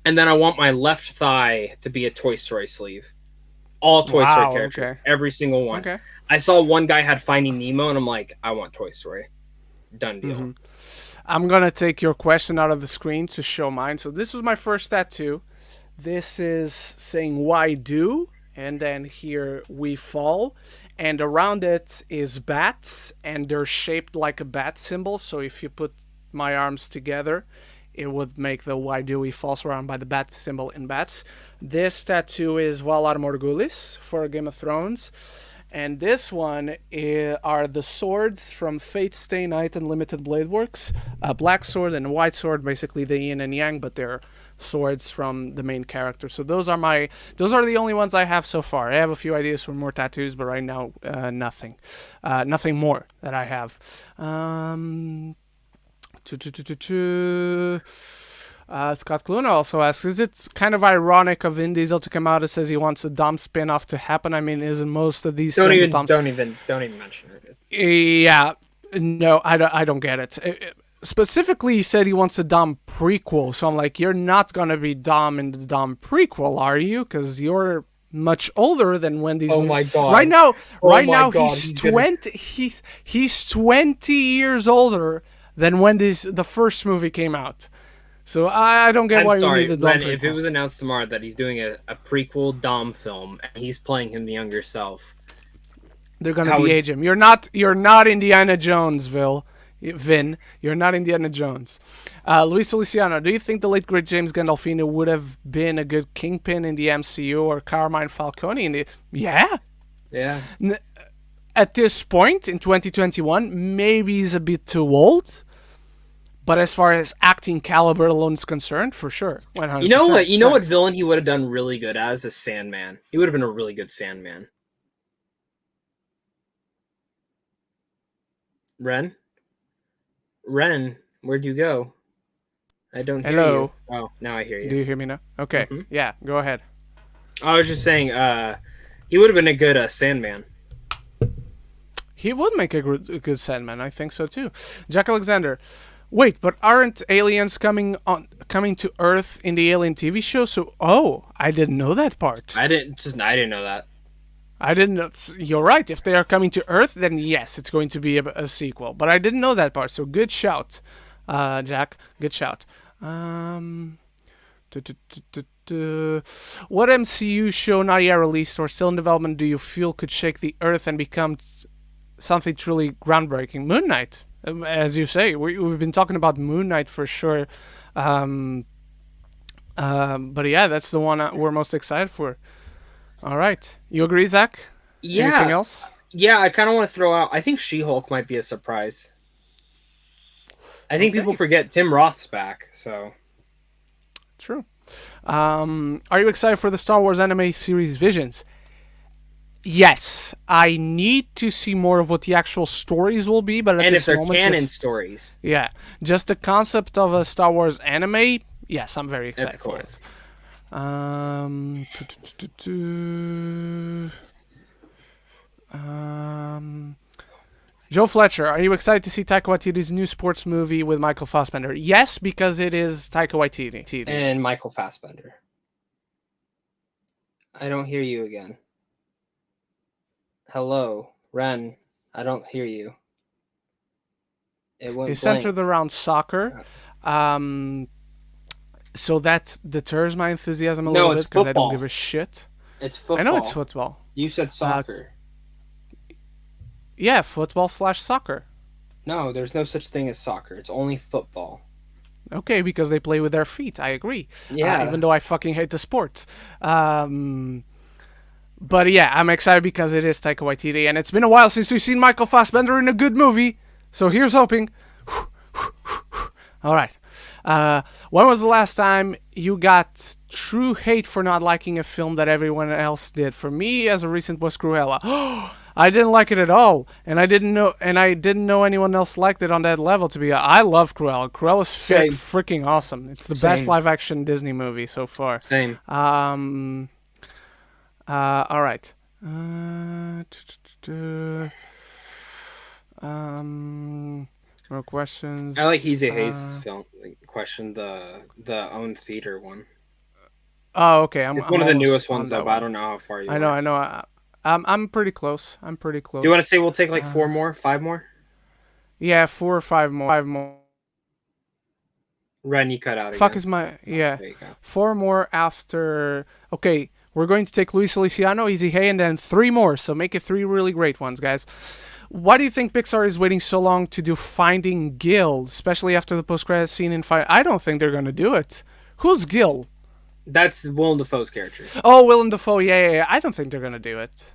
Speaker 2: And then I want my left thigh to be a Toy Story sleeve. All Toy Story characters. Every single one. Okay. I saw one guy had Finding Nemo, and I'm like, I want Toy Story. Done deal.
Speaker 1: I'm going to take your question out of the screen to show mine. So this was my first tattoo. This is saying, why do? And then here, we fall. And around it is bats, and they're shaped like a bat symbol. So if you put my arms together, it would make the why do we fall surrounded by the bat symbol in bats. This tattoo is Valar Morghulis for Game of Thrones. And this one are the swords from Fate Stay Night and Limited Blade Works. A black sword and a white sword, basically the yin and yang, but they're swords from the main character. So those are the only ones I have so far. I have a few ideas for more tattoos, but right now, nothing. Nothing more that I have. Scott Cluna also asks, is it kind of ironic of Vin Diesel to come out and says he wants a Dom spin-off to happen? I mean, isn't most of these
Speaker 2: don't even mention it.
Speaker 1: Yeah, no, I don't get it. Specifically, he said he wants a Dom prequel, so I'm like, you're not gonna be Dom in the Dom prequel, are you? Because you're much older than when these.
Speaker 2: My god!
Speaker 1: Right now, he's 20. He's 20 years older than when the first movie came out. So I don't get why you need the Dom prequel.
Speaker 2: If it was announced tomorrow that he's doing a prequel Dom film and he's playing him the younger self,
Speaker 1: they're gonna de-age him. You're not Indiana Jones, Vin. You're not Indiana Jones. Luis Feliciano, do you think the late great James Gandolfini would have been a good Kingpin in the MCU or Carmine Falcone in the? Yeah. At this point in 2021, maybe he's a bit too old. But as far as acting caliber alone is concerned, for sure, 100%.
Speaker 2: You know what? You know what villain he would have done really good as? A Sandman. He would have been a really good Sandman. Ren, where'd you go? I don't hear you. Oh, now I hear you.
Speaker 1: Do you hear me now? Okay. Yeah, go ahead.
Speaker 2: I was just saying, he would have been a good Sandman.
Speaker 1: He would make a good Sandman. I think so too. Jack Alexander. Wait, but aren't aliens coming to Earth in the Alien TV show? So, I didn't know that part.
Speaker 2: I didn't know that.
Speaker 1: I didn't know. You're right. If they are coming to Earth, then yes, it's going to be a sequel. But I didn't know that part. So good shout, Jack. Good shout. What MCU show not yet released or still in development do you feel could shake the Earth and become something truly groundbreaking? Moon Knight. As you say, we've been talking about Moon Knight for sure. But yeah, that's the one we're most excited for. All right. You agree, Zach?
Speaker 2: Yeah.
Speaker 1: Anything else?
Speaker 2: Yeah, I kind of want to throw out, I think She-Hulk might be a surprise. I think people forget Tim Roth's back, so.
Speaker 1: True. Are you excited for the Star Wars anime series Visions? Yes, I need to see more of what the actual stories will be, but at this moment,
Speaker 2: if they're canon stories,
Speaker 1: yeah, just the concept of a Star Wars anime. Yes, I'm very excited for it. Joe Fletcher, are you excited to see Taika Waititi's new sports movie with Michael Fassbender? Yes, because it is Taika Waititi
Speaker 2: and Michael Fassbender. I don't hear you again. Hello, Ren. I don't hear you.
Speaker 1: It's centered around soccer. So that deters my enthusiasm a little bit because I don't give a shit.
Speaker 2: It's football.
Speaker 1: I know it's football.
Speaker 2: You said soccer.
Speaker 1: Yeah, football/soccer.
Speaker 2: No, there's no such thing as soccer. It's only football.
Speaker 1: Okay, because they play with their feet. I agree.
Speaker 2: Yeah.
Speaker 1: Even though I fucking hate the sport. But yeah, I'm excited because it is Taika Waititi, and it's been a while since we've seen Michael Fassbender in a good movie. So here's hoping. All right. When was the last time you got true hate for not liking a film that everyone else did? For me, as a recent was Cruella. I didn't like it at all, and I didn't know anyone else liked it on that level. I love Cruella. Cruella's freaking awesome. It's the best live-action Disney movie so far.
Speaker 2: Same.
Speaker 1: All right. More questions.
Speaker 2: I like Easy Hayes' film question, the owned theater one.
Speaker 1: Oh, okay.
Speaker 2: It's one of the newest ones, though, but I don't know how far you are.
Speaker 1: I know. I'm pretty close. Do
Speaker 2: you want to say we'll take like 4 more? 5 more?
Speaker 1: Yeah, 4 or 5 more. 5 more.
Speaker 2: Ren, you cut out again.
Speaker 1: Fuck is my... Yeah. There you go. 4 more after... Okay, we're going to take Luis Feliciano, Easy Hay, and then 3 more. So make it 3 really great ones, guys. Why do you think Pixar is waiting so long to do Finding Gil, especially after the post-credits scene in I don't think they're going to do it. Who's Gil?
Speaker 2: That's Willem Dafoe's character.
Speaker 1: Oh, Willem Dafoe, yeah. I don't think they're going to do it.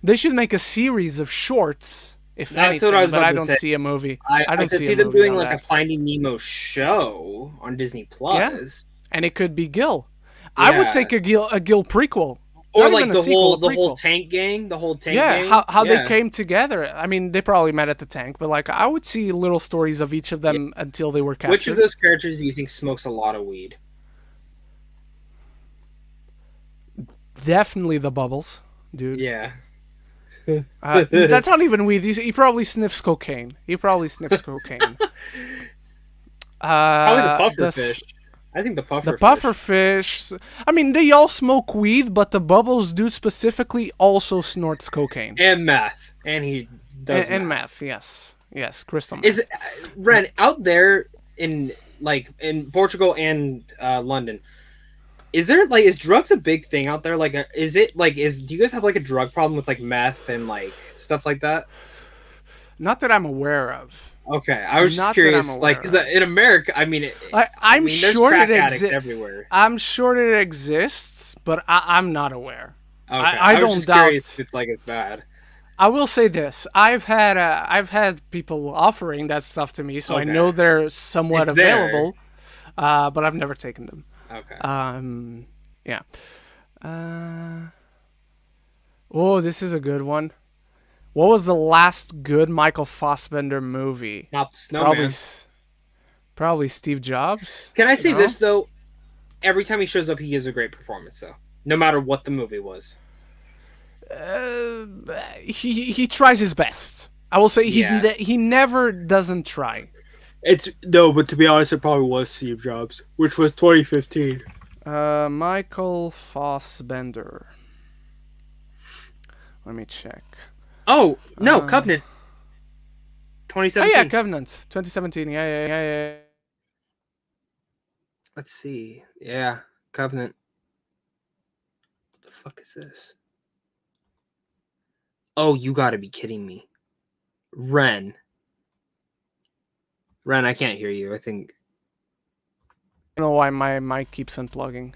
Speaker 1: They should make a series of shorts, if anything, but I don't see a movie.
Speaker 2: I don't see them doing like a Finding Nemo show on Disney Plus. Yeah.
Speaker 1: And it could be Gil. Yeah. I would take a Gil prequel.
Speaker 2: Or like the whole tank gang,
Speaker 1: Yeah, how they came together. I mean, they probably met at the tank, but like I would see little stories of each of them until they were captured.
Speaker 2: Which of those characters do you think smokes a lot of weed?
Speaker 1: Definitely the Bubbles, dude.
Speaker 2: Yeah.
Speaker 1: That's not even weed. He probably sniffs cocaine. Probably the
Speaker 2: pufferfish. I think the
Speaker 1: pufferfish. I mean, they all smoke weed, but the Bubbles dude specifically also snorts cocaine
Speaker 2: and meth, and he does
Speaker 1: meth. Yes, crystal meth.
Speaker 2: Is Ren out there in Portugal and London? Is drugs a big thing out there? Do you guys have like a drug problem with like meth and like stuff like that?
Speaker 1: Not that I'm aware of.
Speaker 2: Okay, I was just curious, because in America,
Speaker 1: I'm sure
Speaker 2: it exists everywhere.
Speaker 1: I'm sure it exists, but I'm not aware.
Speaker 2: Okay, I don't was just curious if it's bad.
Speaker 1: I will say this: I've had people offering that stuff to me, so I know they're somewhat available, but I've never taken them.
Speaker 2: Okay.
Speaker 1: Yeah. Oh, this is a good one. What was the last good Michael Fassbender movie?
Speaker 2: Not the Snowman.
Speaker 1: Probably Steve Jobs.
Speaker 2: Can I say this, though? Every time he shows up, he gives a great performance, though. No matter what the movie was.
Speaker 1: He tries his best. I will say he never doesn't try.
Speaker 2: But to be honest, it probably was Steve Jobs, which was 2015.
Speaker 1: Michael Fassbender. Let me check.
Speaker 2: Oh, no, Covenant. 2017.
Speaker 1: Oh, yeah, Covenant. 2017. Yeah.
Speaker 2: Let's see. Yeah, Covenant. What the fuck is this? Oh, you gotta be kidding me. Ren, I can't hear you. I think...
Speaker 1: I don't know why my mic keeps unplugging.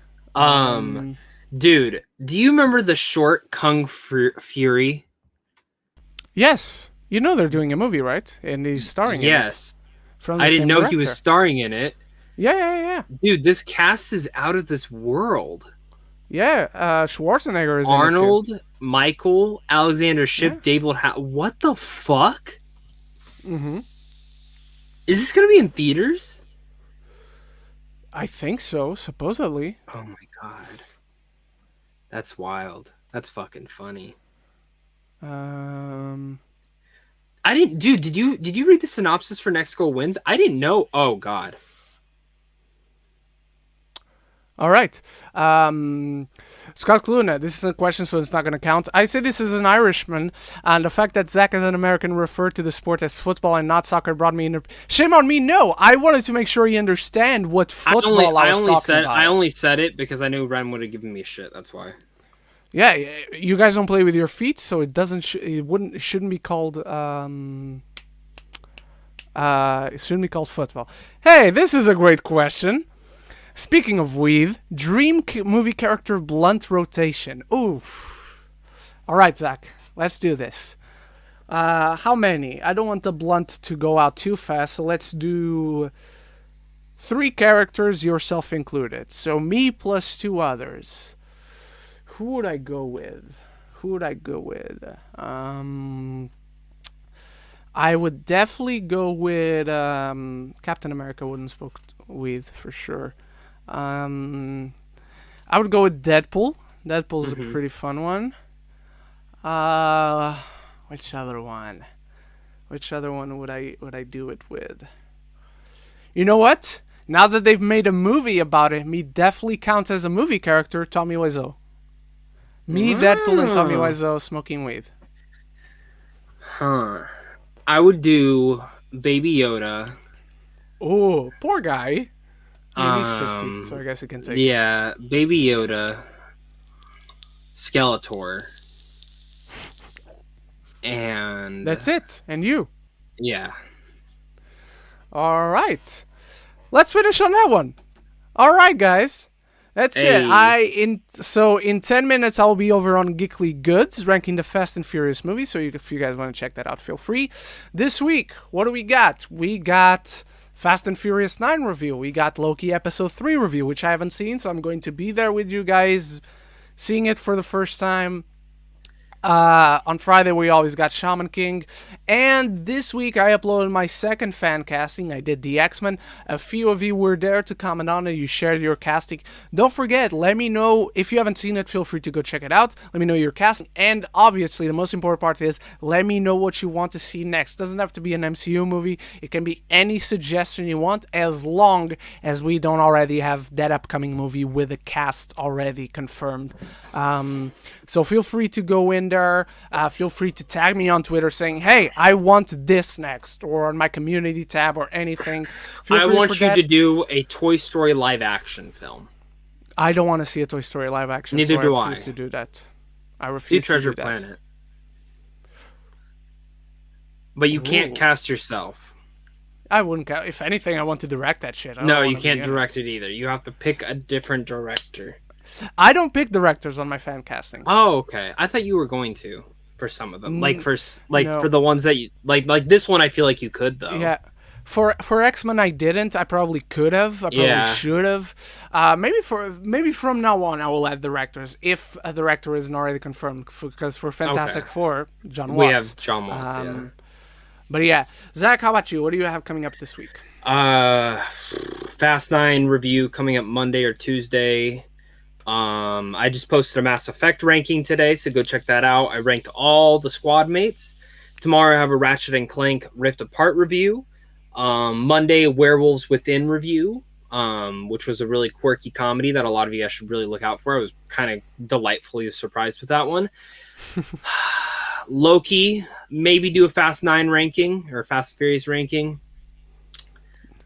Speaker 2: Dude, do you remember the short Kung Fury?
Speaker 1: Yes, you know they're doing a movie, right? And he's starring in it.
Speaker 2: Yes. I didn't know he was starring in it.
Speaker 1: Yeah.
Speaker 2: Dude, this cast is out of this world.
Speaker 1: Yeah, Schwarzenegger is
Speaker 2: Arnold,
Speaker 1: in it too.
Speaker 2: Michael, Alexander Shipp, David what the fuck?
Speaker 1: Mm-hmm.
Speaker 2: Is this going to be in theaters?
Speaker 1: I think so, supposedly.
Speaker 2: Oh my god. That's wild. That's fucking funny. I didn't. Dude, did you read the synopsis for Next Goal Wins? I didn't know. Oh God.
Speaker 1: All right. Scott Cluna, this is a question, so it's not going to count. I say this is an Irishman, and the fact that Zach as an American referred to the sport as football and not soccer brought me in. Shame on me, no. I wanted to make sure you understand what football I was talking about.
Speaker 2: I only said it because I knew Ren would have given me shit. That's why.
Speaker 1: Yeah, you guys don't play with your feet, so it shouldn't be called it shouldn't be called football. Hey, this is a great question. Speaking of weed, dream movie character blunt rotation. Ooh. All right, Zach, let's do this. How many? I don't want the blunt to go out too fast, so let's do 3 characters, yourself included. So me plus 2 others. Who would I go with? I would definitely go with Captain America. Wouldn't spoke with for sure. I would go with Deadpool. Deadpool's a pretty fun one. Which other one? Which other one would I do it with? You know what? Now that they've made a movie about it, me definitely counts as a movie character. Tommy Wiseau. Me, Deadpool, and Tommy Wiseau smoking weed.
Speaker 2: Huh. I would do Baby Yoda.
Speaker 1: Oh, poor guy. He's 50, so I guess he can take it.
Speaker 2: Yeah, Baby Yoda, Skeletor, and...
Speaker 1: That's it. And you.
Speaker 2: Yeah.
Speaker 1: All right. Let's finish on that one. All right, guys. That's it. So in 10 minutes, I'll be over on Geekly Goods, ranking the Fast and Furious movies. So if you guys want to check that out, feel free. This week, what do we got? We got Fast and Furious 9 review. We got Loki Episode 3 review, which I haven't seen. So I'm going to be there with you guys, seeing it for the first time. On Friday, we always got Shaman King. And this week, I uploaded my second fan casting. I did the X-Men. A few of you were there to comment on it. You shared your casting. Don't forget, let me know. If you haven't seen it, feel free to go check it out. Let me know your casting. And obviously, the most important part is, let me know what you want to see next. Doesn't have to be an MCU movie. It can be any suggestion you want, as long as we don't already have that upcoming movie with a cast already confirmed. So feel free to go in there. Feel free to tag me on Twitter saying, hey, I want this next, or on my community tab or anything.
Speaker 2: I want you to do a Toy Story live action film.
Speaker 1: I don't want to see a Toy Story live action.
Speaker 2: Neither do
Speaker 1: I refuse to do that. I refuse
Speaker 2: do
Speaker 1: to do
Speaker 2: Treasure
Speaker 1: that.
Speaker 2: Planet. But you can't cast yourself.
Speaker 1: I wouldn't. If anything, I want to direct that shit.
Speaker 2: No, you can't direct it either. You have to pick a different director.
Speaker 1: I don't pick directors on my fan castings.
Speaker 2: Oh, okay. I thought you were going to for some of them, for the ones that you like this one. I feel like you could though.
Speaker 1: Yeah, for X-Men I didn't. I probably could have. I probably should have. Maybe from now on I will add directors if a director isn't already confirmed. Because for Fantastic Four, John Watts.
Speaker 2: We have John Watts. Yeah.
Speaker 1: But yeah, Zach, how about you? What do you have coming up this week?
Speaker 2: Fast 9 review coming up Monday or Tuesday. I just posted a Mass Effect ranking today, so go check that out. I ranked all the squad mates. Tomorrow I have a Ratchet and Clank Rift Apart review. Monday, Werewolves Within review, which was a really quirky comedy that a lot of you guys should really look out for. I was kind of delightfully surprised with that one. Loki, maybe do a Fast 9 ranking or Fast Furious ranking.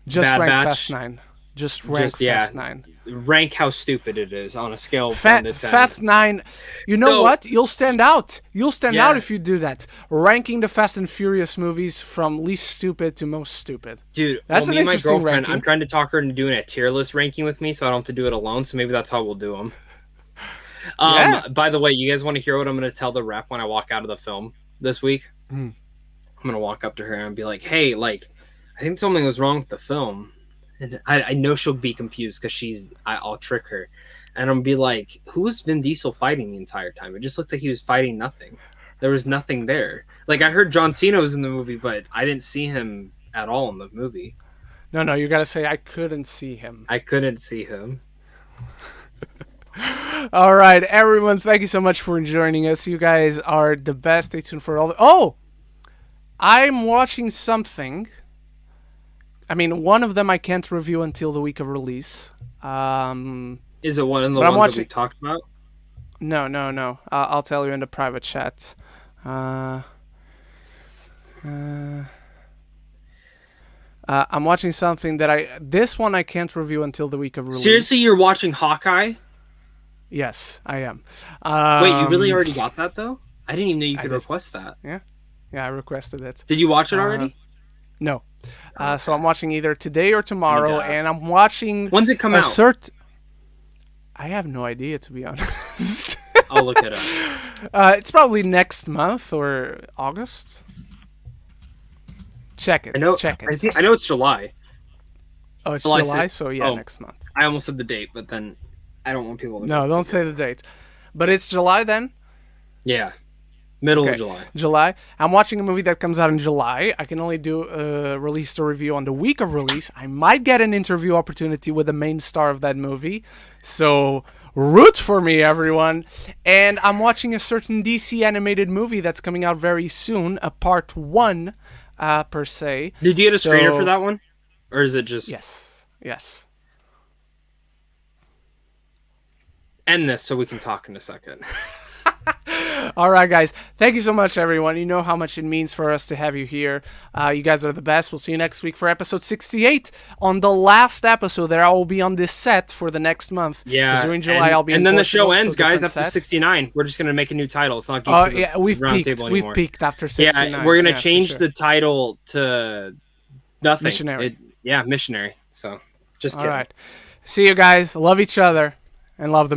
Speaker 1: Just Bad rank Batch. Fast 9. Just rank Fast 9.
Speaker 2: Rank how stupid it is on a scale of 1 to 10.
Speaker 1: Fast 9. You know what? You'll stand out. You'll stand out if you do that. Ranking the Fast and Furious movies from least stupid to most stupid.
Speaker 2: Dude, that's an interesting my girlfriend, ranking. I'm trying to talk her into doing a tier list ranking with me, so I don't have to do it alone. So maybe that's how we'll do them. By the way, you guys want to hear what I'm going to tell the rep when I walk out of the film this week? I'm going to walk up to her and be like, hey, I think something was wrong with the film. And I know she'll be confused because I'll trick her. And I'll be like, who was Vin Diesel fighting the entire time? It just looked like he was fighting nothing. There was nothing there. I heard John Cena was in the movie, but I didn't see him at all in the movie.
Speaker 1: No, you got to say, I couldn't see him.
Speaker 2: I couldn't see him.
Speaker 1: All right, everyone, thank you so much for joining us. You guys are the best. Stay tuned for all the... Oh! I'm watching something... I mean, one of them I can't review until the week of release.
Speaker 2: Is it one of the ones that we talked about?
Speaker 1: No. I'll tell you in the private chat. I'm watching something that this one I can't review until the week of release.
Speaker 2: Seriously, you're watching Hawkeye?
Speaker 1: Yes, I am.
Speaker 2: Wait, you really already got that, though? I didn't even know you could request that.
Speaker 1: Yeah, I requested it.
Speaker 2: Did you watch it already?
Speaker 1: No. So I'm watching either today or tomorrow, and I'm watching...
Speaker 2: When's it come out?
Speaker 1: I have no idea, to be honest.
Speaker 2: I'll look it up.
Speaker 1: It's probably next month or August. Check it.
Speaker 2: I know.
Speaker 1: Check it.
Speaker 2: I know it's July.
Speaker 1: Oh, it's July. So yeah, next month.
Speaker 2: I almost said the date, but then I don't want people to.
Speaker 1: No, don't say the date. But it's July then.
Speaker 2: Yeah. Middle of July.
Speaker 1: July. I'm watching a movie that comes out in July. I can only release the review on the week of release. I might get an interview opportunity with the main star of that movie. So root for me, everyone. And I'm watching a certain DC animated movie that's coming out very soon, a part 1, per se.
Speaker 2: Did you get a screener for that one? Or is it just...
Speaker 1: Yes.
Speaker 2: End this so we can talk in a second.
Speaker 1: All right, guys. Thank you so much, everyone. You know how much it means for us to have you here. You guys are the best. We'll see you next week for episode 68. On the last episode there, I will be on this set for the next month.
Speaker 2: Yeah.
Speaker 1: During July, I'll be in
Speaker 2: and then
Speaker 1: Portugal,
Speaker 2: the show ends,
Speaker 1: so
Speaker 2: guys, after 69. We're just going to make a new title. It's not Geeks
Speaker 1: we've peaked.
Speaker 2: Roundtable anymore.
Speaker 1: We've peaked after 69.
Speaker 2: Yeah, we're going to change the title to nothing.
Speaker 1: Missionary.
Speaker 2: Missionary. So, just kidding.
Speaker 1: All right. See you guys. Love each other and love the